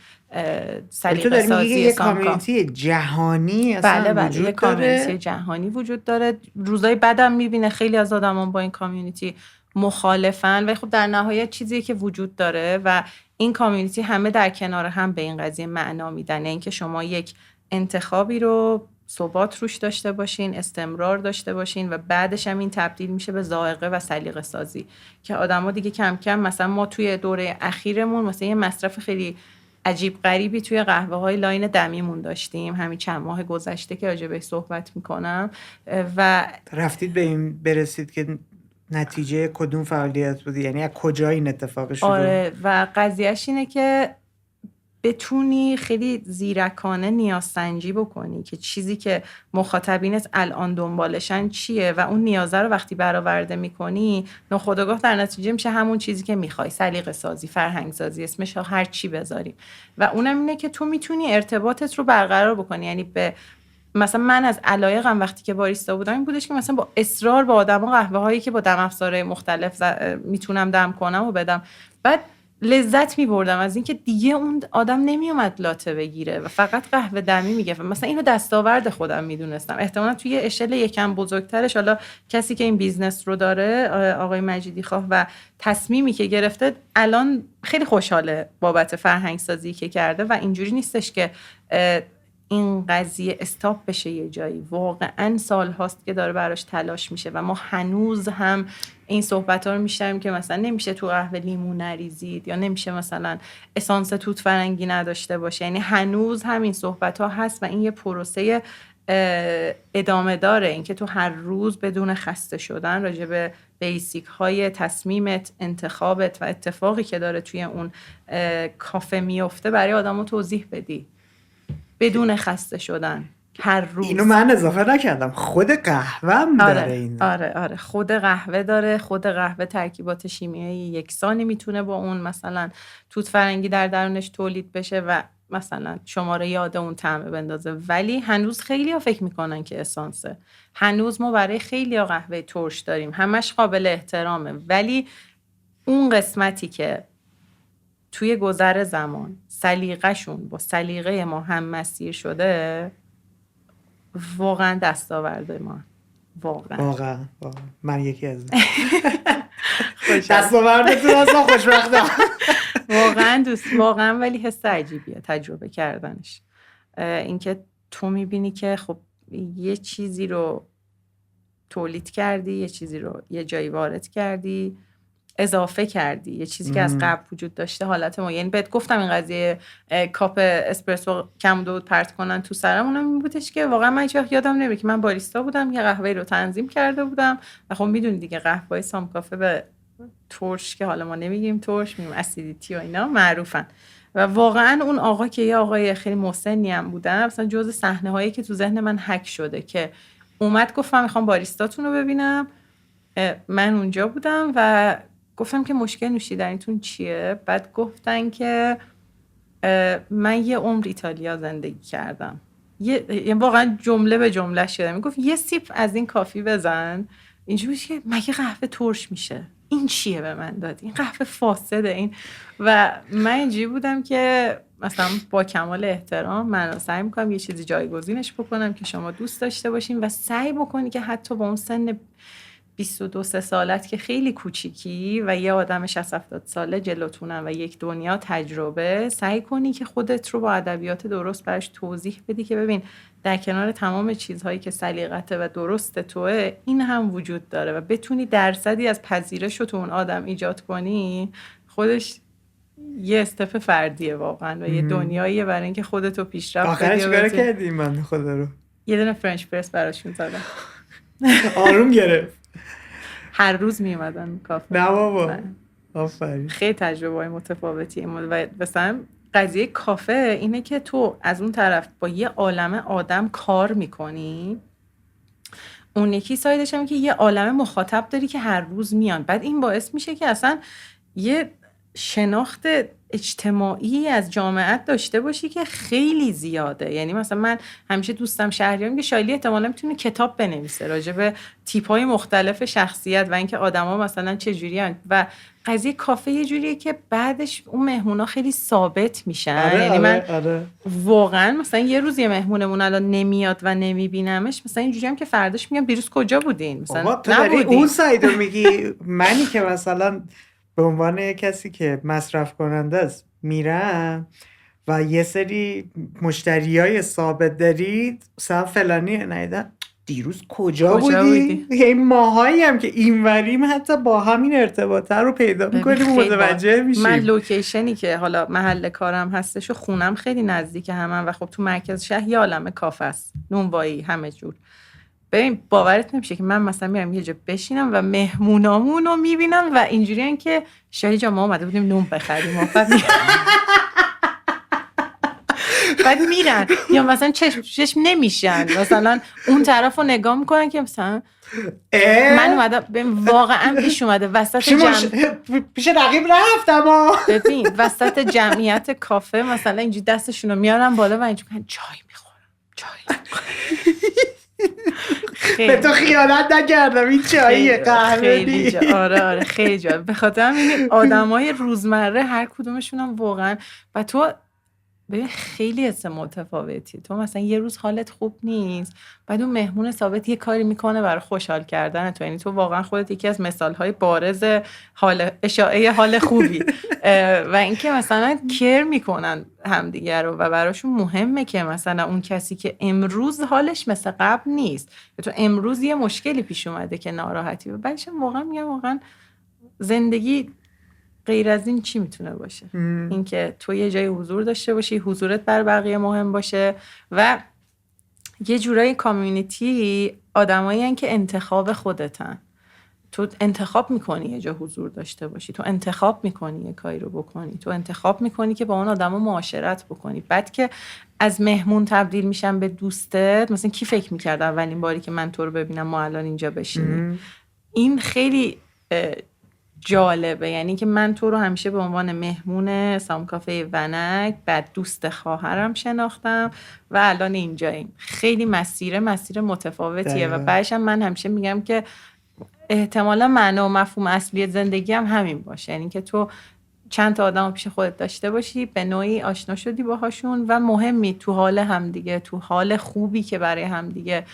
سلیقه سازی یه کامیونیتی جهانی اصلا وجود یه کامیونیتی جهانی وجود داره. روزای بعدم میبینه خیلی از آدمان با این کامیونیتی مخالفن و خب در نهایت چیزیه که وجود داره و این کامیونیتی همه در کنار هم به این قضیه معنا میدن. یعنی اینکه شما یک انتخابی رو ثبات روش داشته باشین، استمرار داشته باشین و بعدش هم این تبدیل میشه به ذائقه و سلیقه سازی که آدما دیگه کم کم، مثلا ما توی دوره اخیرمون مثلا یه مصرف خیلی عجیب غریبی توی قهوه های لاین دمیمون داشتیم همین چند ماه گذشته که راجع بهش صحبت میکنم. و رفتید به این برسید که نتیجه کدوم فعالیت بودی؟ یعنی از کجا این اتفاق شد؟ آره و قضیهش اینه که بتونی خیلی زیرکانه نیازسنجی بکنی که چیزی که مخاطبینت الان دنبالشن چیه و اون نیازه رو وقتی برآورده میکنی ناخودآگاه در نتیجه میشه همون چیزی که میخوای. سلیقه سازی، فرهنگ سازی، اسمش هر چی بذاریم. و اونم اینه که تو میتونی ارتباطت رو برقرار بکنی، یعنی به مثلا من از علایقم وقتی که باریستا بودم این بودش که مثلا با اصرار با آدما قهوه هایی که با دم افزارهای مختلف میتونم دم کنم و بدم، بعد لذت میبردم از اینکه دیگه اون آدم نمیومد لاته بگیره و فقط قهوه دمی میگه. مثلا اینو دستاورد خودم میدونستم. احتمالاً توی اشل یکم بزرگترش، حالا کسی که این بیزنس رو داره، آقای مجیدی خواه، و تصمیمی که گرفته الان خیلی خوشحاله بابت فرهنگ سازی که کرده و اینجوری نیستش که این قضیه استاپ بشه یه جایی. واقعا سال هاست که داره براش تلاش میشه و ما هنوز هم این صحبت ها رو میشنویم که مثلا نمیشه تو قهوه لیمو نریزید یا نمیشه مثلا اسانس توت فرنگی نداشته باشه. یعنی هنوز هم این صحبت ها هست و این یه پروسه ادامه داره. این که تو هر روز بدون خسته شدن راجع به بیسیک های تصمیمت، انتخابت و اتفاقی که داره توی اون کافه میفته برای آدمو توضیح بدی بدون خسته شدن هر روز. اینو من اضافه نکردم، خود قهوه هم داره این. آره خود قهوه داره. خود قهوه ترکیبات شیمیایی یکسانی میتونه با اون مثلا توت فرنگی در درونش تولید بشه و مثلا شما رو یاد اون طعم بندازه. ولی هنوز خیلی ها فکر میکنن که اسانسه. هنوز ما برای خیلی ها قهوه ترش داریم، همش قابل احترامه، ولی اون قسمتی که توی گذر زمان سلیقه‌شون با سلیقه ما هم مسیر شده، واقعا دستاورده ما. واقعا من یکی از دستاوردتون هستم، خوشبختم. واقعا ولی حس عجیبیه تجربه کردنش. اینکه تو میبینی که خب یه چیزی رو تولید کردی، یه چیزی رو یه جایی وارد کردی، اضافه کردی، یه چیزی که از قبل وجود داشته حالت ما. یعنی بهت گفتم این قضیه کاپ اسپرسو کم دود پرت کنن تو سرم، اونم این بودش که واقعا من هیچ وقت یادم نمیره که من باریستا بودم، یه قهوه رو تنظیم کرده بودم و خب میدونی دیگه قهوه‌های سام کافه به ترش که حالا ما نمیگیم ترش، میگیم اسیدیتی و اینا معروفن. و واقعا اون آقا که یه آقای خیلی مسنی هم بودن، مثلا جزء صحنه‌هایی که تو ذهن من هک شده که اومد گفت من میخوام باریستاتون رو ببینم. من اونجا بودم و گفتم که مشکل نوشیدنیتون چیه؟ بعد گفتن که من یه عمر ایتالیا زندگی کردم. یه واقعا جمله به جمله شده. میگفت یه سیپ از این کافی بزن. اینجوری که مگه قهوه ترش میشه؟ این چیه به من دادی؟ این قهوه فاسده این. و من اینجوری بودم که مثلا با کمال احترام من سعی میکنم یه چیزی جایگزینش بکنم که شما دوست داشته باشین و سعی بکنی که حتی با اون سن 22 سالت که خیلی کوچیکی و یه آدم 60-70 ساله جلوتونن و یک دنیا تجربه، سعی کنی که خودت رو با ادبیات درست براش توضیح بدی که ببین در کنار تمام چیزهایی که سلیقته و درست توه، این هم وجود داره و بتونی درصدی از پذیرش رو تو اون آدم ایجاد کنی. خودش یه استپ فردیه واقعا و یه دنیاییه برای اینکه خودتو پیشرفت بدی. آخرش چیکار کردی من خدا رو؟ یه دونه فرنچ پرس براشون زدم. آروم گرفت. هر روز می اومدن کافه. نه بابا. آفرین. خیلی تجربه‌های متفاوتیه. و مثلا قضیه کافه اینه که تو از اون طرف با یه عالمه آدم کار میکنی، اون یکی سایدش هم که یه عالمه مخاطب داری که هر روز میان. بعد این باعث میشه که اصلا یه شناخت اجتماعی از جامعت داشته باشی که خیلی زیاده. یعنی مثلا من همیشه دوستم شهریارم که شایلی احتمالاً میتونه کتاب بنویسه راجع به تیپ‌های مختلف شخصیت و اینکه آدما مثلا چه جوریان. و قضیه کافه یه جوریه که بعدش اون مهمونا خیلی ثابت میشن. یعنی من واقعا مثلا یه روز یه مهمونمون الان نمیاد و نمیبینمش، مثلا اینجوری هم که فرداش میگم دیروز کجا بودین؟ مثلا نبودین. اون سایدو میگی. منی که مثلا به عنوان کسی که مصرف کننده است میرم و یه سری مشتریای ثابت دارید، مثلا فلانی نیدن دیروز کجا بودی؟ این ماهایی هم که اینوریم حتی با همین ارتباطه رو پیدا میکنیم و متوجه میشیم. من لوکیشنی که حالا محل کارم هستش و خونم خیلی نزدیک همن و خب تو مرکز شهر یه عالمه کافه است، نونوایی همه جور. ببین باورت نمیشه که من مثلا میرم یه جا بشینم و مهمونامون رو میبینم و اینجوریه که شاید جا ما اومده بودیم نون بخریم بعد میرن یا مثلا چشم نمیشن، مثلا اون طرف رو نگاه میکنن که مثلا من اومدم واقعا پیش اومده وسط پیش رقیب رفتم. ببین وسط جمعیت کافه مثلا اینجوری دستشون رو میارن بالا و اینجوری چای میخورن چای به تو خیانت نکردم، این چاییه، قهوه خیلی آره خیلی جا. به خاطر همین آدمای روزمره هر کدومشون هم واقعا، و تو ببین خیلی حس متفاوتی. تو مثلا یه روز حالت خوب نیست، بعد اون مهمون ثابت یه کاری میکنه برای خوشحال کردن تو، یعنی تو واقعا خودت یکی از مثالهای بارز حال اشاعه حال خوبی و اینکه مثلا کیر میکنن همدیگه رو و براشون مهمه که مثلا اون کسی که امروز حالش مثل قبل نیست، تو امروز یه مشکلی پیش اومده که ناراحتی، و بعدش واقعا میگم واقعا زندگی غیر از این چی میتونه باشه؟ اینکه تو یه جای حضور داشته باشی، حضورت بر بقیه مهم باشه، و یه جورایی کامیونیتی آدمایی هن که انتخاب خودتن. تو انتخاب میکنی یه جا حضور داشته باشی، تو انتخاب میکنی یه کاری رو بکنی، تو انتخاب میکنی که با اون آدما معاشرت بکنی. بعد که از مهمون تبدیل میشن به دوستت، مثلا کی فکر میکرد اولین باری که من تو رو ببینم ما الان اینجا بشینیم؟ این خیلی جالبه، یعنی که من تو رو همیشه به عنوان مهمون سام کافه ونک، بعد دوست خواهرم شناختم و الان اینجاییم. خیلی مسیر متفاوتیه و بعدش هم من همیشه میگم که احتمالا معنا و مفهوم اصلی زندگی هم همین باشه، یعنی که تو چند تا آدم پیش خودت داشته باشی، به نوعی آشنا شدی باهاشون و مهمی تو حال همدیگه، تو حال خوبی که برای همدیگه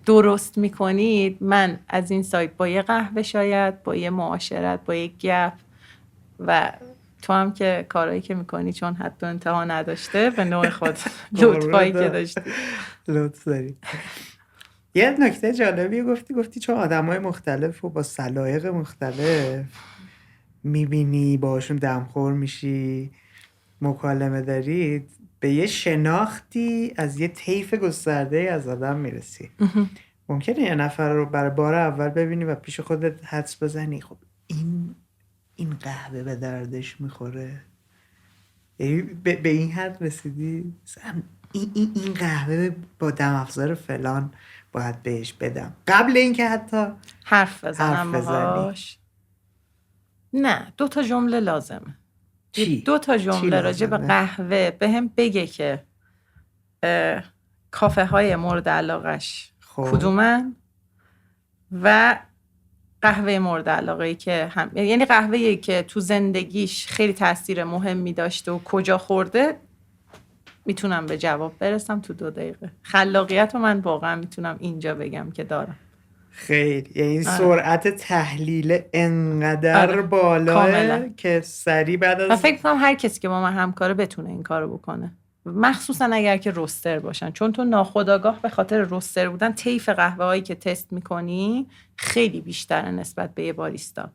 درست میکنید. من از این سایت با یه قهوه، شاید با یه معاشرت، با یه گپ، و تو هم که کارهایی که میکنی چون حد و انتها نداشته به نوع خود لطفایی که داشتی. لطف داری. یه نکته جالبی گفتی چون آدمای مختلف و با سلایق مختلف میبینی، باشون دمخور میشی، مکالمه دارید، به یه شناختی از یه طیف گسترده از آدم میرسی. ممکنه یه نفر رو برای بار اول ببینی و پیش خودت حدس بزنی خب این قهوه به دردش میخوره، یعنی به این حد رسیدی این قهوه با دم افزار فلان باید بهش بدم قبل اینکه حتی حرف بزنم باهاش. نه، 2 جمله لازمه. چی؟ 2 جمله راجع به قهوه به هم بگه که کافه های مورد علاقش کدومن و قهوه مورد علاقه‌ای که هم، یعنی قهوه‌ای که تو زندگیش خیلی تاثیر مهمی داشته و کجا خورده. میتونم به جواب برسم تو 2 دقیقه. خلاقیت رو من واقعا میتونم اینجا بگم که دارم. خیلی، یعنی سرعت تحلیل انقدر بالاه که سریع بعد از، و فکر کنم هر کسی که با من همکاره بتونه این کارو بکنه، مخصوصا اگر که روستر باشن، چون تو ناخودآگاه به خاطر روستر بودن طیف قهوه هایی که تست میکنی خیلی بیشتره نسبت به یه باریستا.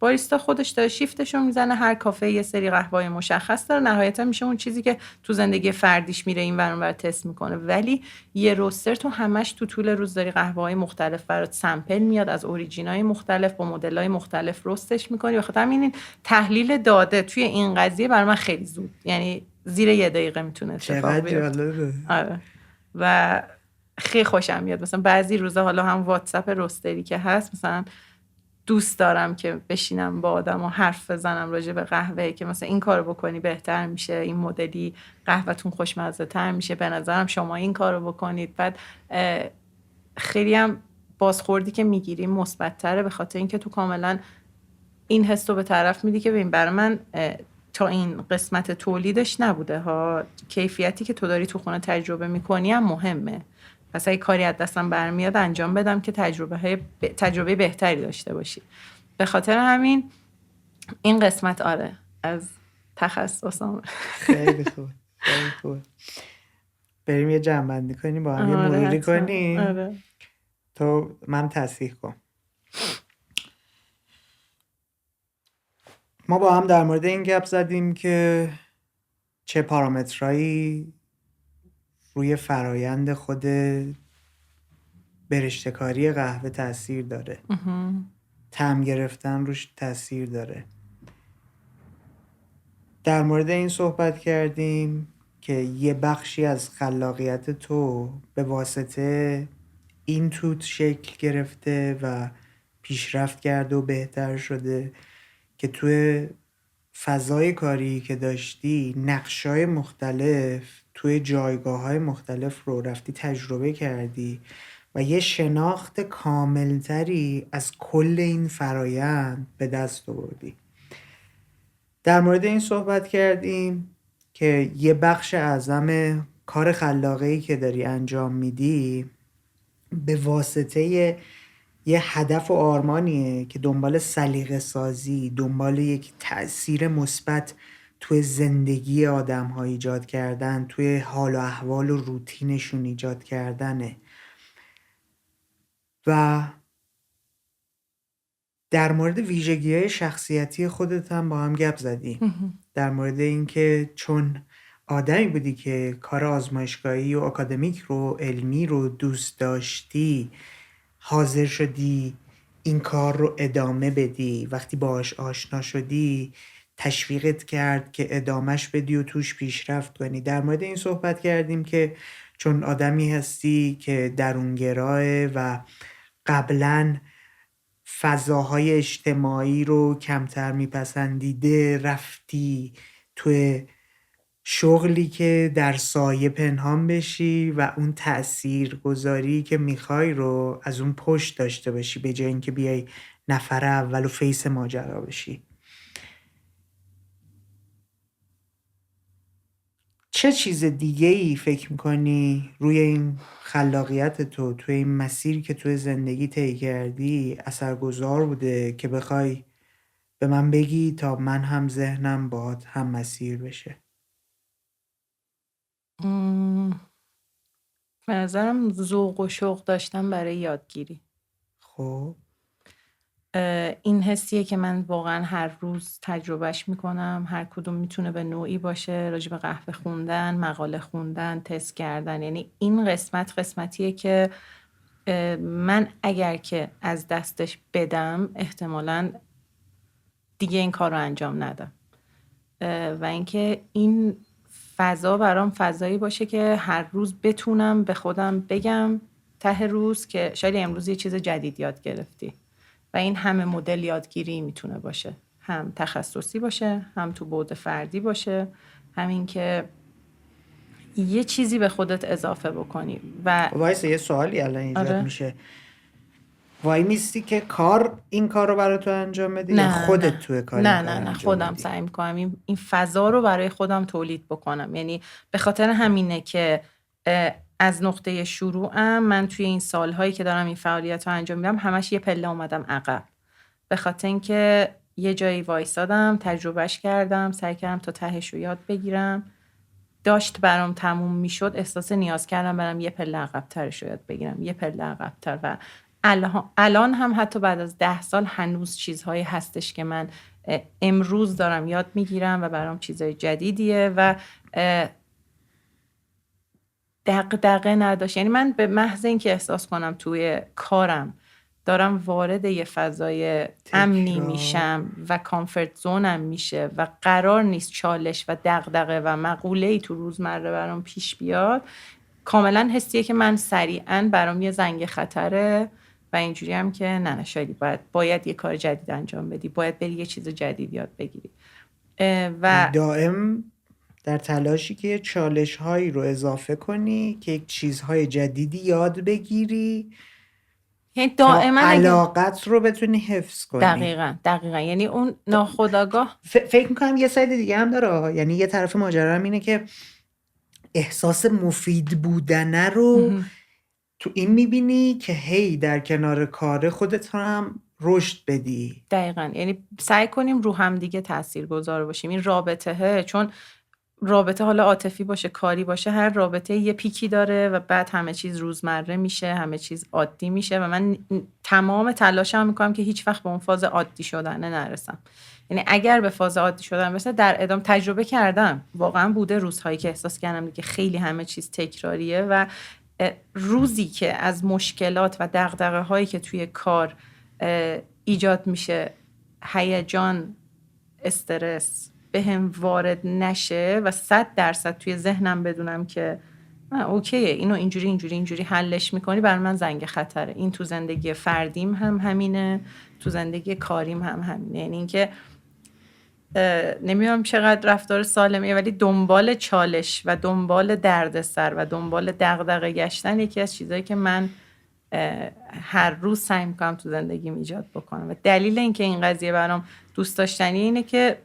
باریستا خودش داره شیفتشو میزنه، هر کافه یه سری قهوه‌های مشخص داره، نهایتا میشه اون چیزی که تو زندگی فردیش میره این ور اون ور تست میکنه. ولی یه روستر تو همش تو طول روز داری قهوه‌های مختلف برات سامپل میاد، از اوریجینای مختلف با مدل‌های مختلف رستش میکنی. بخاطر همین تحلیل داده توی این قضیه برای من خیلی زود، یعنی زیر 1 دقیقه میتونه اتفاق بیفته. آره. و خیلی خوشم میاد مثلا بعضی روزا، حالا هم واتساپ روستری که هست، مثلا دوست دارم که بشینم با آدم و حرف بزنم راجع به قهوه، که مثلا این کارو بکنی بهتر میشه، این مدلی قهوه‌تون خوشمزه تر میشه، به نظرم شما این کارو بکنید. بعد خیلی هم بازخوردی که میگیریم مثبت‌تره، به خاطر اینکه تو کاملا این حس رو به طرف میدی که ببین برای من تا این قسمت تولیدش نبوده ها، کیفیتی که تو داری تو خونه تجربه میکنی هم مهمه. پس اگه کاری از دستم برمیاد انجام بدم که تجربه بهتری داشته باشی. به خاطر همین این قسمت آره از تخصصم. خیلی خوب، خیلی خوب. بریم یه جمع‌بندی کنیم با هم، یه مروری کنیم. آره. تو من تصحیح کن. ما با هم در مورد این گپ زدیم که چه پارامترهایی روی فرایند خود برشته‌کاری قهوه تاثیر داره، طعم گرفتن روش تاثیر داره. در مورد این صحبت کردیم که یه بخشی از خلاقیت تو به واسطه این توت شکل گرفته و پیشرفت کرده و بهتر شده که توی فضای کاری که داشتی نقشای مختلف توی جایگاه‌های مختلف رو رفتی تجربه کردی و یه شناخت کاملتری از کل این فرایند به دست آوردی. در مورد این صحبت کردیم که یه بخش اعظم کار خلاقه‌ای که داری انجام میدی به واسطه یه هدف و آرمانیه که دنبال سلیقه سازی، دنبال یک تأثیر مثبت توی زندگی آدم‌ها ایجاد کردن، توی حال و احوال و روتینشون ایجاد کردنه. و در مورد ویژگی‌های شخصیتی خودت هم با هم گپ زدیم. در مورد اینکه چون آدمی بودی که کار آزمایشگاهی و آکادمیک رو، علمی رو دوست داشتی، حاضر شدی این کار رو ادامه بدی. وقتی باهاش آشنا شدی تشویقت کرد که ادامهش بدی و توش پیشرفت کنی. در مورد این صحبت کردیم که چون آدمی هستی که درونگراه و قبلاً فضاهای اجتماعی رو کمتر میپسندیده، رفتی توی شغلی که در سایه پنهان بشی و اون تأثیر گذاری که میخوای رو از اون پشت داشته باشی به جای اینکه بیای نفر اول و فیس ماجرا بشی. چه چیز دیگه ای فکر میکنی روی این خلاقیت تو توی این مسیری که توی زندگی طی کردی اثرگذار بوده که بخوای به من بگی تا من هم ذهنم باهات هم مسیر بشه؟ به نظرم ذوق و شوق داشتم برای یادگیری. خب این حسیه که من واقعا هر روز تجربهش میکنم. هر کدوم میتونه به نوعی باشه، راجع به قهوه خوندن، مقاله خوندن، تست کردن. یعنی این قسمتیه که من اگر که از دستش بدم احتمالاً دیگه این کار رو انجام ندم. و اینکه این فضا برام فضایی باشه که هر روز بتونم به خودم بگم ته روز که شاید امروز یه چیز جدید یاد گرفتی. و این همه مدل یادگیری میتونه باشه، هم تخصصی باشه، هم تو بعد فردی باشه. همین که یه چیزی به خودت اضافه بکنی. و وایسه یه سوالی الان ایجاد آره. میشه. وای میستی که این کار رو برای تو انجام بدی یا نه خودت توی کار این کار نه انجام خودم بدی؟ سعی میکنم این فضا رو برای خودم تولید بکنم. یعنی به خاطر همینه که از نقطه شروعم من توی این سالهایی که دارم این فعالیت رو انجام میدم همش یه پله اومدم عقب، به خاطر اینکه یه جایی وایسادم، تجربهش کردم، سعی کردم تا تهش رو یاد بگیرم. داشت برام تموم میشد احساس نیاز کردم برم یه پله عقب‌ترش رو یاد بگیرم، یه پله عقب‌تر. و الان هم حتی بعد از 10 سال هنوز چیزهایی هستش که من امروز دارم یاد میگیرم و برام چیزهای جدیدیه و دغدغه نداشت. یعنی من به محض اینکه احساس کنم توی کارم دارم وارد یه فضای امنی میشم و کامفورت زونم میشه و قرار نیست چالش و دغدغه و مقوله‌ای تو روزمره برام پیش بیاد، کاملا حسیه که من سریعا برام یه زنگ خطره و اینجوری هم که نه شاید باید یه کار جدید انجام بدی، باید بری یه چیز جدید یاد بگیری. و دائم در تلاشی که چالش هایی رو اضافه کنی که یک چیزهای جدیدی یاد بگیری یعنی تا دائما علاقت رو بتونی حفظ کنی. دقیقاً یعنی اون ناخودآگاه فکر میکنم یه ساید دیگه هم داره. یعنی یه طرف ماجرا هم اینه که احساس مفید بودنه رو تو این میبینی که هی در کنار کار خودت هم رشد بدی. دقیقاً یعنی سعی کنیم رو هم دیگه تاثیرگذار باشیم. این رابطه، چون رابطه حالا عاطفی باشه کاری باشه، هر رابطه یه پیکی داره و بعد همه چیز روزمره میشه، همه چیز عادی میشه و من تمام تلاشم میکنم که هیچ وقت به اون فاز عادی شدن نرسم. یعنی اگر به فاز عادی شدن مثلا در ادامه تجربه کردم، واقعا بوده روزهایی که احساس کردم که خیلی همه چیز تکراریه و روزی که از مشکلات و دغدغه هایی که توی کار ایجاد میشه، هیجان، استرس به هم وارد نشه و 100% توی ذهنم بدونم که اوکیه اینو اینجوری حلش میکنی، برای من زنگ خطره. این تو زندگی فردیم هم همینه، تو زندگی کاریم هم همینه. یعنی اینکه نمیدونم چقدر رفتار سالمیه، ولی دنبال چالش و دنبال دردسر و دنبال دغدغه گشتن یکی از چیزایی که من هر روز سعی میکنم تو زندگیم ایجاد بکنم. و دلیل اینکه این قضیه برام دوست داشتنی اینه که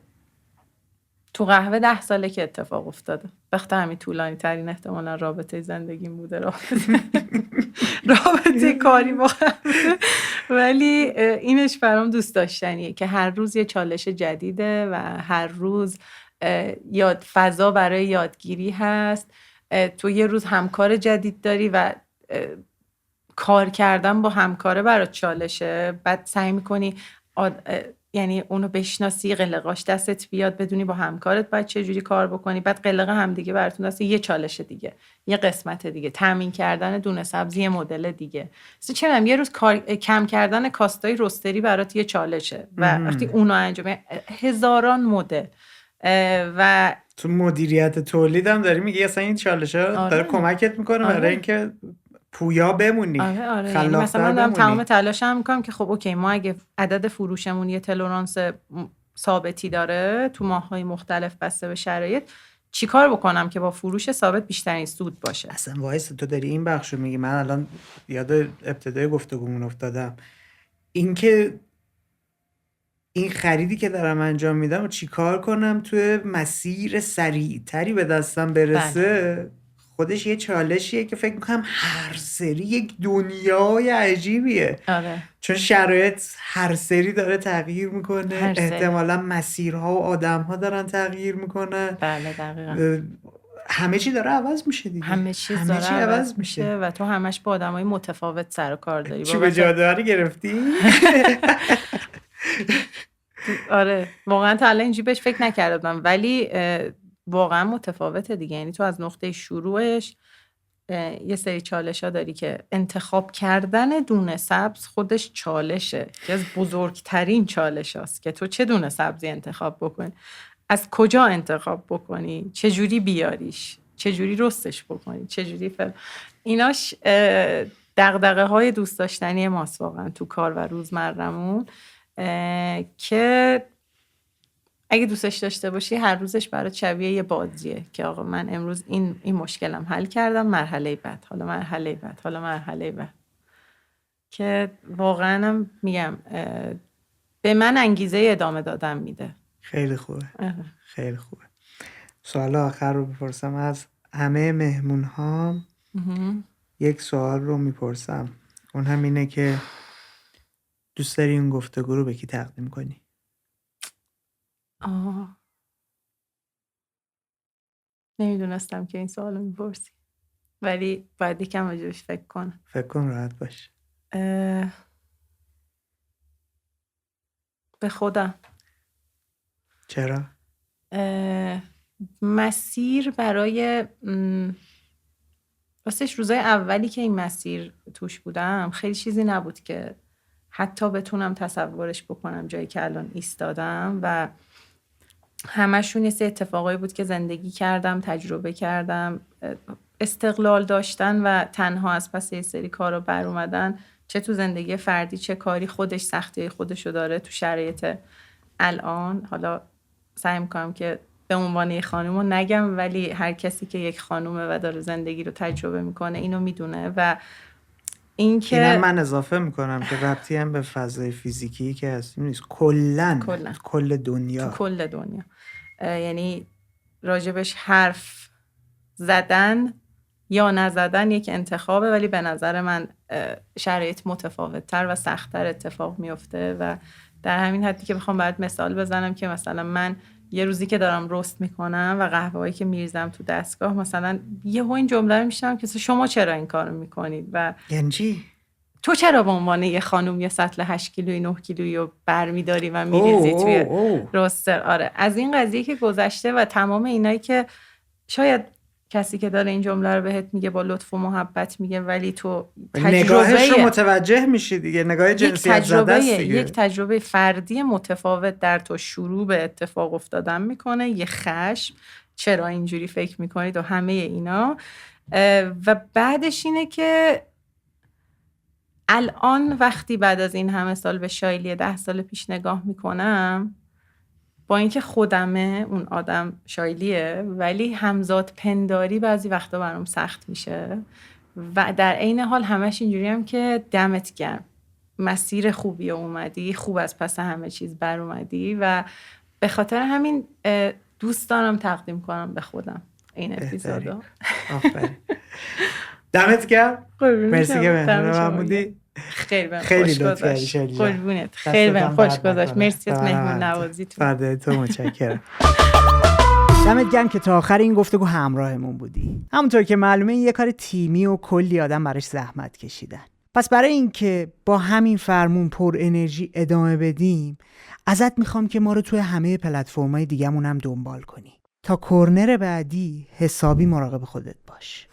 تو قهوه 10 ساله که اتفاق افتاده. بخاطر همین طولانی ترین احتمالا رابطه زندگیم بوده، رابطه کاری با قهوه. ولی اینش برام دوست داشتنیه که هر روز یه چالش جدیده و هر روز فضا برای یادگیری هست. تو یه روز همکار جدید داری و کار کردن با همکاره برات چالشه، بعد سعی میکنی یعنی اونو بشناسی، قلقاش دستت بیاد، بدونی با همکارت باید چه جوری کار بکنی، بعد قلق هم دیگه براتون دست یه چالش دیگه، یه قسمت دیگه، تامین کردن دونه سبزی مدل دیگه. چرا یه روز کم کردن کاستای رستری برات یه چالشه و وقتی اونو انجام هزاران مدل و تو مدیریت تولید هم داری میگی اصلا این چالش‌ها داره کمکت میکنه برای اینکه پویا بمونی. آره. یعنی مثلا من تمام تلاشم میکنم که خب اوکی، ما اگه عدد فروشمون یه تلرانس ثابتی داره تو ماه‌های مختلف بسته به شرایط، چیکار بکنم که با فروش ثابت بیشترین سود باشه. اصلا وایس تو داری این بخشو میگی، من الان یاد ابتدای گفتگومون افتادم. اینکه این خریدی که دارم انجام میدم و چیکار کنم توی مسیر سریعتری به دستم برسه، خودش یه چالشیه که فکر میکنم هر سری یک دنیای عجیبیه. آره. چون شرایط هر سری داره تغییر میکنه، احتمالا مسیرها و آدمها دارن تغییر میکنه. بله دقیقاً. همه چی داره عوض میشه دیگه. همه چی عوض میشه و تو همش با آدمای متفاوت سر و کار داری. چی به جادواری گرفتی؟ آره واقعا تا الان اینجوری بهش فکر نکردم، ولی واقعا متفاوته دیگه. یعنی تو از نقطه شروعش یه سری چالش ها داری که انتخاب کردن دونه سبز خودش چالشه، که از بزرگترین چالش هاست که تو چه دونه سبزی انتخاب بکنی، از کجا انتخاب بکنی، چه جوری بیاریش، چه جوری رستش بکنی، چه جوری ایناش دغدغه های دوست داشتنی ماست واقعا تو کار و روزمرمون، که اگه دوستش داشته باشی هر روزش برات شبیه یه بازیه که آقا من امروز این مشکلم حل کردم، مرحله بعد، حالا مرحله بعد، حالا مرحله بعد، که واقعا هم میگم به من انگیزه ادامه دادن میده. خیلی خوبه. خیلی خوبه. سوال آخر رو بپرسم از همه مهمون ها. یک سوال رو میپرسم، اون هم اینه که دوست داری این گفتگو رو به کی تقدیم کنی؟ نمیدونستم که این سوال رو میپرسی، ولی باید یکم راجبش فکر کنم. فکر کن، راحت باش. به خودم. چرا؟ مسیر برای راستش روزای اولی که این مسیر توش بودم خیلی چیزی نبود که حتی بتونم تصورش بکنم جایی که الان ایستادم، و همشون یه سری اتفاقایی بود که زندگی کردم، تجربه کردم. استقلال داشتن و تنها از پس یه سری کارا بر اومدن، چه تو زندگی فردی چه کاری، خودش سختی خودشو داره تو شرایط الان. حالا سعی میکنم که به عنوان یک خانومو نگم، ولی هر کسی که یک خانومه و داره زندگی رو تجربه میکنه اینو میدونه. و اینم من اضافه میکنم که ربطی هم به فضای فیزیکی که هست نیست، کل دنیا، کل دنیا. یعنی راجبش حرف زدن یا نزدن یک انتخابه، ولی به نظر من شرایط متفاوت‌تر و سخت‌تر اتفاق میفته. و در همین حدی که بخوام برات مثال بزنم که مثلا من یه روزی که دارم رست میکنم و قهوه‌ای که میریزم تو دستگاه، مثلا یهو این جمله رو میشنوم که شما چرا این کارو میکنید و یعنی چی؟ تو چرا به عنوان یه خانم یه سطل 8 کیلویی 9 کیلویی رو برمیداری و میریزی توی رستر؟ آره، از این قضیه که گذشته و تمام اینایی که شاید کسی که داره این جمله رو بهت میگه با لطف و محبت میگه، ولی تو نگاهش رو متوجه میشی دیگه، نگاه جنسیت زده است دیگه. یک تجربه فردی متفاوت در تو شروع به اتفاق افتادن میکنه، یه خشم، چرا اینجوری فکر میکنید و همه اینا. و بعدش اینه که الان وقتی بعد از این همه سال به شایلی 10 سال پیش نگاه میکنم، با اینکه خودمه اون آدم شایلیه، ولی همزاد پنداری بعضی وقتا برام سخت میشه و در عین حال همش اینجوری هم که دمت گرم، مسیر خوبی اومدی، خوب از پس همه چیز بر اومدی و به خاطر همین دوست دارم تقدیم کنم به خودم این اپیزودو. آفرین. دمت گرم. مرسی که مهمون بودی. خیلی لطف کردی شایلی. قربونت. خیلی بهم خوش گذشت. مرسی از مهمون نوازیتون. فدای تو، متشکرم. دمت گرم که تا آخر این گفتگو همراهمون بودی. همونطور که معلومه این یه کار تیمی و کلی آدم براش زحمت کشیدن. پس برای اینکه با همین فرمون پر انرژی ادامه بدیم، ازت میخوام که ما رو توی همه پلتفرم‌های دیگه‌مون هم دنبال کنی. تا کورنر بعدی حسابی مراقب خودت باش.